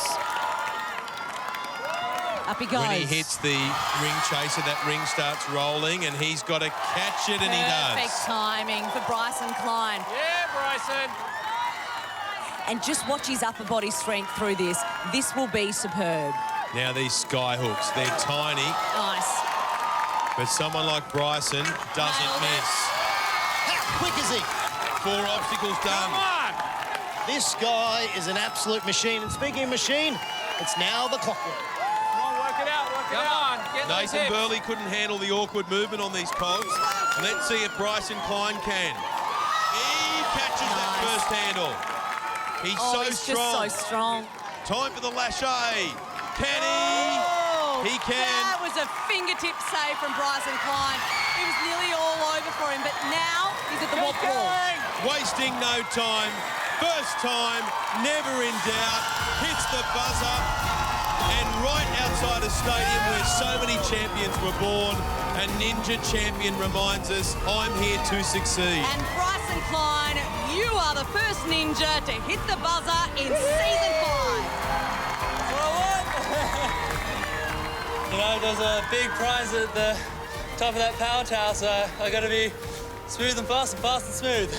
Up he goes. When he hits the ring chaser, that ring starts rolling and he's got to catch it, and he does. Perfect timing for Bryson Klein. Yeah, Bryson. And just watch his upper body strength through this. This will be superb. Now these sky hooks, they're tiny, Nice. but someone like Bryson doesn't miss. How quick is he? 4 obstacles done. This guy is an absolute machine. And speaking of machine, it's now the clockwork. Come on, get those Nathan hips. Burley couldn't handle the awkward movement on these cogs. Let's see if Bryson Klein can. He catches that first handle. He's so he's strong. just so strong. Time for the lâché. Can he? He can. That was a fingertip save from Bryson Klein. It was nearly all over for him, but now he's at the walk wall. Wasting no time. First time, never in doubt. Hits the buzzer. And right outside a stadium where so many champions were born, a ninja champion reminds us, I'm here to succeed. And Bryson Klein, you are the first ninja to hit the buzzer in season 5. You know, there's a big prize at the top of that power tower, so I got to be smooth and fast and smooth.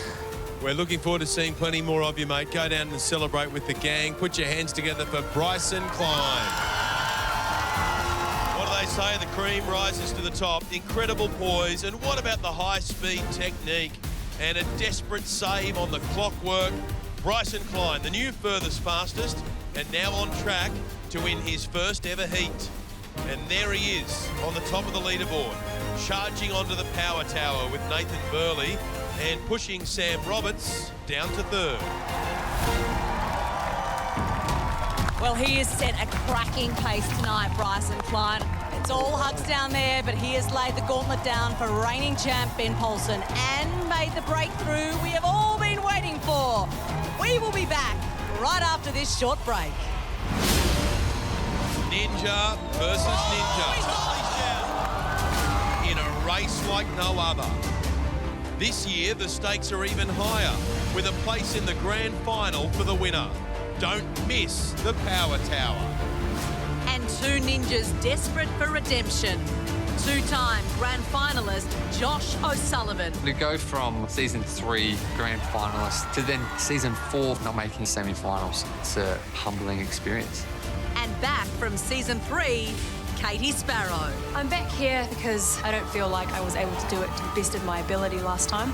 We're looking forward to seeing plenty more of you, mate. Go down and celebrate with the gang. Put your hands together for Bryson Klein. What do they say? The cream rises to the top. Incredible poise. And what about the high-speed technique? And a desperate save on the clockwork. Bryson Klein, the new furthest fastest, and now on track to win his first ever heat. And there he is on the top of the leaderboard, charging onto the power tower with Nathan Burley and pushing Sam Roberts down to 3rd. Well, he has set a cracking pace tonight, Bryson Klein. It's all hugs down there, but he has laid the gauntlet down for reigning champ Ben Paulson and made the breakthrough we have all been waiting for. We will be back right after this short break. Ninja versus ninja. In a race like no other. This year, the stakes are even higher, with a place in the grand final for the winner. Don't miss the power tower. And two ninjas desperate for redemption. Two-time grand finalist Josh O'Sullivan. To go from season 3 grand finalist to then season 4 not making semi-finals, it's a humbling experience. And back from season 3, Katie Sparrow. I'm back here because I don't feel like I was able to do it to the best of my ability last time.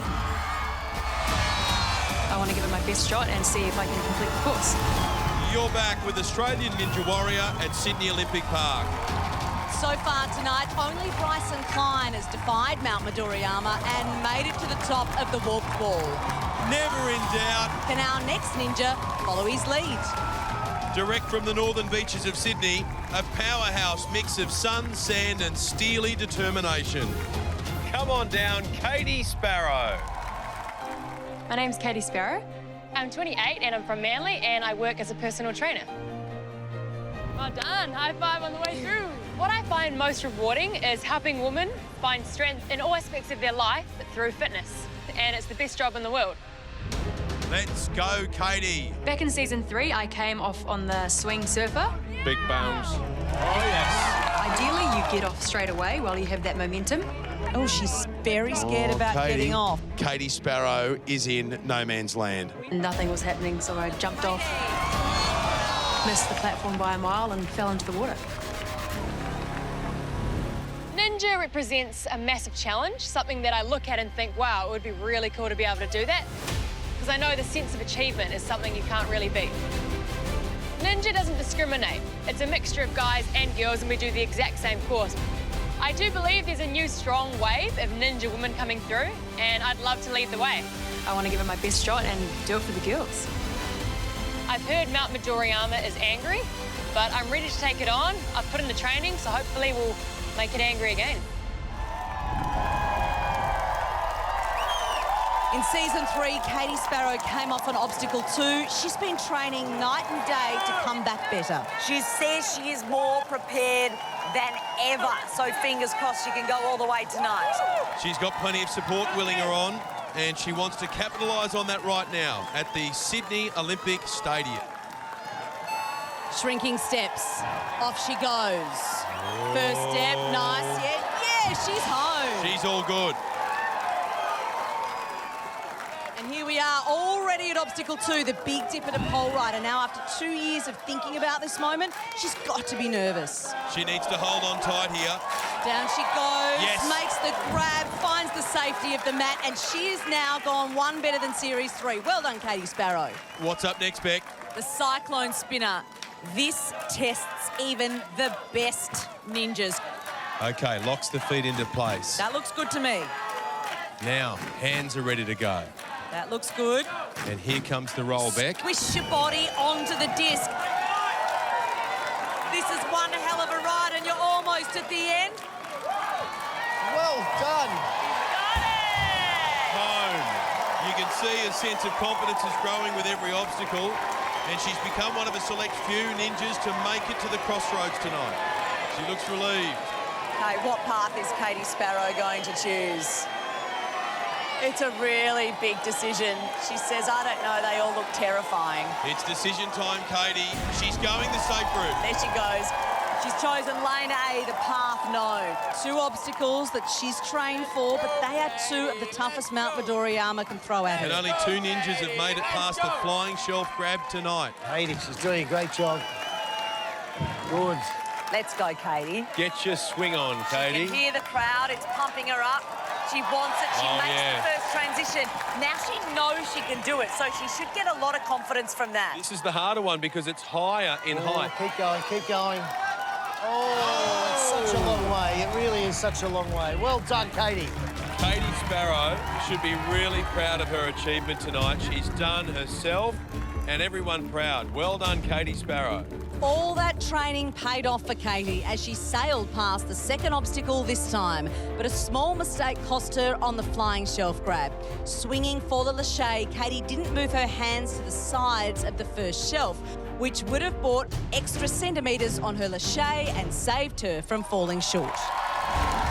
I want to give it my best shot and see if I can complete the course. You're back with Australian Ninja Warrior at Sydney Olympic Park. So far tonight, only Bryson Klein has defied Mount Midoriyama and made it to the top of the walk wall. Never in doubt. Can our next ninja follow his lead? Direct from the northern beaches of Sydney, a powerhouse mix of sun, sand and steely determination. Come on down, Katie Sparrow. My name's Katie Sparrow. I'm 28 and I'm from Manly and I work as a personal trainer. Well done, high five on the way through. What I find most rewarding is helping women find strength in all aspects of their life through fitness. And it's the best job in the world. Let's go, Katie. Back in season 3, I came off on the swing surfer. Big bounce. Oh, yes. Ideally, you get off straight away while you have that momentum. Oh, she's very scared about Katie, getting off. Katie Sparrow is in no man's land. Nothing was happening, so I jumped off, missed the platform by a mile and fell into the water. Ninja represents a massive challenge, something that I look at and think, wow, it would be really cool to be able to do that. Because I know the sense of achievement is something you can't really beat. Ninja doesn't discriminate. It's a mixture of guys and girls and we do the exact same course. I do believe there's a new strong wave of ninja women coming through and I'd love to lead the way. I want to give it my best shot and do it for the girls. I've heard Mount Midoriyama is angry, but I'm ready to take it on. I've put in the training, so hopefully we'll make it angry again. In season 3, Katie Sparrow came off on obstacle 2. She's been training night and day to come back better. She says she is more prepared than ever, so fingers crossed she can go all the way tonight. She's got plenty of support willing her on, and she wants to capitalise on that right now at the Sydney Olympic Stadium. Shrinking steps. Off she goes. First step, nice. Yeah, she's home. She's all good. And here we are already at obstacle 2, the big dip at a pole rider. Now, after 2 years of thinking about this moment, she's got to be nervous. She needs to hold on tight here. Down she goes, yes. Makes the grab, finds the safety of the mat, and she is now gone one better than Series 3. Well done, Katie Sparrow. What's up next, Beck? The cyclone spinner. This tests even the best ninjas. Okay, locks the feet into place. That looks good to me. Now, hands are ready to go. That looks good. And here comes the roll, Beck. Squish your body onto the disc. This is one hell of a ride, and you're almost at the end. Well done. Home. You can see a sense of confidence is growing with every obstacle, and she's become one of a select few ninjas to make it to the crossroads tonight. She looks relieved. Okay, what path is Katie Sparrow going to choose? It's a really big decision. She says, I don't know, they all look terrifying. It's decision time, Katie. She's going the safe route. There she goes. She's chosen lane A, the path known. 2 obstacles that she's trained for, but they are 2 of the toughest Mount Midoriyama can throw at her. And only 2 ninjas have made it past the flying shelf grab tonight. Katie, she's doing a great job. Good. Let's go, Katie. Get your swing on, Katie. You can hear the crowd. It's pumping her up. She wants it. She makes the first transition. Now she knows she can do it, so she should get a lot of confidence from that. This is the harder one because it's higher in height. Keep going, keep going. Oh, it's such a long way. It really is such a long way. Well done, Katie. Katie Sparrow should be really proud of her achievement tonight. She's done herself and everyone proud. Well done, Katie Sparrow. All that training paid off for Katie as she sailed past the second obstacle this time. But a small mistake cost her on the flying shelf grab. Swinging for the lâché, Katie didn't move her hands to the sides of the first shelf, which would have brought extra centimetres on her lâché and saved her from falling short.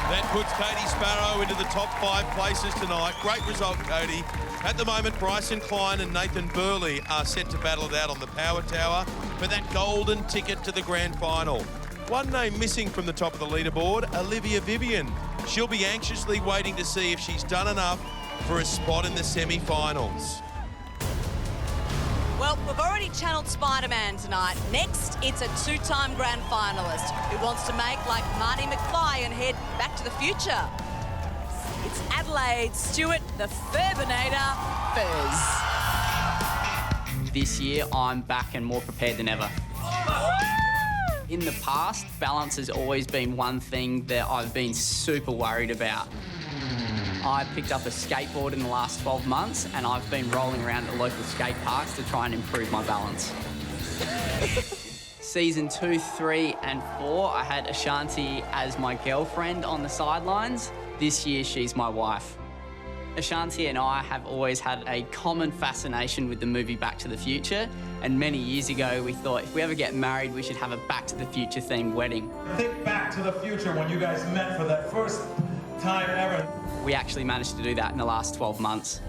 That puts Katie Sparrow into the top 5 places tonight. Great result, Katie. At the moment, Bryson Klein and Nathan Burley are set to battle it out on the power tower for that golden ticket to the grand final. One name missing from the top of the leaderboard, Olivia Vivian. She'll be anxiously waiting to see if she's done enough for a spot in the semi-finals. Well, we've already channeled Spider-Man tonight. Next, it's a 2-time grand finalist who wants to make like Marty McFly and head back to the future. It's Adelaide Stewart, the Furbinator Furs. This year, I'm back and more prepared than ever. In the past, balance has always been one thing that I've been super worried about. I picked up a skateboard in the last 12 months and I've been rolling around at local skate parks to try and improve my balance. Season 2, 3 and 4, I had Ashanti as my girlfriend on the sidelines. This year, she's my wife. Ashanti and I have always had a common fascination with the movie Back to the Future, and many years ago we thought if we ever get married we should have a Back to the Future themed wedding. Think back to the future when you guys met for that first time ever. We actually managed to do that in the last 12 months.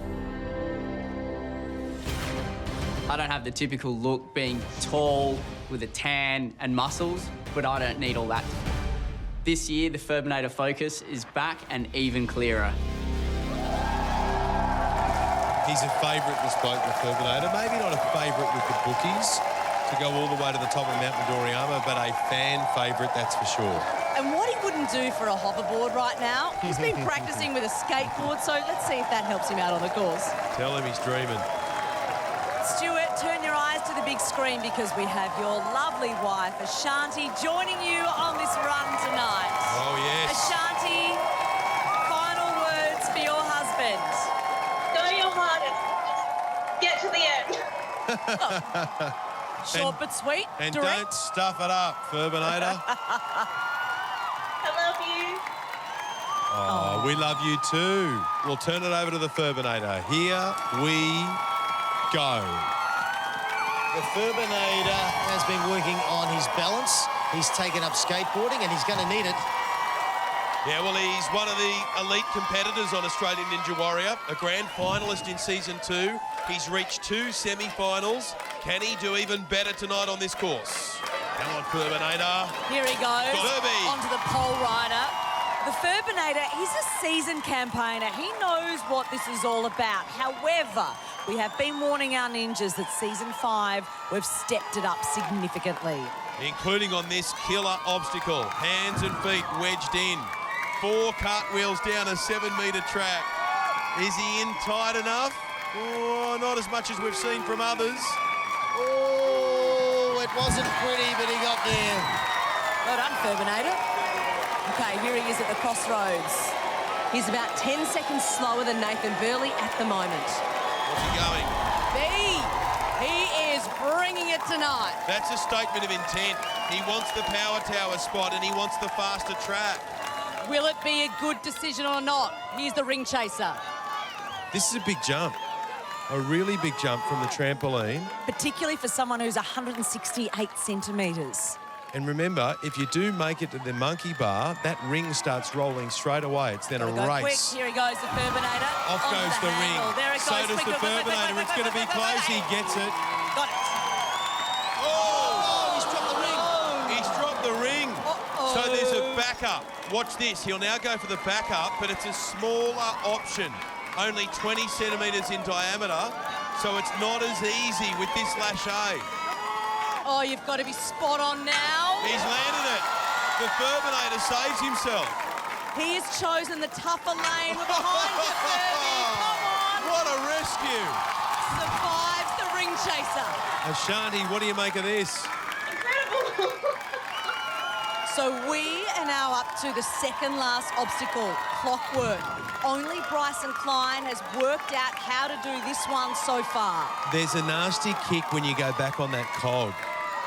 I don't have the typical look, being tall with a tan and muscles, but I don't need all that. This year the Furbinator focus is back and even clearer. He's a favourite, this bloke, the Furbinator. Maybe not a favourite with the bookies to go all the way to the top of Mount Midoriyama, but a fan favourite, that's for sure. And what he wouldn't do for a hoverboard right now, he's been practising with a skateboard, so let's see if that helps him out on the course. Tell him he's dreaming. Stuart, turn your eyes to the big screen because we have your lovely wife, Ashanti, joining you on this run tonight. Oh, yes. Ashanti, final words for your husband. Go your hardest. Get to the end. Short but sweet, And direct. don't stuff it up, Furbinator. I love you. Oh, we love you too. We'll turn it over to the Furbinator. Here we go. The Furbinator has been working on his balance. He's taken up skateboarding and he's going to need it. Yeah, well, he's one of the elite competitors on Australian Ninja Warrior, a grand finalist in Season 2. He's reached 2 semi-finals. Can he do even better tonight on this course? Come on, Furbinator. Here he goes, Furby. onto the pole rider. The Furbinator, he's a seasoned campaigner. He knows what this is all about. However, we have been warning our ninjas that Season 5, we've stepped it up significantly. Including on this killer obstacle. Hands and feet wedged in. 4 cartwheels down a 7-metre track. Is he in tight enough? Oh, not as much as we've seen from others. Oh, it wasn't pretty, but he got there. Well done, Furbinator. Okay, here he is at the crossroads. He's about 10 seconds slower than Nathan Burley at the moment. What's he going? He is bringing it tonight. That's a statement of intent. He wants the power tower spot and he wants the faster track. Will it be a good decision or not? Here's the ring chaser. This is a big jump. A really big jump from the trampoline. Particularly for someone who's 168 centimetres. And remember, if you do make it to the monkey bar, that ring starts rolling straight away. It's then a race. Quick. Here he goes, the Furbinator. Off goes the ring. There it goes. So does the Furbinator. It's going to be close. He gets it. Got it. Oh! He's dropped the ring. He's dropped the ring. So there's a backup. Watch this. He'll now go for the backup, but it's a smaller option. Only 20 centimetres in diameter, so it's not as easy with this lâcher. Oh, you've got to be spot on now. He's landed it. The Furbinator saves himself. He has chosen the tougher lane. We're behind you, Furby. Come on. What a rescue. Survives the ring chaser. Ashanti, what do you make of this? Incredible. So we are now up to the second last obstacle, clockwork. Only Bryson Klein has worked out how to do this one so far. There's a nasty kick when you go back on that cog.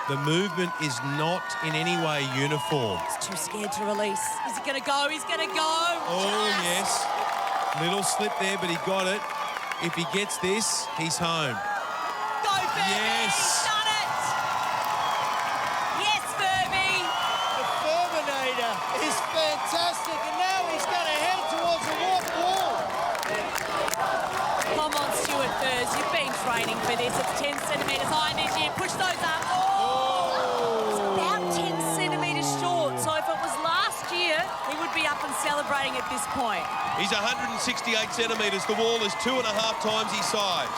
The movement is not in any way uniform. He's too scared to release. Is he going to go? He's going to go. Oh, yes. Little slip there, but he got it. If he gets this, he's home. Go, Furby. Yes. He's done it. Yes, Furby. The Furbinator is fantastic, and now he's going to head towards the warp wall. Come on, Stuart Furs. You've been training for this. It's 10 centimetres high this year. Push those up. It's about 10 centimetres short. So if it was last year, he would be up and celebrating at this point. He's 168 centimetres. The wall is 2.5 times his size.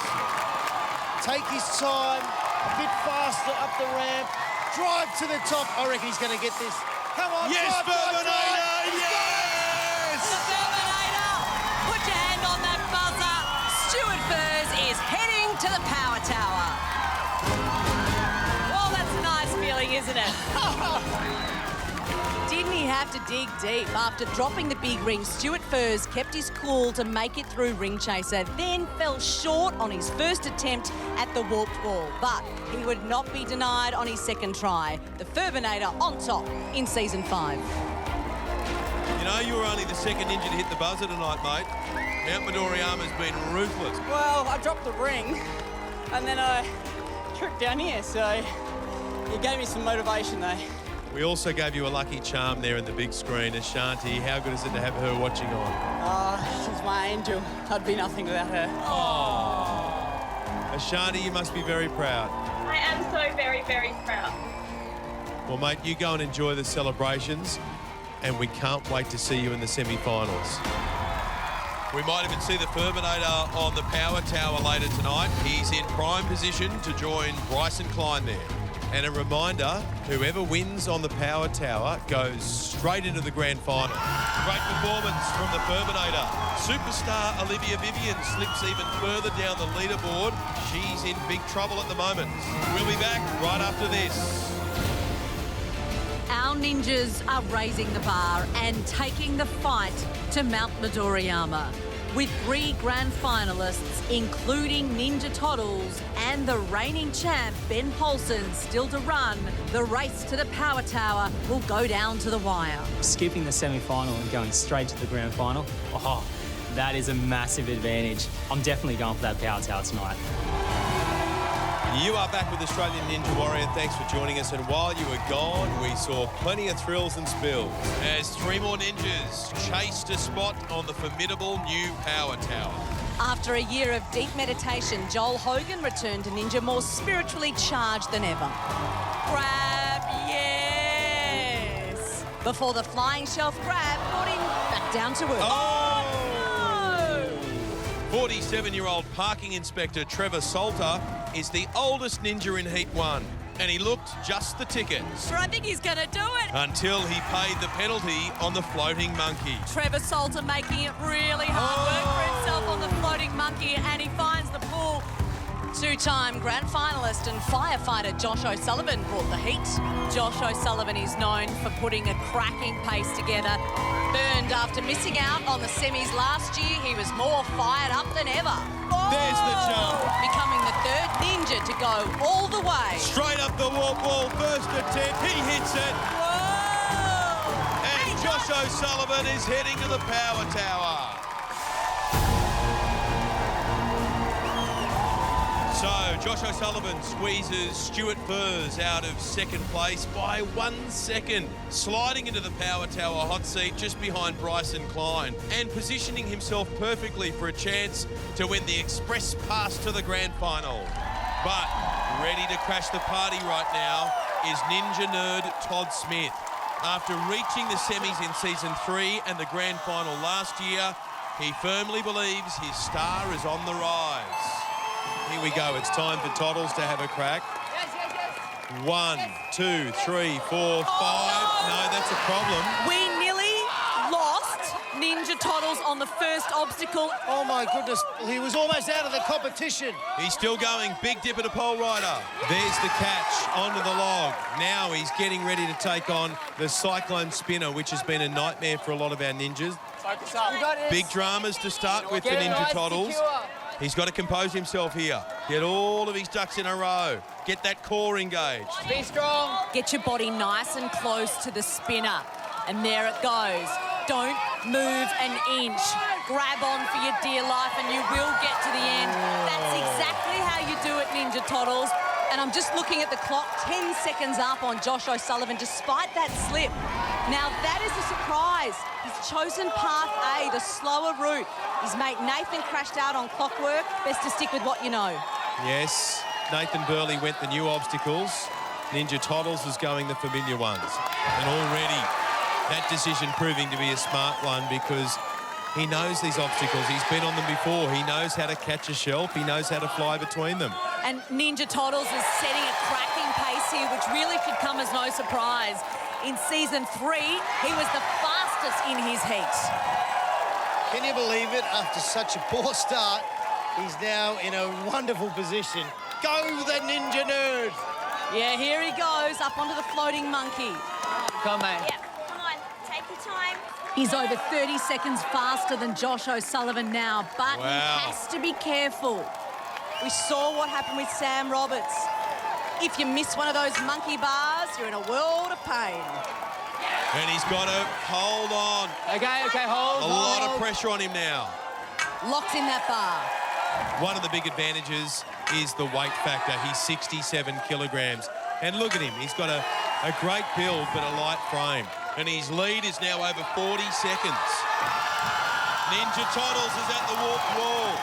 Take his time, a bit faster up the ramp, drive to the top. I reckon he's going to get this. Come on, Yes, drive, Furbinator, yes! The Furbinator, put your hand on that buzzer. Stuart Furs is heading to the power tower. Well, that's a nice feeling, isn't it? Didn't he have to dig deep? After dropping the big ring, Stuart Furs kept his cool to make it through Ring Chaser, then fell short on his first attempt at the warped wall. But he would not be denied on his second try. The Furbinator on top in Season 5. You know, you were only the second ninja to hit the buzzer tonight, mate. Mount Midoriyama's been ruthless. Well, I dropped the ring and then I tripped down here, so it gave me some motivation though. We also gave you a lucky charm there in the big screen. Ashanti, how good is it to have her watching on? She's my angel. I'd be nothing without her. Ashanti, you must be very proud. I am so very, very proud. Well, mate, you go and enjoy the celebrations, and we can't wait to see you in the semi-finals. We might even see the Furbinator on the power tower later tonight. He's in prime position to join Bryson Klein there. And a reminder, whoever wins on the power tower goes straight into the grand final. Great performance from the Furbinator. Superstar Olivia Vivian slips even further down the leaderboard. She's in big trouble at the moment. We'll be back right after this. Our ninjas are raising the bar and taking the fight to Mount Midoriyama. With 3 grand finalists, including Ninja Toddles and the reigning champ, Ben Paulson, still to run, the race to the Power Tower will go down to the wire. Skipping the semi-final and going straight to the grand final, that is a massive advantage. I'm definitely going for that Power Tower tonight. You are back with Australian Ninja Warrior. Thanks for joining us. And while you were gone, we saw plenty of thrills and spills. As 3 more ninjas chased a spot on the formidable new Power Tower. After a year of deep meditation, Joel Hogan returned to Ninja more spiritually charged than ever. Grab, yes! Before the flying shelf grab brought him back down to earth. Oh, no! 47-year-old parking inspector Trevor Salter is the oldest ninja in Heat 1, and he looked just the ticket. Sure, I think he's going to do it. Until he paid the penalty on the floating monkey. Trevor Salter making it really hard work for himself on the floating monkey, and he finds the pool. 2-time grand finalist and firefighter Josh O'Sullivan brought the heat. Josh O'Sullivan is known for putting a cracking pace together. Burned after missing out on the semis last year, he was more fired up than ever. There's the jump. Becoming the 3rd ninja to go all the way. Straight up the warp wall, first attempt, he hits it. Whoa! And Josh O'Sullivan is heading to the Power Tower. So, Josh O'Sullivan squeezes Stuart Furs out of 2nd place by 1 second, sliding into the Power Tower hot seat just behind Bryson Klein and positioning himself perfectly for a chance to win the express pass to the grand final. But ready to crash the party right now is Ninja nerd Todd Smith. After reaching the semis in season 3 and the grand final last year, he firmly believes his star is on the rise. Here we go. It's time for Toddles to have a crack. 1, 2, 3, 4, 5. No, that's a problem. We nearly lost Ninja Toddles on the first obstacle. Oh, my goodness. He was almost out of the competition. He's still going. Big dip at a pole rider. There's the catch onto the log. Now he's getting ready to take on the Cyclone Spinner, which has been a nightmare for a lot of our ninjas. Focus up. Big dramas to start with for Ninja Toddles. He's got to compose himself here. Get all of his ducks in a row. Get that core engaged. Be strong. Get your body nice and close to the spinner. And there it goes. Don't move an inch. Grab on for your dear life and you will get to the end. That's exactly how you do it, Ninja Toddles. And I'm just looking at the clock, 10 seconds up on Josh O'Sullivan, despite that slip. Now, that is a surprise. He's chosen path A, the slower route. His mate Nathan crashed out on clockwork. Best to stick with what you know. Yes, Nathan Burley went the new obstacles. Ninja Toddles is going the familiar ones. And already that decision proving to be a smart one because he knows these obstacles. He's been on them before. He knows how to catch a shelf. He knows how to fly between them. And Ninja Toddles is setting a cracking pace here, which really should come as no surprise. In season 3, he was the fastest in his heat. Can you believe it? After such a poor start, he's now in a wonderful position. Go the Ninja Nerd! Yeah, here he goes, up onto the floating monkey. Come on, mate. Yep, come on, take your time. He's over 30 seconds faster than Josh O'Sullivan now, but Wow. he has to be careful. We saw what happened with Sam Roberts. If you miss one of those monkey bars, you're in a world of pain. And he's got to hold on. Okay, hold. A lot of pressure on him now. Locked in that bar. One of the big advantages is the weight factor. He's 67 kilograms. And look at him. He's got a great build, but a light frame. And his lead is now over 40 seconds. Ninja Toddles is at the warp wall.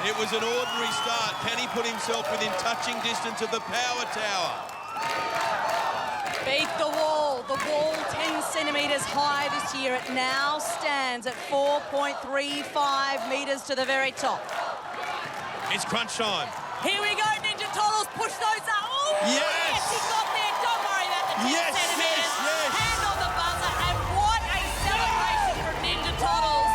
It was an ordinary start. Can he put himself within touching distance of the Power Tower? Beat the wall. The wall 10 centimetres high this year. It now stands at 4.35 metres to the very top. It's crunch time. Here we go, Ninja Toddles. Push those up. Oh, Yes! he got there. Don't worry about the 10 Yes, centimetres. yes. Hand on the buzzer. And what a celebration from Ninja Toddles.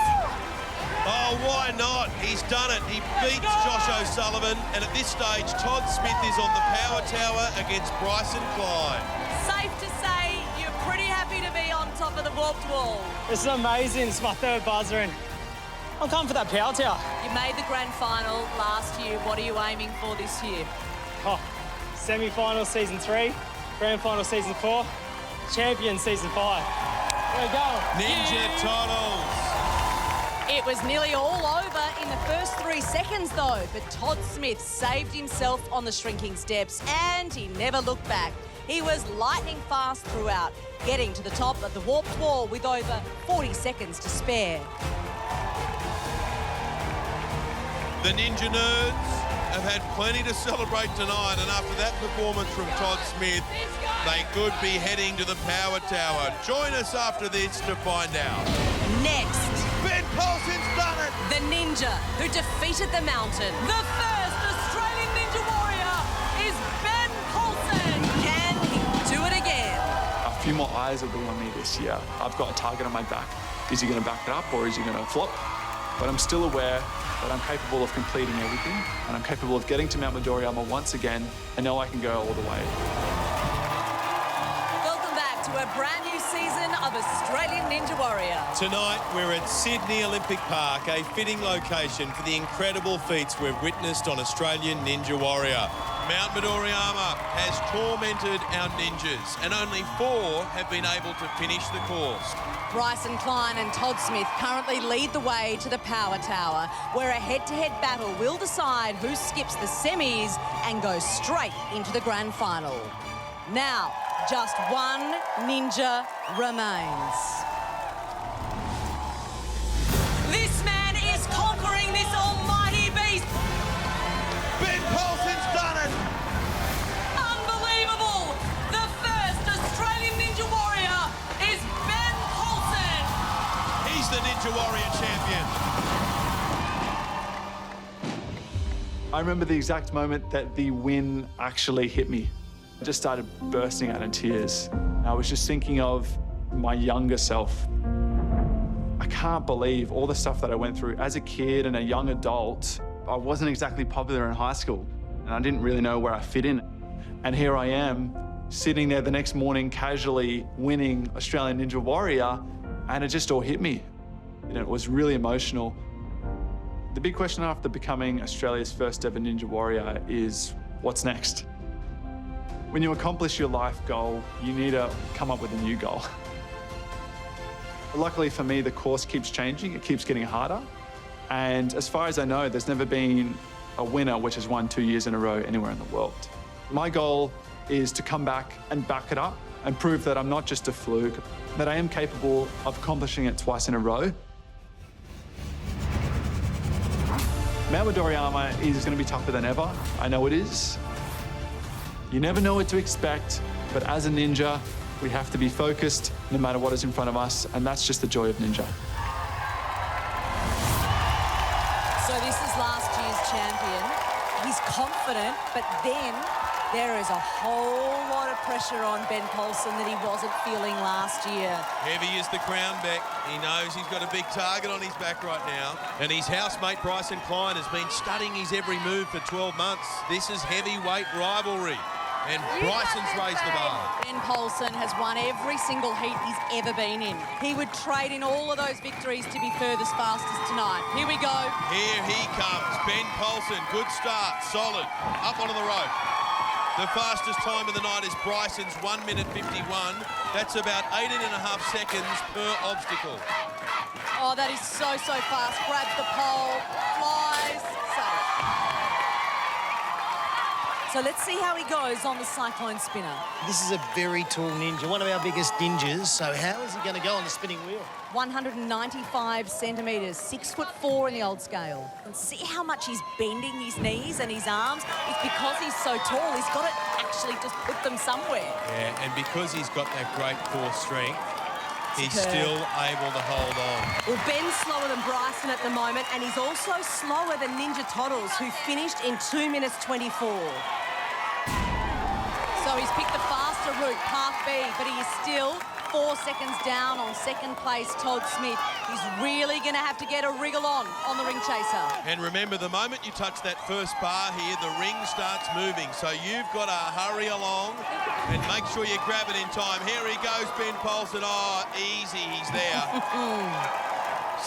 Oh, why not? He's done it. He beats Josh O'Sullivan. And at this stage, Todd Smith is on the Power Tower against Bryson Klein. Safe to say you're pretty happy to be on top of the warped wall. This is amazing. It's my 3rd buzzer and I'm coming for that power tower. You made the grand final last year. What are you aiming for this year? Oh, semi-final season 3, grand final season 4, champion season 5. There we go. Ninja Toddles. It was nearly all over in the first 3 seconds, though. But Todd Smith saved himself on the shrinking steps, and he never looked back. He was lightning fast throughout, getting to the top of the warped wall with over 40 seconds to spare. The Ninja Nerds have had plenty to celebrate tonight, and after that performance from Todd Smith, they could be heading to the Power Tower. Join us after this to find out. Next, Ben Paulson's done it! the Ninja who defeated the Mountain. The first Australian Ninja Warrior is Ben Paulson. Can he do it again? A few more eyes will be on me this year. I've got a target on my back. Is he going to back it up or is he going to flop? But I'm still aware that I'm capable of completing everything, and I'm capable of getting to Mount Midoriyama once again, and now I can go all the way. Welcome back to a brand new season of Australian Ninja Warrior. Tonight, we're at Sydney Olympic Park, a fitting location for the incredible feats we've witnessed on Australian Ninja Warrior. Mount Midoriyama has tormented our ninjas, and only 4 have been able to finish the course. Bryson Klein and Todd Smith currently lead the way to the Power Tower, where a head-to-head battle will decide who skips the semis and goes straight into the grand final. Now, just one ninja remains. This man is conquering this almighty beast. Ben Paulson's done it! Unbelievable! The first Australian Ninja Warrior is Ben Paulson. He's the Ninja Warrior champion. I remember the exact moment that the win actually hit me. I just started bursting out in tears. I was just thinking of my younger self. I can't believe all the stuff that I went through as a kid and a young adult. I wasn't exactly popular in high school, and I didn't really know where I fit in. And here I am, sitting there the next morning casually winning Australian Ninja Warrior, and it just all hit me. And it was really emotional. The big question after becoming Australia's first ever Ninja Warrior is, what's next? When you accomplish your life goal, you need to come up with a new goal. Luckily for me, the course keeps changing. It keeps getting harder. And as far as I know, there's never been a winner which has won 2 years in a row anywhere in the world. My goal is to come back and back it up and prove that I'm not just a fluke, that I am capable of accomplishing it twice in a row. Mount Midoriyama is going to be tougher than ever. I know it is. You never know what to expect, but as a ninja, we have to be focused no matter what is in front of us, and that's just the joy of ninja. So this is last year's champion. He's confident, but then there is a whole lot of pressure on Ben Paulson that he wasn't feeling last year. Heavy is the crown, Beck. He knows he's got a big target on his back right now. And his housemate, Bryson Klein, has been studying his every move for 12 months. This is heavyweight rivalry. And Bryson's raised the bar. Ben Paulson has won every single heat he's ever been in. He would trade in all of those victories to be furthest fastest tonight. Here we go. Here he comes. Ben Paulson, good start, solid. Up onto the rope. The fastest time of the night is Bryson's 1 minute 51. That's about 18.5 seconds per obstacle. Oh, that is so fast. Grabs the pole, flies, safe. So let's see how he goes on the cyclone spinner. This is a very tall ninja, one of our biggest ninjas. So how is he going to go on the spinning wheel? 195 centimetres, 6'4" in the old scale. And see how much he's bending his knees and his arms. It's because he's so tall, he's got to actually just put them somewhere. Yeah, and because he's got that great core strength, he's Superb. still able to hold on. Well, Ben's slower than Bryson at the moment, and he's also slower than Ninja Toddles, who finished in 2 minutes 24. So he's picked the faster route, path B, but he is still 4 seconds down on second place Todd Smith. He's really going to have to get a wriggle on the ring chaser. And remember, the moment you touch that first bar here, the ring starts moving. So you've got to hurry along and make sure you grab it in time. Here he goes, Ben Paulson. Oh, easy, he's there.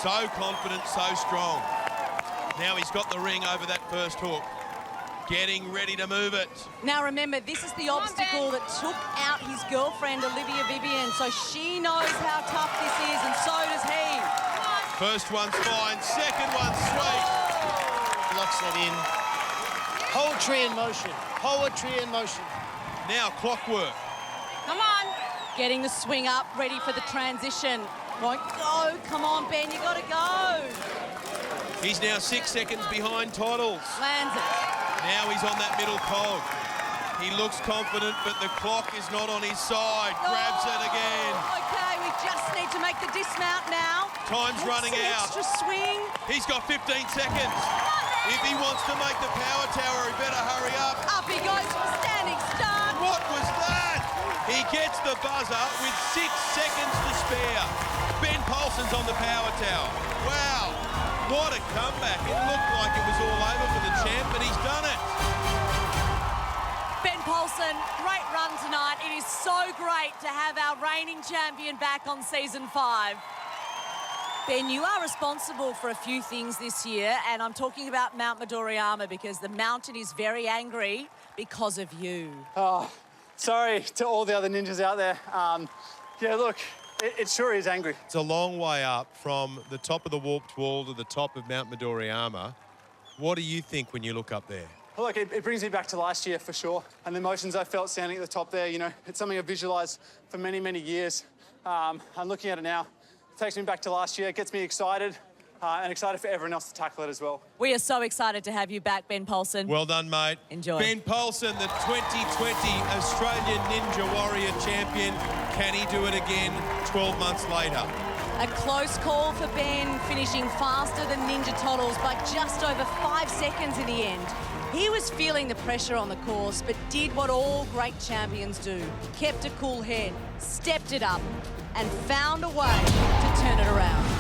So confident, so strong. Now he's got the ring over that first hook. Getting ready to move it. Now remember, this is the obstacle that took out his girlfriend, Olivia Vivian, so she knows how tough this is, and so does he. First one's fine, second one's sweet. Locks that in. Poetry in motion. Poetry in motion. Now clockwork. Come on. Getting the swing up, ready for the transition. Won't go. Come on, Ben, you gotta go. He's now 6 seconds behind Toddles. Lands it. Now he's on that middle cog. He looks confident, but the clock is not on his side. Grabs it again. Okay, we just need to make the dismount now. Time's running An out. extra swing. He's got 15 seconds. If he wants to make the power tower, he better hurry up. Up he goes for a standing start. What was that? He gets the buzzer with 6 seconds to spare. Ben Paulson's on the power tower. Wow, what a comeback. It looked like it was all over for the champ, but he's done it. Ben Paulson, great run tonight. It is so great to have our reigning champion back on season 5. Ben, you are responsible for a few things this year, and I'm talking about Mount Midoriyama because the mountain is very angry because of you. Oh, sorry to all the other ninjas out there. Yeah, look, it sure is angry. It's a long way up from the top of the warped wall to the top of Mount Midoriyama. What do you think when you look up there? Well, look, it brings me back to last year for sure. And the emotions I felt standing at the top there, you know, it's something I've visualised for many, many years. I'm looking at it now. It takes me back to last year. It gets me excited and excited for everyone else to tackle it as well. We are so excited to have you back, Ben Paulson. Well done, mate. Enjoy. Ben Paulson, the 2020 Australian Ninja Warrior champion. Can he do it again 12 months later? A close call for Ben, finishing faster than Ninja Toddles by just over 5 seconds in the end. He was feeling the pressure on the course, but did what all great champions do. Kept a cool head, stepped it up, and found a way to turn it around.